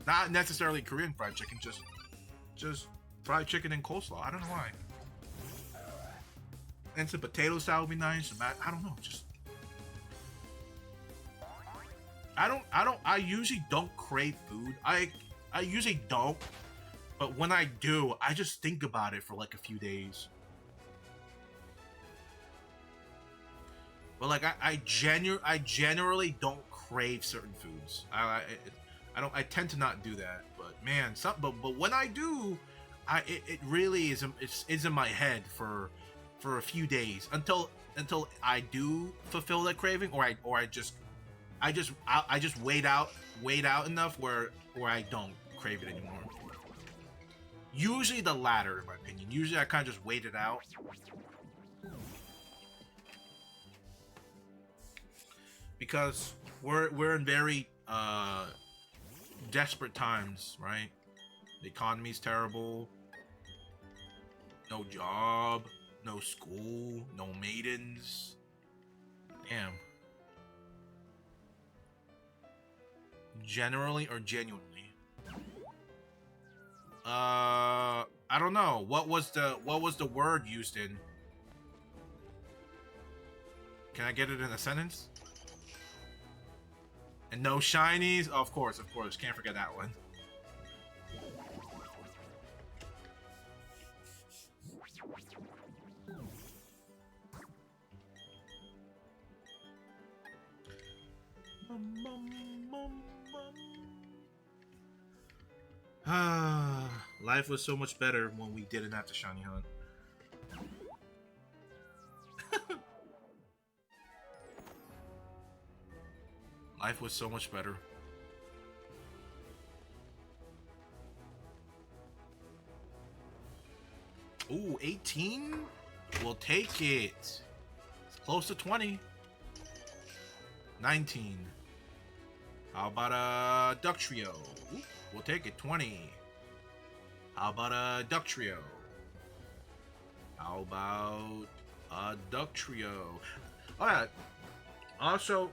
not necessarily Korean fried chicken, just fried chicken and coleslaw. I don't know why. And some potato salad would be nice. I don't know. Just I usually don't crave food. I usually don't, but when I do, I just think about it for like a few days. But like I generally don't crave certain foods. I tend to not do that. But man, but when I do, it really is in my head for a few days until I do fulfill that craving, or I just wait out enough where I don't crave it anymore. Usually the latter, in my opinion. Usually I kind of just wait it out. Because we're in very desperate times, right? The economy's terrible. No job, no school, no maidens. Damn. Generally or genuinely? I don't know. What was the word used in? Can I get it in a sentence? And no shinies? Of course. Can't forget that one. Life was so much better when we didn't have to shiny hunt. Life was so much better. Ooh, 18? We'll take it. It's close to 20. 19. How about a duck trio? Ooh, we'll take it. 20. How about a duck trio? How about a duck trio? Alright. Also,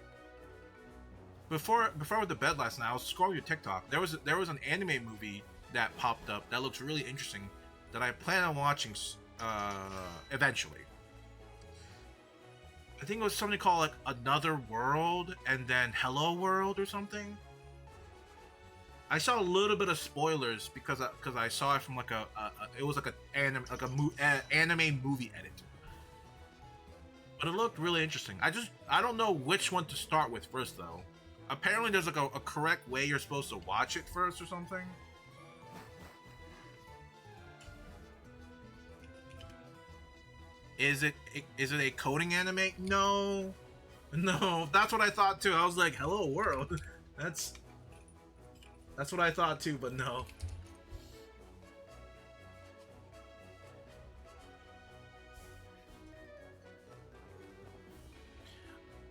before I went to bed last night, I was scrolling your TikTok. There was an anime movie that popped up that looks really interesting that I plan on watching eventually. I think it was something called like Another World and then Hello World or something. I saw a little bit of spoilers because I saw it from like it was like an anime movie edit. But it looked really interesting. I don't know which one to start with first though. Apparently there's like a correct way you're supposed to watch it first or something. Is it a coding anime? No. No, that's what I thought too. I was like, "Hello world." That's what I thought too, but no.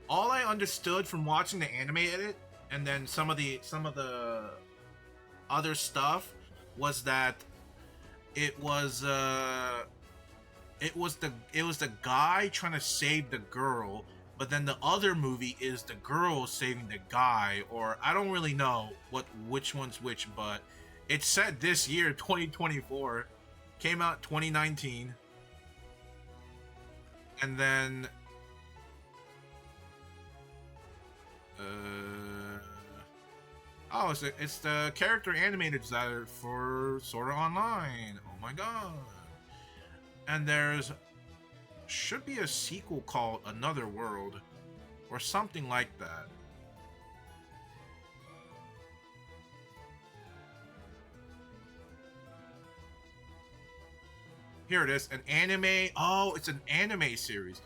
All I understood from watching the anime edit and then some of the other stuff was that it was the guy trying to save the girl, but then the other movie is the girl saving the guy, or I don't really know which one's which, but it's set this year, 2024, came out 2019, and then oh, it's the character animated designer for Sword Art Online. Oh my god. And there's should be a sequel called Another World or something like that. Here it is, an anime. Oh, it's an anime series.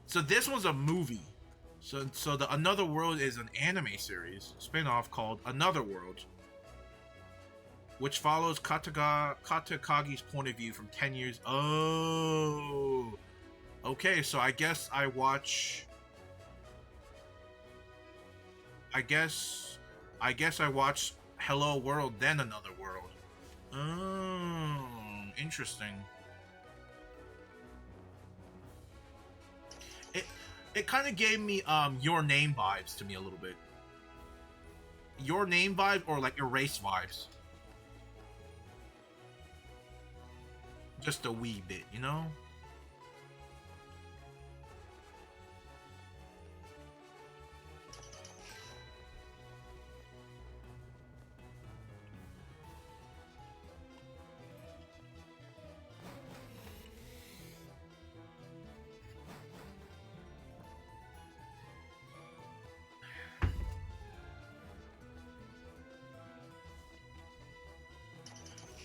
So this one's a movie. So the Another World is an anime series spin-off called Another World, which follows Katakagi's point of view from 10 years. Oh, okay. So I guess I watch. I guess I watch Hello World, then Another World. Oh, interesting. It kind of gave me Your Name vibes to me a little bit. Your Name vibe or like Erase vibes. Just a wee bit, you know?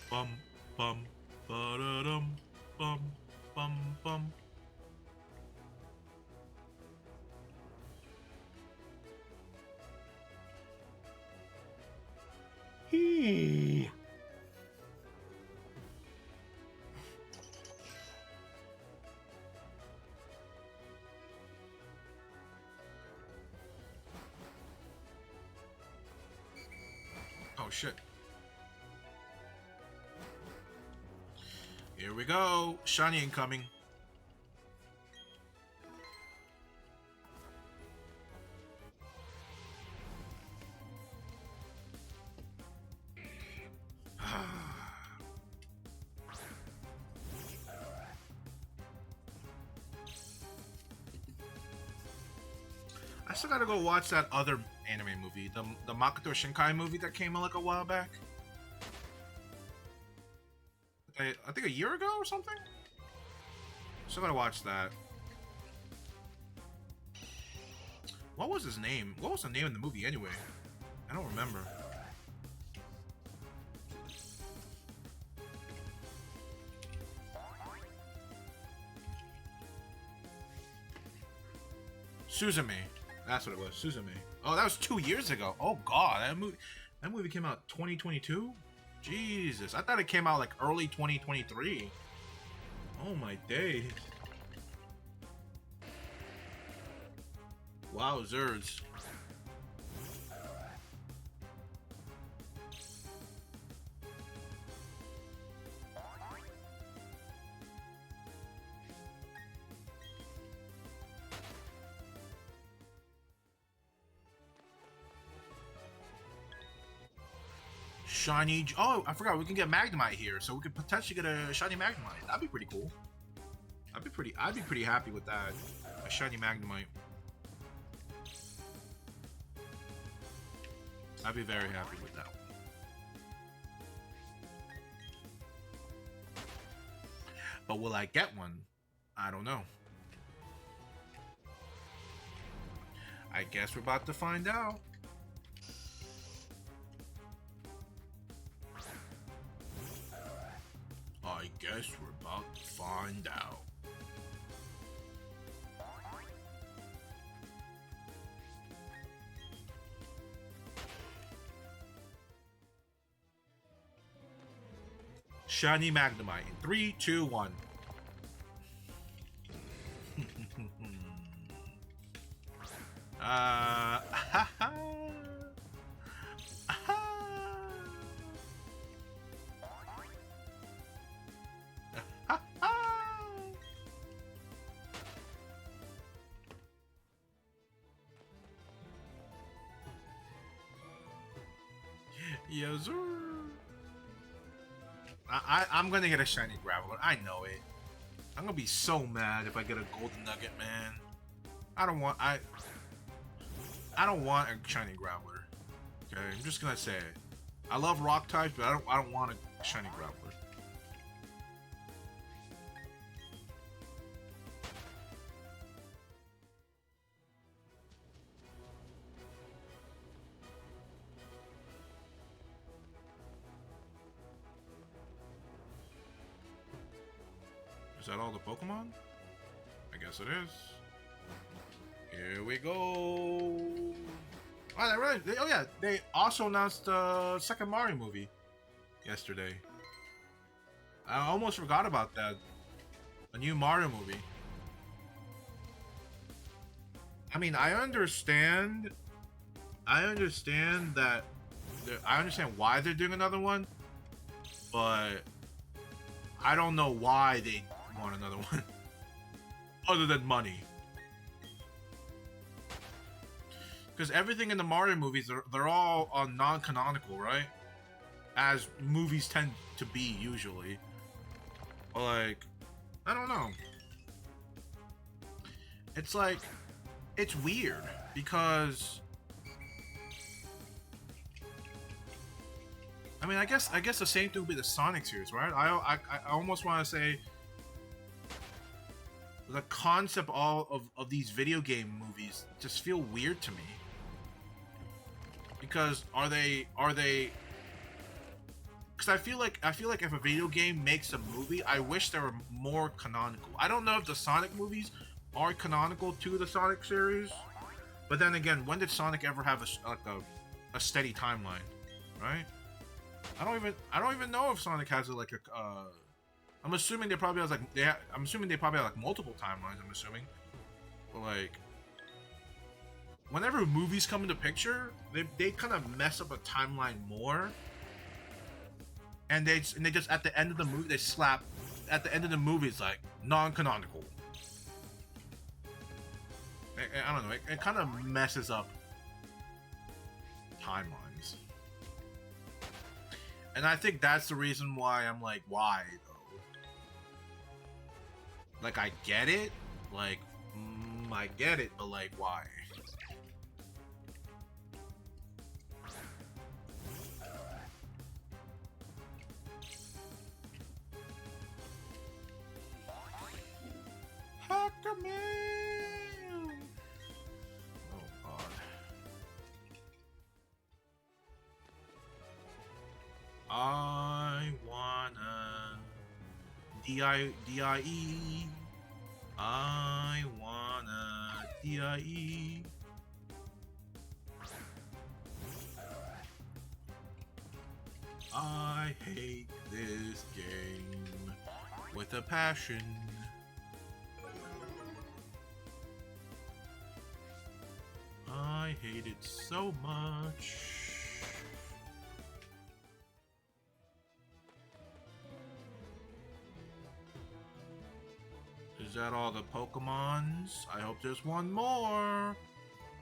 Bum bum ba-da-dum bum bum bum. Ooh. Oh shit. Here we go. Shiny incoming. I still gotta go watch that other anime movie, the Makoto Shinkai movie that came out like a while back. I think a year ago or something? Still gotta watch that. What was his name? What was the name of the movie anyway? I don't remember. Suzume. That's what it was. Suzume. Oh, that was 2 years ago. Oh god, that movie came out 2022? Jesus, I thought it came out like early 2023. Oh my days. Wow, Zerds. Shiny. Oh, I forgot we can get Magnemite here, so we could potentially get a shiny Magnemite. That'd be pretty cool. I'd be pretty happy with that. A shiny Magnemite. I'd be very happy with that one. But will I get one? I don't know. I guess we're about to find out. I guess we're about to find out. Shiny Magnemite in 3, 2, 1. Yes, sir. I'm gonna get a shiny Graveler. I know it. I'm gonna be so mad if I get a golden nugget, man. I don't want a shiny Graveler. Okay, I'm just gonna say it. I love rock types, but I don't want a shiny Graveler. Is that all the Pokemon? I guess it is. Here we go. Oh, right. Oh yeah, they also announced the second Mario movie yesterday. I almost forgot about that. A new Mario movie. I mean, I understand that. I understand why they're doing another one, but I don't know why they want another one, other than money. Because everything in the Mario movies, they're all non-canonical, right? As movies tend to be usually. Like, I don't know. It's like, it's weird because I mean, I guess the same thing would be the Sonic series, right? I almost want to say the concept of these video game movies just feel weird to me. Because are they? Because I feel like if a video game makes a movie, I wish they were more canonical. I don't know if the Sonic movies are canonical to the Sonic series, but then again, when did Sonic ever have a steady timeline, right? I don't even know if Sonic has I'm assuming they probably has I'm assuming they probably have multiple timelines. I'm assuming, but whenever movies come into picture, they kind of mess up a timeline more, and they just at the end of the movie they slap at the end of the movie it's like non-canonical. I don't know. It kind of messes up timelines, and I think that's the reason why I'm like, why though? Like I get it, I get it, but why? Hacker Man! Oh god. I wanna D-I-E. I wanna D-I-E. I hate this game with a passion. I hate it so much. Is that all the Pokemons? I hope there's one more.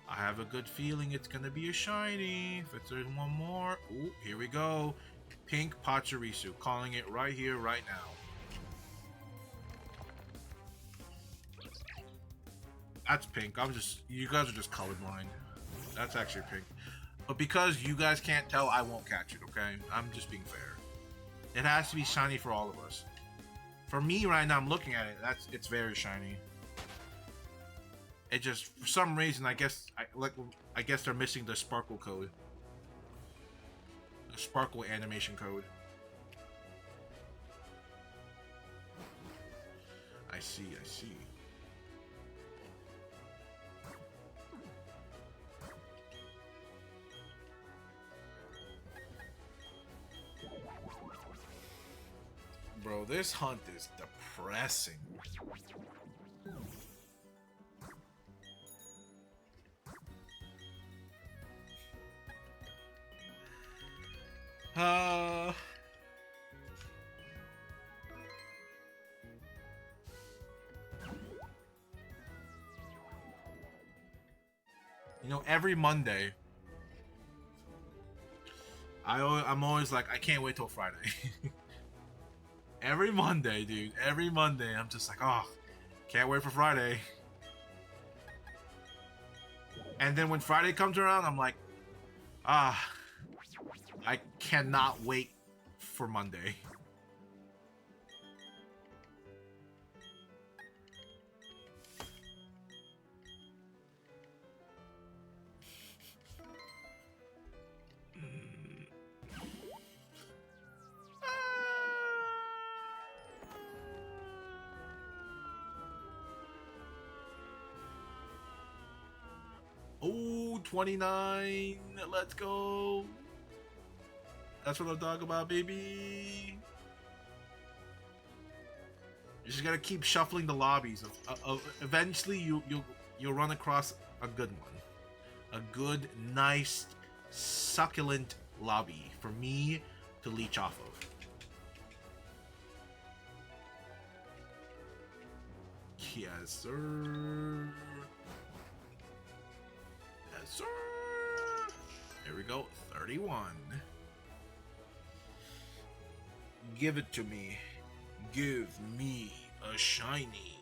I have a good feeling it's gonna be a shiny. If there's one more. Ooh, here we go. Pink Pachirisu. Calling it right here, right now. That's pink. You guys are just colorblind. That's actually pink. But because you guys can't tell, I won't catch it, okay? I'm just being fair. It has to be shiny for all of us. For me right now, I'm looking at it. It's very shiny. It just, for some reason, I guess they're missing the sparkle code. The sparkle animation code. I see. Bro, this hunt is depressing. You know, every Monday, I'm always like, I can't wait till Friday. Every Monday, dude. Every Monday, I'm just like, oh, can't wait for Friday. And then when Friday comes around, I'm like, I cannot wait for Monday. Oh, 29. Let's go. That's what I'm talking about, baby. You just gotta keep shuffling the lobbies. Eventually, you'll run across a good one, a good, nice, succulent lobby for me to leech off of. Yes, sir. Yes, sir. Here we go. 31. Give it to me. Give me a shiny.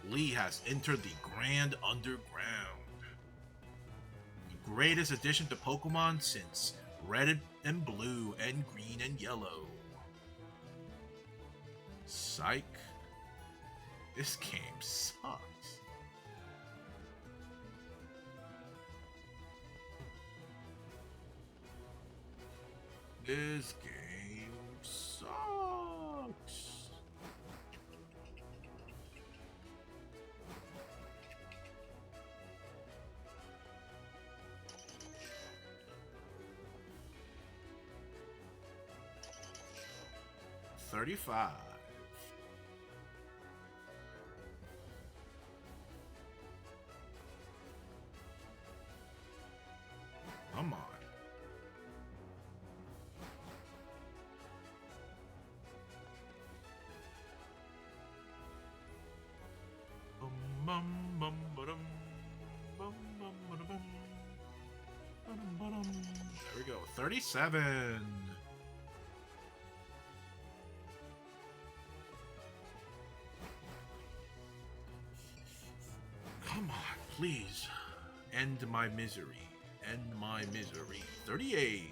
Lee has entered the Grand Underground. The greatest addition to Pokemon since Red and Blue and Green and Yellow. Psych. This game sucks. This game sucks. $35. Come on. There we go. 37. Come on, please. End my misery. End my misery. 38.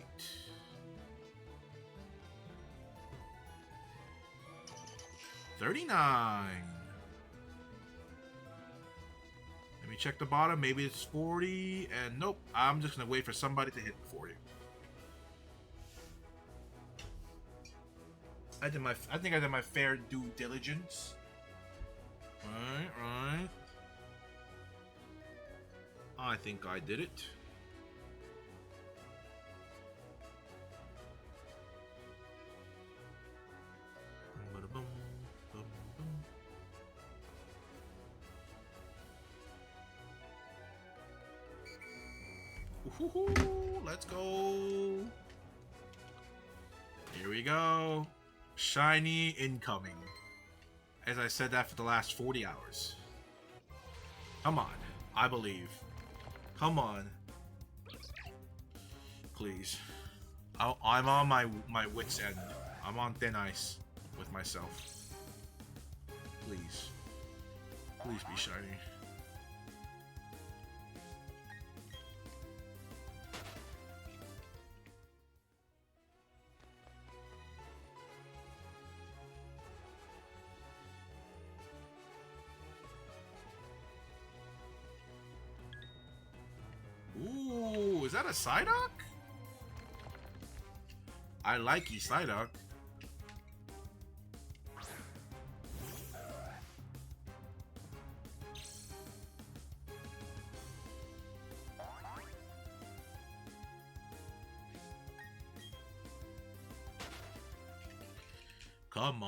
$39. Let me check the bottom. Maybe it's 40. And nope. I'm just going to wait for somebody to hit the 40. I think I did my fair due diligence. Right. I think I did it. Let's go. Here we go. Shiny incoming. As I said that for the last 40 hours. Come on. I believe. Come on. Please. I'm on my wit's end. I'm on thin ice with myself. Please. Please be shiny. that a Psyduck? I like you, Psyduck. Come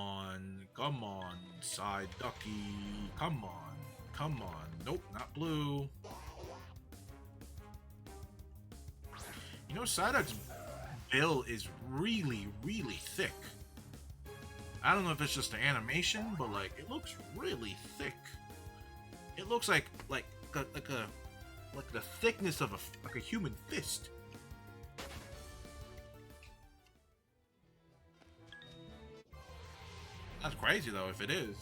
on, Psyducky. Come on. Nope, not blue. You know, Psyduck's bill is really, really thick. I don't know if it's just the animation, but like it looks really thick. It looks like the thickness of a human fist. That's crazy though if it is.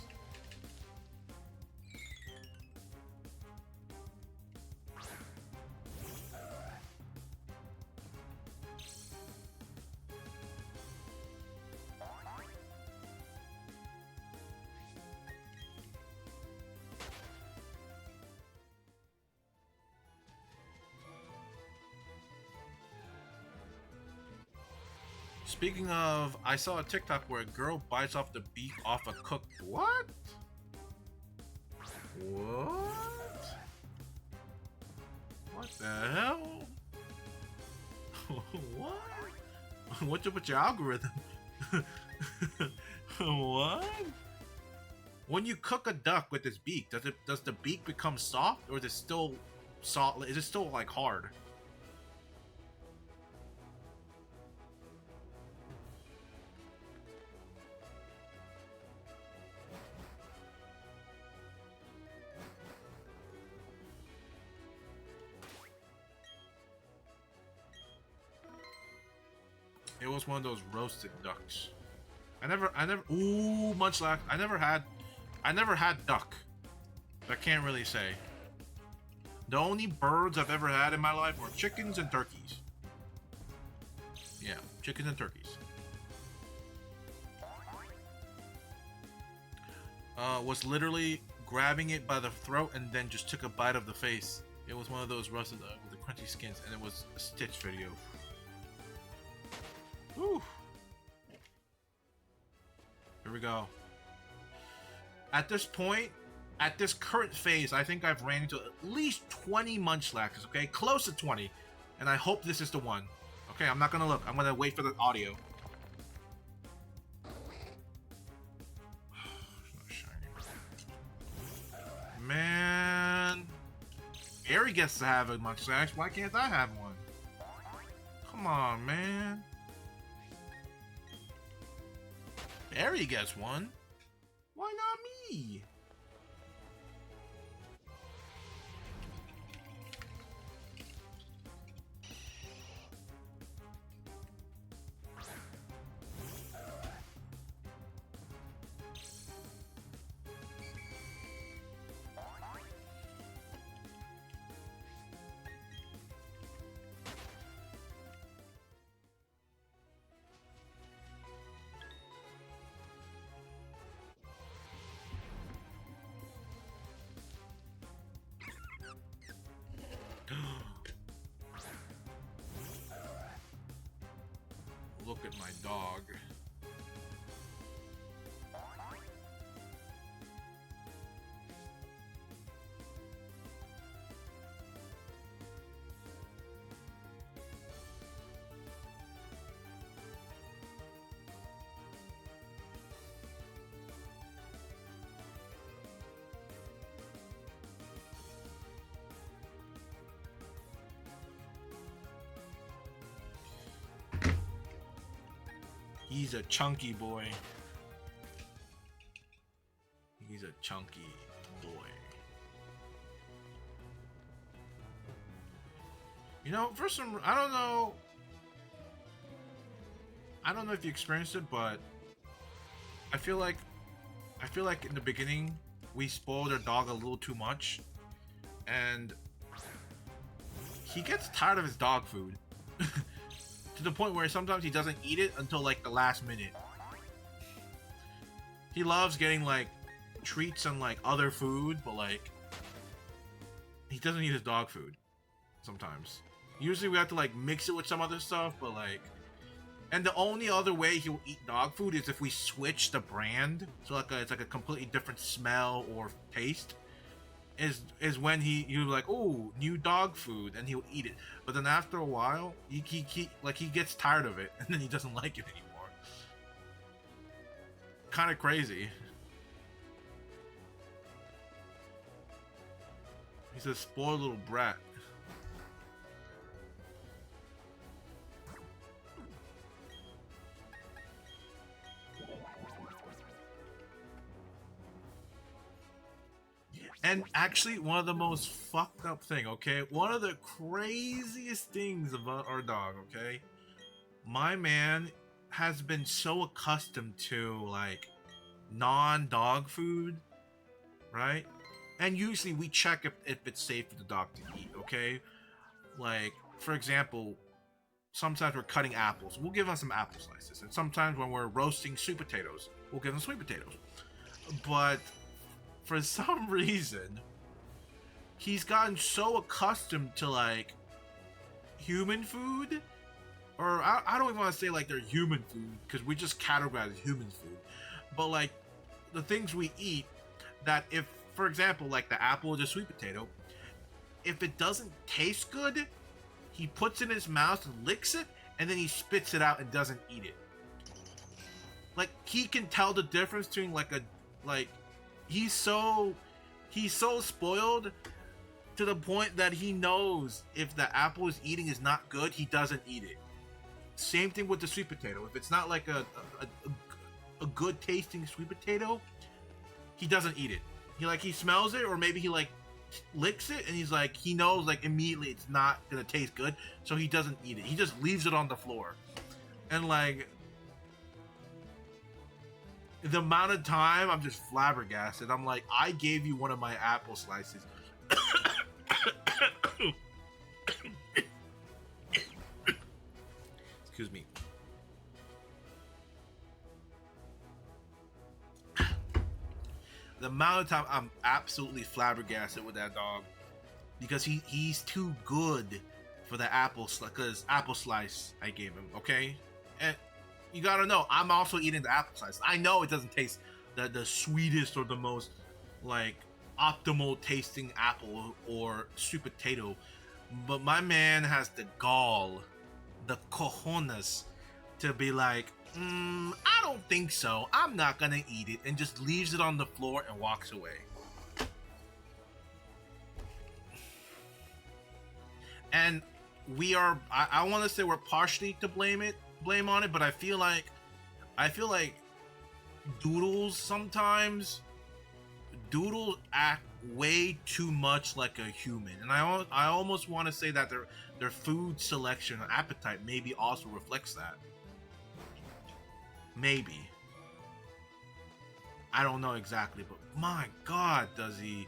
Speaking of, I saw a TikTok where a girl bites off the beak off a cooked. What? What? What the hell? What? What's up with your algorithm? What? When you cook a duck with its beak, does the beak become soft, or is it still soft? Is it still like hard? It was one of those roasted ducks. I never, ooh, Munchlax. I never had duck. I can't really say. The only birds I've ever had in my life were chickens and turkeys. Yeah, chickens and turkeys. Was literally grabbing it by the throat and then just took a bite of the face. It was one of those roasted with the crunchy skins, and it was a Stitch video. Whew. Here we go. At this point, at this current phase, I think I've ran into at least 20 Munchlaxes, okay? Close to 20. And I hope this is the one. Okay, I'm not gonna look. I'm gonna wait for the audio. Man. Harry gets to have a Munchlax. Why can't I have one? Come on, man. Barry gets one. Why not me? Look at my dog. He's a chunky boy. He's a chunky boy. You know, for some, I don't know if you experienced it, but I feel like in the beginning we spoiled our dog a little too much, and he gets tired of his dog food. To the point where sometimes he doesn't eat it until like the last minute. He loves getting like treats and like other food, but like he doesn't eat his dog food sometimes. Usually we have to like mix it with some other stuff, but like, and the only other way he'll eat dog food is if we switch the brand. So like it's like a completely different smell or taste. Is when you're like, oh, new dog food, and he'll eat it. But then after a while, he gets tired of it, and then he doesn't like it anymore. Kind of crazy. He's a spoiled little brat. And actually, one of the most fucked up thing, okay? One of the craziest things about our dog, okay? My man has been so accustomed to, like, non-dog food, right? And usually we check if it's safe for the dog to eat, okay? Like, for example, sometimes we're cutting apples. We'll give him some apple slices. And sometimes when we're roasting sweet potatoes, we'll give him sweet potatoes. But for some reason, he's gotten so accustomed to, like, human food. Or, I don't even want to say, like, they're human food, because we just categorize as human food. But, like, the things we eat, that if, for example, like the apple or the sweet potato, if it doesn't taste good, he puts it in his mouth and licks it, and then he spits it out and doesn't eat it. Like, he can tell the difference between, he's so spoiled to the point that he knows if the apple he's eating is not good, he doesn't eat it. Same thing with the sweet potato. If it's not like a good tasting sweet potato, he doesn't eat it. He smells it, or maybe he like licks it, and he's like, he knows like immediately it's not gonna taste good, so he doesn't eat it. He just leaves it on the floor. And like, the amount of time I'm just flabbergasted. I'm like, I gave you one of my apple slices. Excuse me. The amount of time I'm absolutely flabbergasted with that dog, because he's too good for the apple slice I gave him. Okay, and you gotta know, I'm also eating the apple slice. I know it doesn't taste the sweetest or the most like optimal tasting apple or sweet potato, but my man has the gall, the cojones, to be like, I don't think so, I'm not gonna eat it, and just leaves it on the floor and walks away. And I want to say we're partially to blame on it, but I feel like Doodles act way too much like a human, and I almost want to say that their food selection and appetite maybe also reflects that. Maybe. I don't know exactly, but my God, does he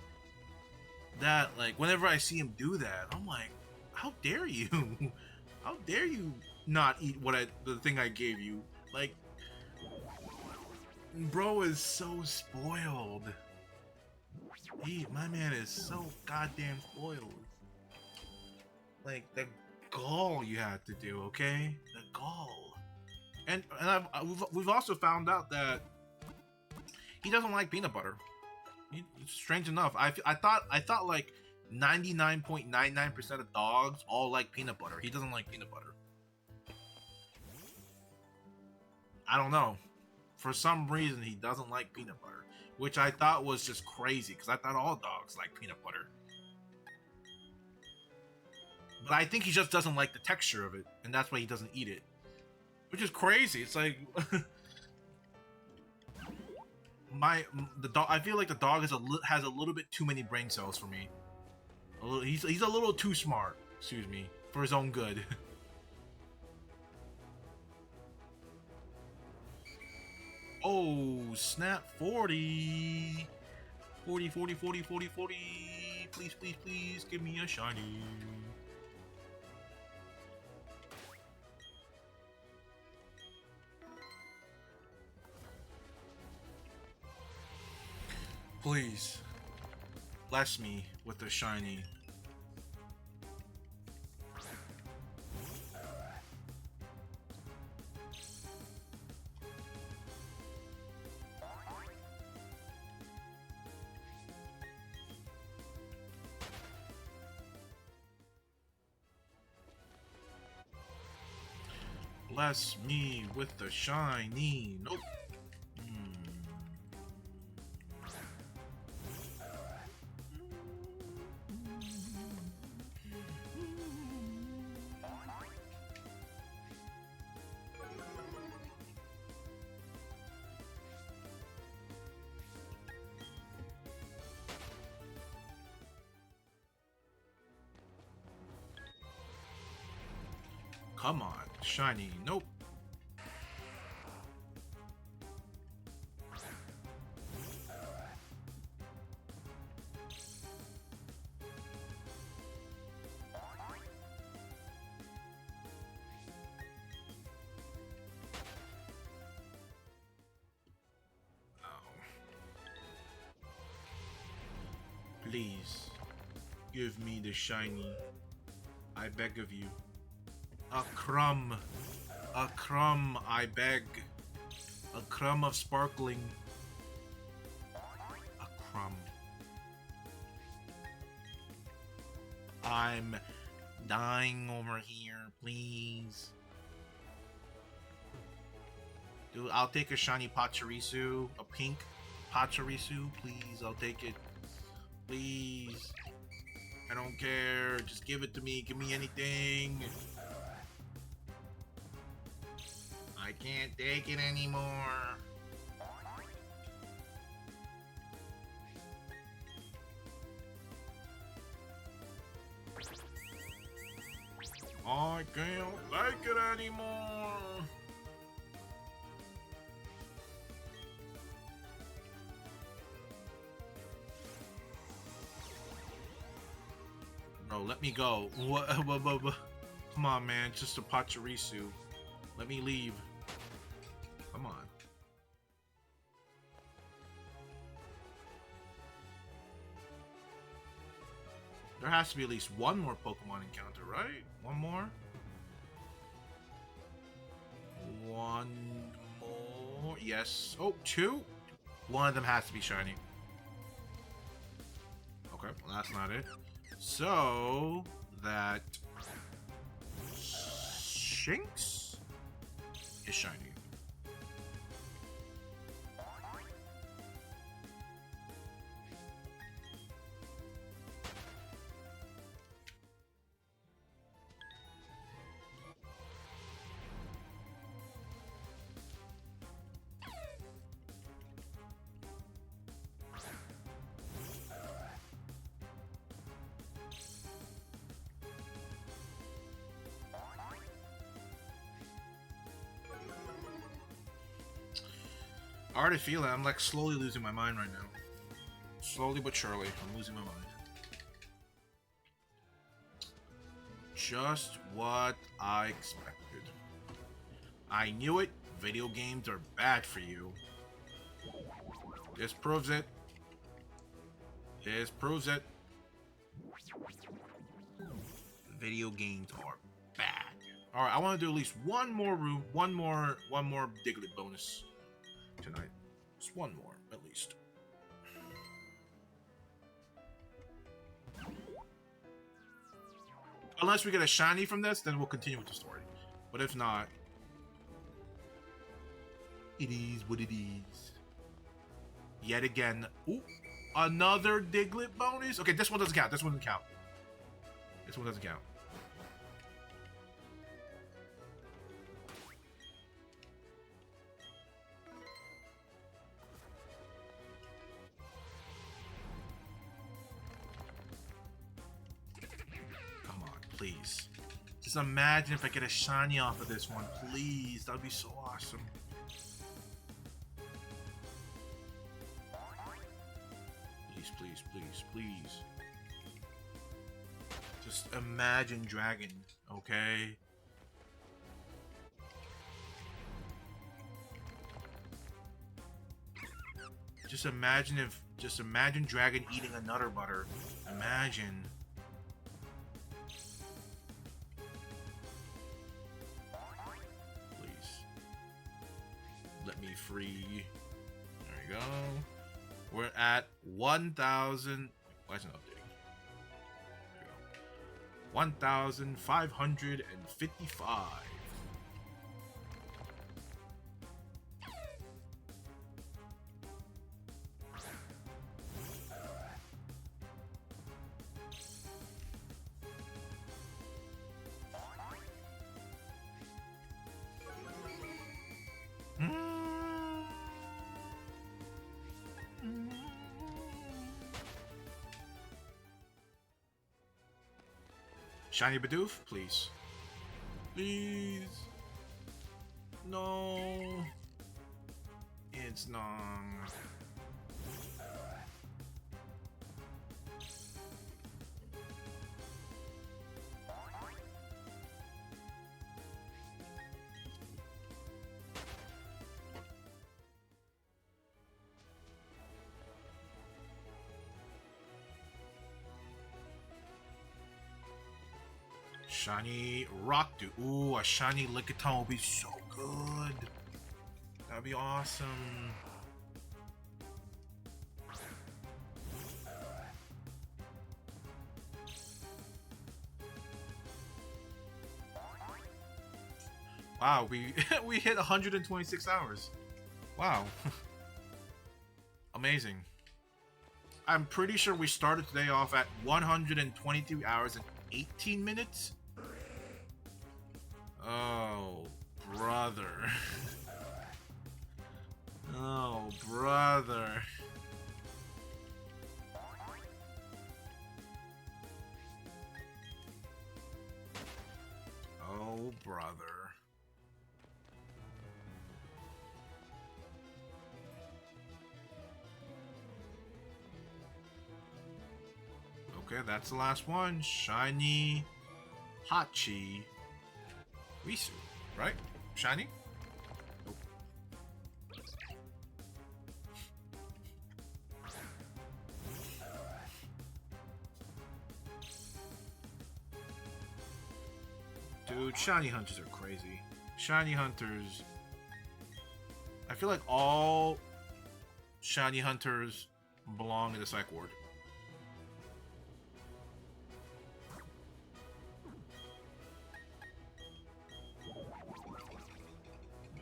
that, like, whenever I see him do that, I'm like, how dare you? How dare you not eat the thing I gave you? Like, bro is so spoiled. My man is so goddamn spoiled. Like, the gall you have to do, okay? The gall. And we've also found out that he doesn't like peanut butter. Strange enough, I thought like 99.99% of dogs all like peanut butter. He doesn't like peanut butter. I don't know. For some reason, he doesn't like peanut butter, which I thought was just crazy, because I thought all dogs like peanut butter. But I think he just doesn't like the texture of it, and that's why he doesn't eat it. Which is crazy. It's like the dog. I feel like the dog has a little bit too many brain cells for me. He's a little too smart. Excuse me, for his own good. Oh snap! 40. Please give me a shiny. Please, bless me with a shiny. Bless me with the shiny. Nope. Come on, shiny. Nope. Please, give me the shiny. I beg of you. A crumb, I beg. A crumb of sparkling. A crumb. I'm dying over here, please. Dude, I'll take a shiny Pachirisu, a pink Pachirisu, please. I'll take it. Please. I don't care. Just give it to me. Give me anything. I can't take it anymore. I can't take it anymore. Bro, let me go. What? Come on, man. It's just a Pachirisu. Let me leave. Come on. There has to be at least one more Pokemon encounter, right? One more? One more? Yes. Oh, two? One of them has to be shiny. Okay, well that's not it. So, that Shinx is shiny. I already feel it. I'm like slowly losing my mind right now. Slowly but surely, I'm losing my mind. Just what I expected. I knew it. Video games are bad for you. This proves it. This proves it. Video games are bad. All right, I want to do at least one more Diglett bonus tonight. Just one more, at least. Unless we get a shiny from this, then we'll continue with the story. But if not, it is what it is. Yet again, ooh, another Diglett bonus. Okay, this one doesn't count. This one doesn't count. This one doesn't count. Please. Just imagine if I get a shiny off of this one. Please. That would be so awesome. Please, please, please, please. Just imagine Dragon, okay? Just imagine Dragon eating a Nutter Butter. Imagine. Free. There you go. We're at 1,000. Why isn't it updating? There you go. 1,555. Shiny Bidoof, please. Please. No. It's not. Shiny Rockdoo. Ooh, a shiny Lickitung would be so good. That'd be awesome. Wow, we we hit 126 hours. Wow. Amazing. I'm pretty sure we started today off at 123 hours and 18 minutes. Oh, brother. Oh, brother. Oh, brother. Okay, that's the last one. Shiny Hachi Risu, right? Shiny? Nope. Dude, shiny hunters are crazy. Shiny hunters. I feel like all shiny hunters belong in the psych ward.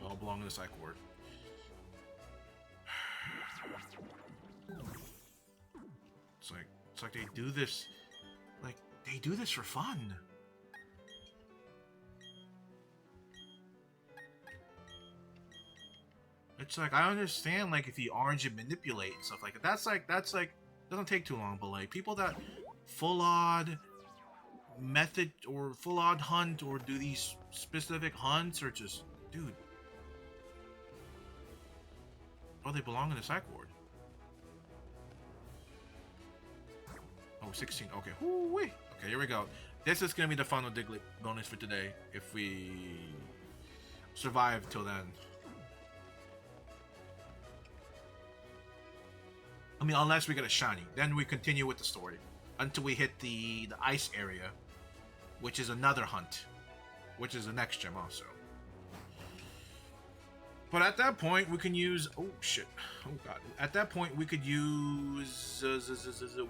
All belong in the psych ward. It's like they do this, like they do this for fun. It's like, I understand, like, if you orange and manipulate and stuff like that. That's like doesn't take too long. But like people that full odd method or full odd hunt or do these specific hunts are just, dude. Oh, they belong in the psych ward. Oh, 16. Okay. Woo-wee. Okay, here we go. This is going to be the final Diglett bonus for today, if we survive till then. I mean, unless we get a shiny. Then we continue with the story until we hit the ice area, which is another hunt, which is the next gem also. But at that point, we can use... Oh, shit. Oh, God. At that point, we could use...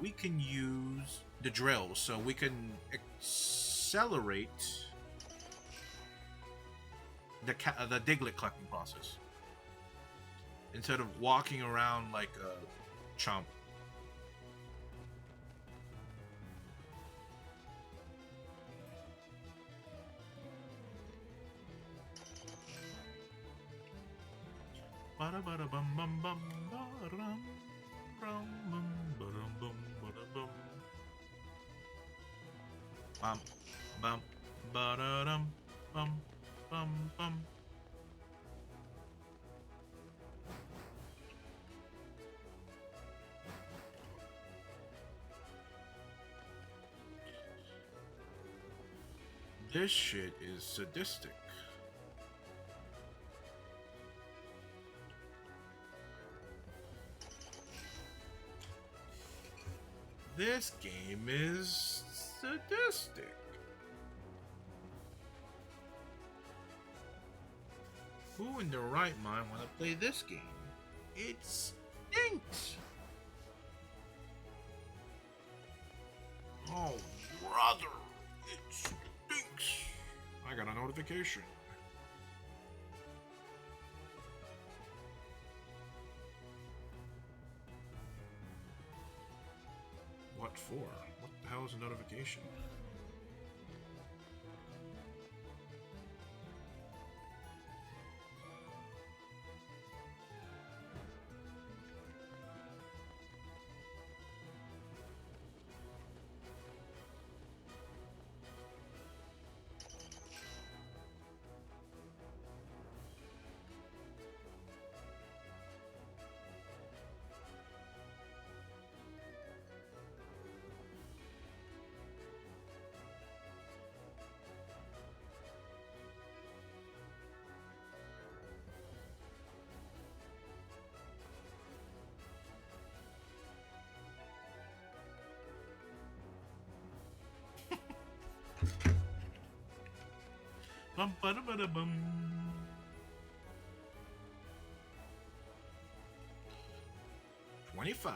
we can use the drill. So we can accelerate the Diglett collecting process. Instead of walking around like a chomp. Bum bum ba-da-dum bum bum bum. This shit is sadistic. This game is sadistic. Who in their right mind want to play this game? It stinks. Oh, brother, it stinks. I got a notification. What for? What the hell is a notification? Bum, ba, da, ba, da, bum. 25.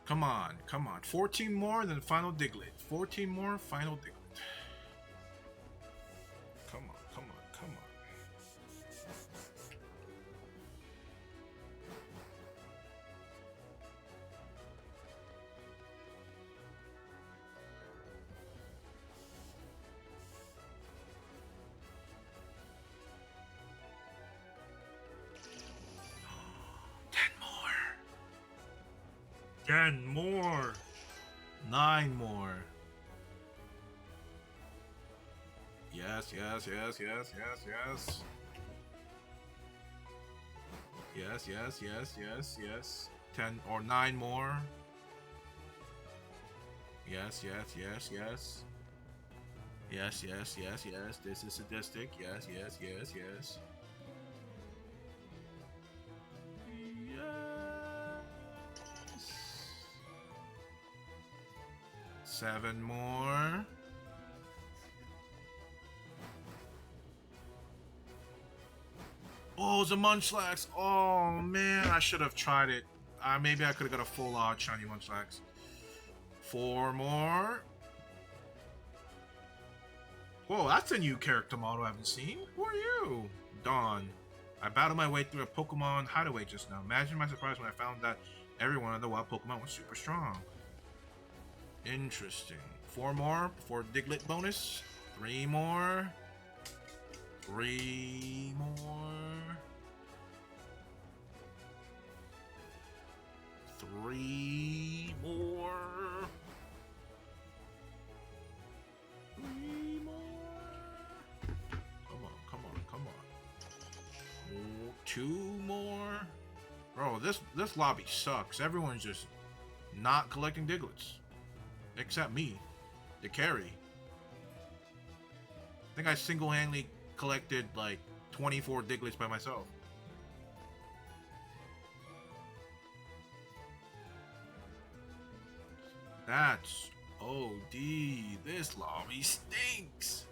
Come on, come on. 14 more, then final Diglett. 14 more, final Diglett. Come on, come on, come on. Ten more. 9 more. Yes, yes, yes, yes, yes, yes. Yes, yes, yes, yes, yes. 10 or 9 more. Yes, yes, yes, yes. Yes, yes, yes, yes. This is sadistic. Yes, yes, yes, yes. Yes. 7 more. Oh, it's a Munchlax. Oh man, I should have tried it. Maybe I could have got a full shiny Munchlax. 4 more. Whoa, that's a new character model I haven't seen. Who are you? Dawn. I battled my way through a Pokemon hideaway just now. Imagine my surprise when I found that every one of the wild Pokemon was super strong. Interesting. 4 more for Diglett bonus. 3 more. 3 more. 3 more. 3 more. Come on, come on, come on. 2 more. Bro, this lobby sucks. Everyone's just not collecting Digletts. Except me, the carry. I think I single-handedly collected like 24 Digletts by myself. That's OD. This lobby stinks.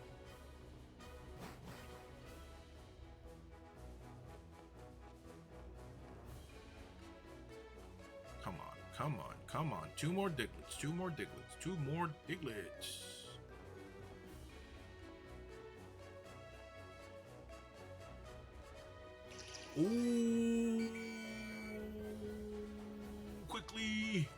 Come on, come on, come on. 2 more Digletts, 2 more Digletts, 2 more Digletts. Ooh. Quickly.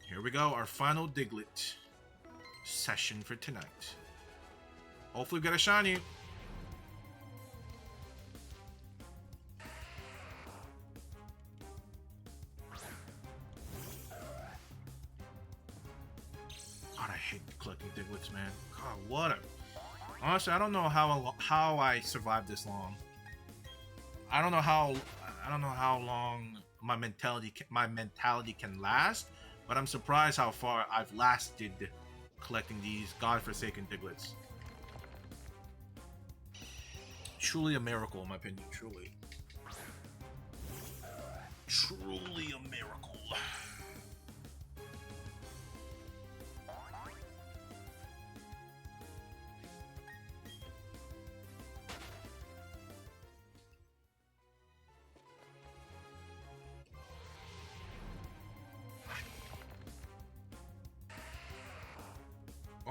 Here we go, our final Diglett session for tonight. Hopefully we get a shiny. God, I hate collecting Digletts, man. God, what a... Honestly, I don't know how I survived this long. I don't know how long my mentality can last, but I'm surprised how far I've lasted collecting these godforsaken Digletts. Truly a miracle, in my opinion. Truly a miracle.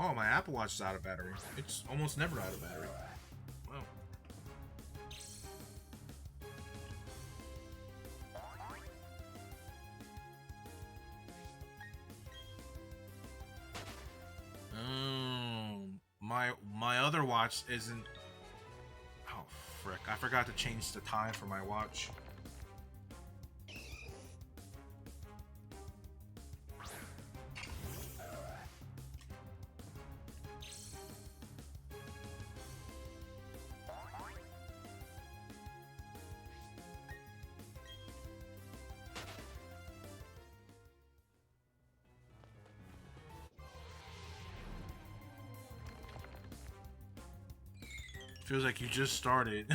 Oh, my Apple Watch is out of battery. It's almost never out of battery. Wow. My other watch isn't... Oh, frick. I forgot to change the time for my watch. Feels like you just started.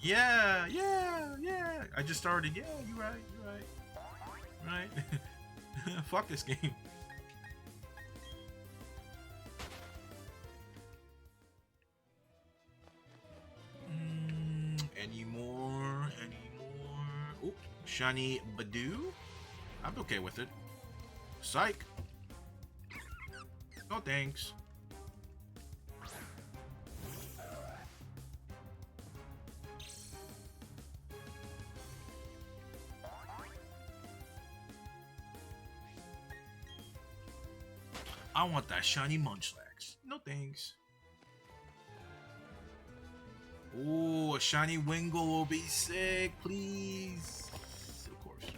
Yeah, yeah, yeah. I just started. Yeah, you're right. You're right. Right. Fuck this game. Any more? Oh, shiny Badoo. I'm okay with it. Psych. No thanks. I want that shiny Munchlax. No thanks. Ooh, a shiny Wingull will be sick, please. Of course.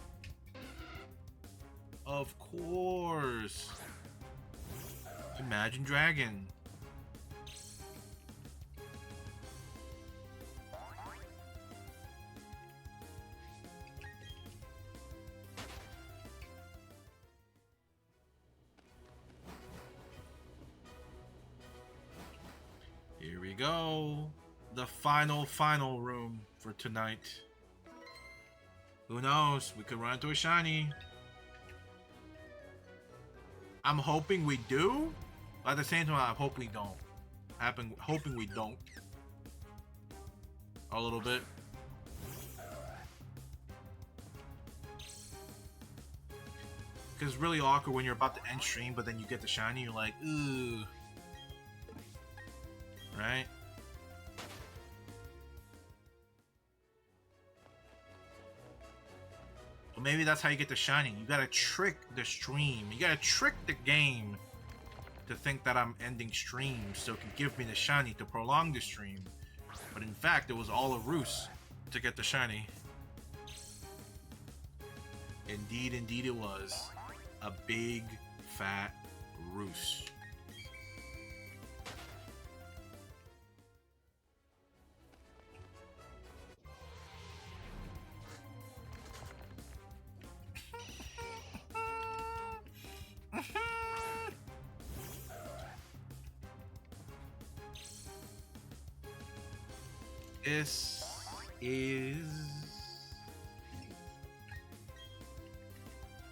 Of course. Imagine Dragon. Here we go. The final room for tonight. Who knows? We could run into a shiny. I'm hoping we do, but at the same time, I hope we don't. Hoping we don't. A little bit. Because it's really awkward when you're about to end stream, but then you get the shiny, you're like, ooh. Right? Well, maybe that's how you get the shiny. You gotta trick the stream. You gotta trick the game to think that I'm ending stream so it can give me the shiny to prolong the stream. But in fact, it was all a ruse to get the shiny. Indeed it was. A big, fat ruse. This is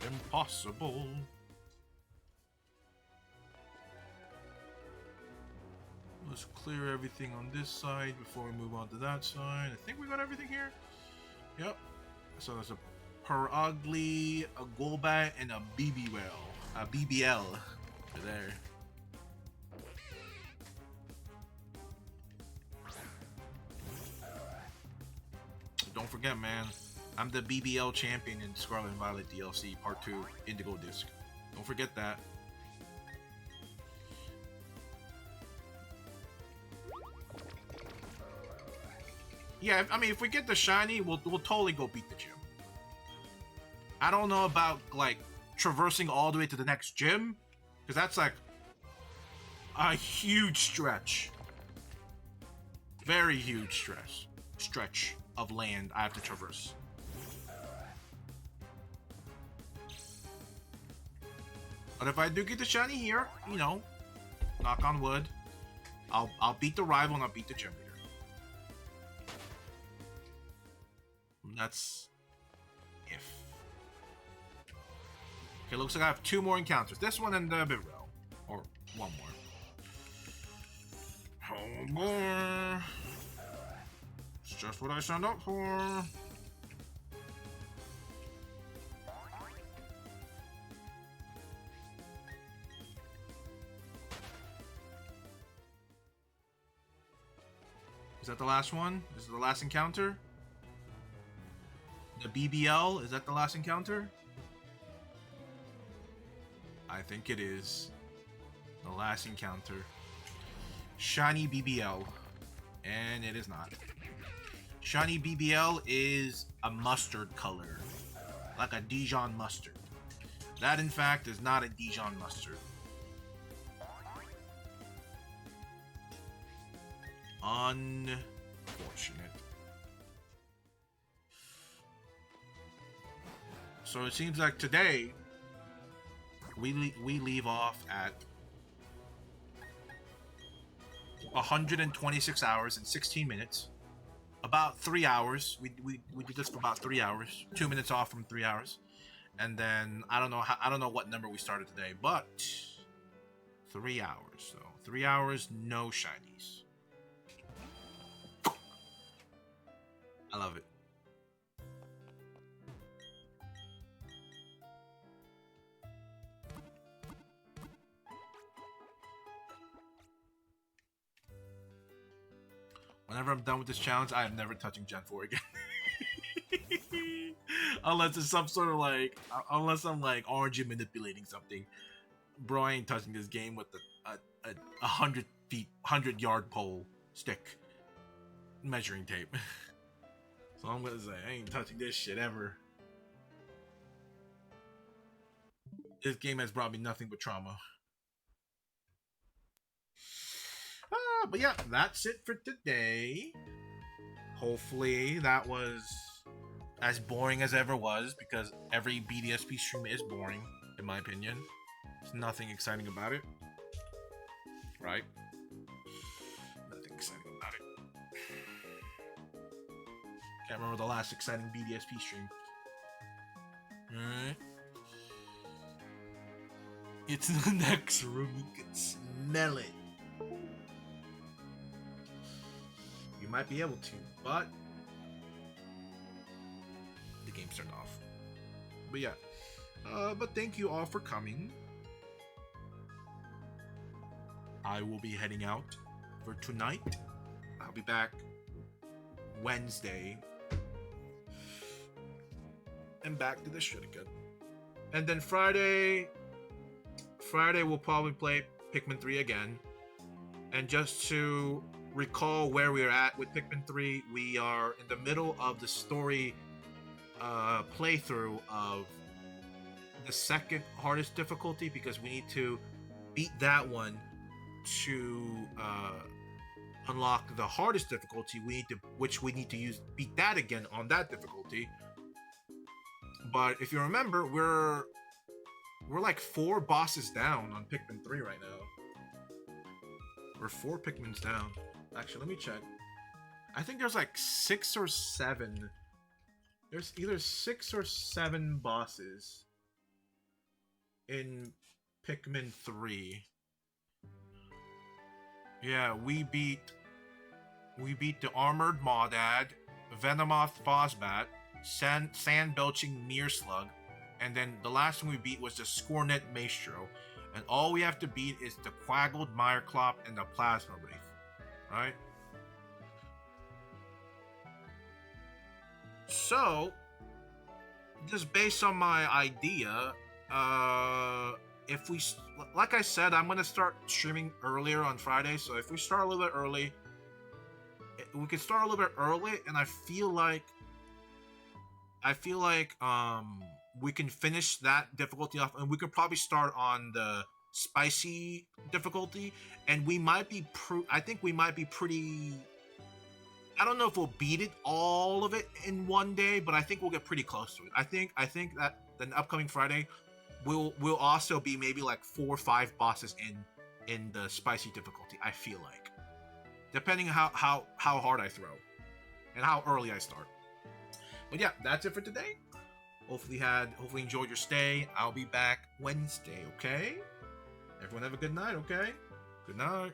impossible. Let's clear everything on this side before we move on to that side. I think we got everything here. Yep. So there's a Perugly, a Golbat, and a BBL. There. Don't forget, man, I'm the BBL champion in Scarlet and Violet DLC Part 2 Indigo Disc. Don't forget that. Yeah, I mean, if we get the shiny, we'll totally go beat the gym. I don't know about, like, traversing all the way to the next gym, because that's, like, a huge stretch. Very huge stretch of land I have to traverse. But if I do get the shiny here, you know, knock on wood, I'll beat the rival and I'll beat the gym leader. That's if. Okay, looks like I have 2 more encounters. This one and the Vivro. Or 1 more. Oh boy. It's just what I signed up for. Is that the last one? Is it the last encounter? The BBL, is that the last encounter? I think it is. The last encounter. Shiny BBL. And it is not. Shiny BBL is a mustard color. Like a Dijon mustard. That, in fact, is not a Dijon mustard. Unfortunate. So it seems like today we leave off at 126 hours and 16 minutes. About 3 hours. We did this for about 3 hours. 2 minutes off from 3 hours. And then I don't know what number we started today, but 3 hours. So 3 hours, no shinies. I love it. Whenever I'm done with this challenge, I am never touching Gen 4 again. Unless it's some sort of like, unless I'm like RNG manipulating something. Bro, I ain't touching this game with a 100-yard pole stick measuring tape. So I'm gonna say, I ain't touching this shit ever. This game has brought me nothing but trauma. But yeah, that's it for today. Hopefully that was as boring as ever was, because every BDSP stream is boring, in my opinion. There's nothing exciting about it. Right? Nothing exciting about it. Can't remember the last exciting BDSP stream. Alright. It's in the next room. You can smell it. You might be able to, but the game turned off. But yeah. But thank you all for coming. I will be heading out for tonight. I'll be back Wednesday. And back to the shit again. And then Friday we'll probably play Pikmin 3 again. And just to recall where we're at with Pikmin 3, we are in the middle of the story playthrough of the second hardest difficulty, because we need to beat that one to unlock the hardest difficulty. Which we need to beat that again on that difficulty. But if you remember, we're like 4 bosses down on Pikmin 3 right now. We're 4 Pikmins down. Actually, let me check. I think there's like 6 or 7. There's either 6 or 7 bosses in Pikmin 3. Yeah, we beat the Armored Maudad, Venomoth Fosbat, Sand-Belching Mearslug, and then the last one we beat was the Scornet Maestro. And all we have to beat is the Quaggled Mireclop and the Plasma Wraith. Right? So, just based on my idea, if we, like I said, I'm gonna start streaming earlier on Friday. So if we start a little bit early, we can start a little bit early, and I feel like we can finish that difficulty off, and we could probably start on the spicy difficulty, and we might be I think we might be pretty, I don't know if we'll beat it, all of it in one day, but I think we'll get pretty close to it. I think that the upcoming Friday we'll also be maybe like 4 or 5 bosses in the spicy difficulty, I feel like, depending on how hard I throw and how early I start. But yeah, that's it for today. Hopefully enjoyed your stay. I'll be back Wednesday, okay? Everyone have a good night, okay? Good night.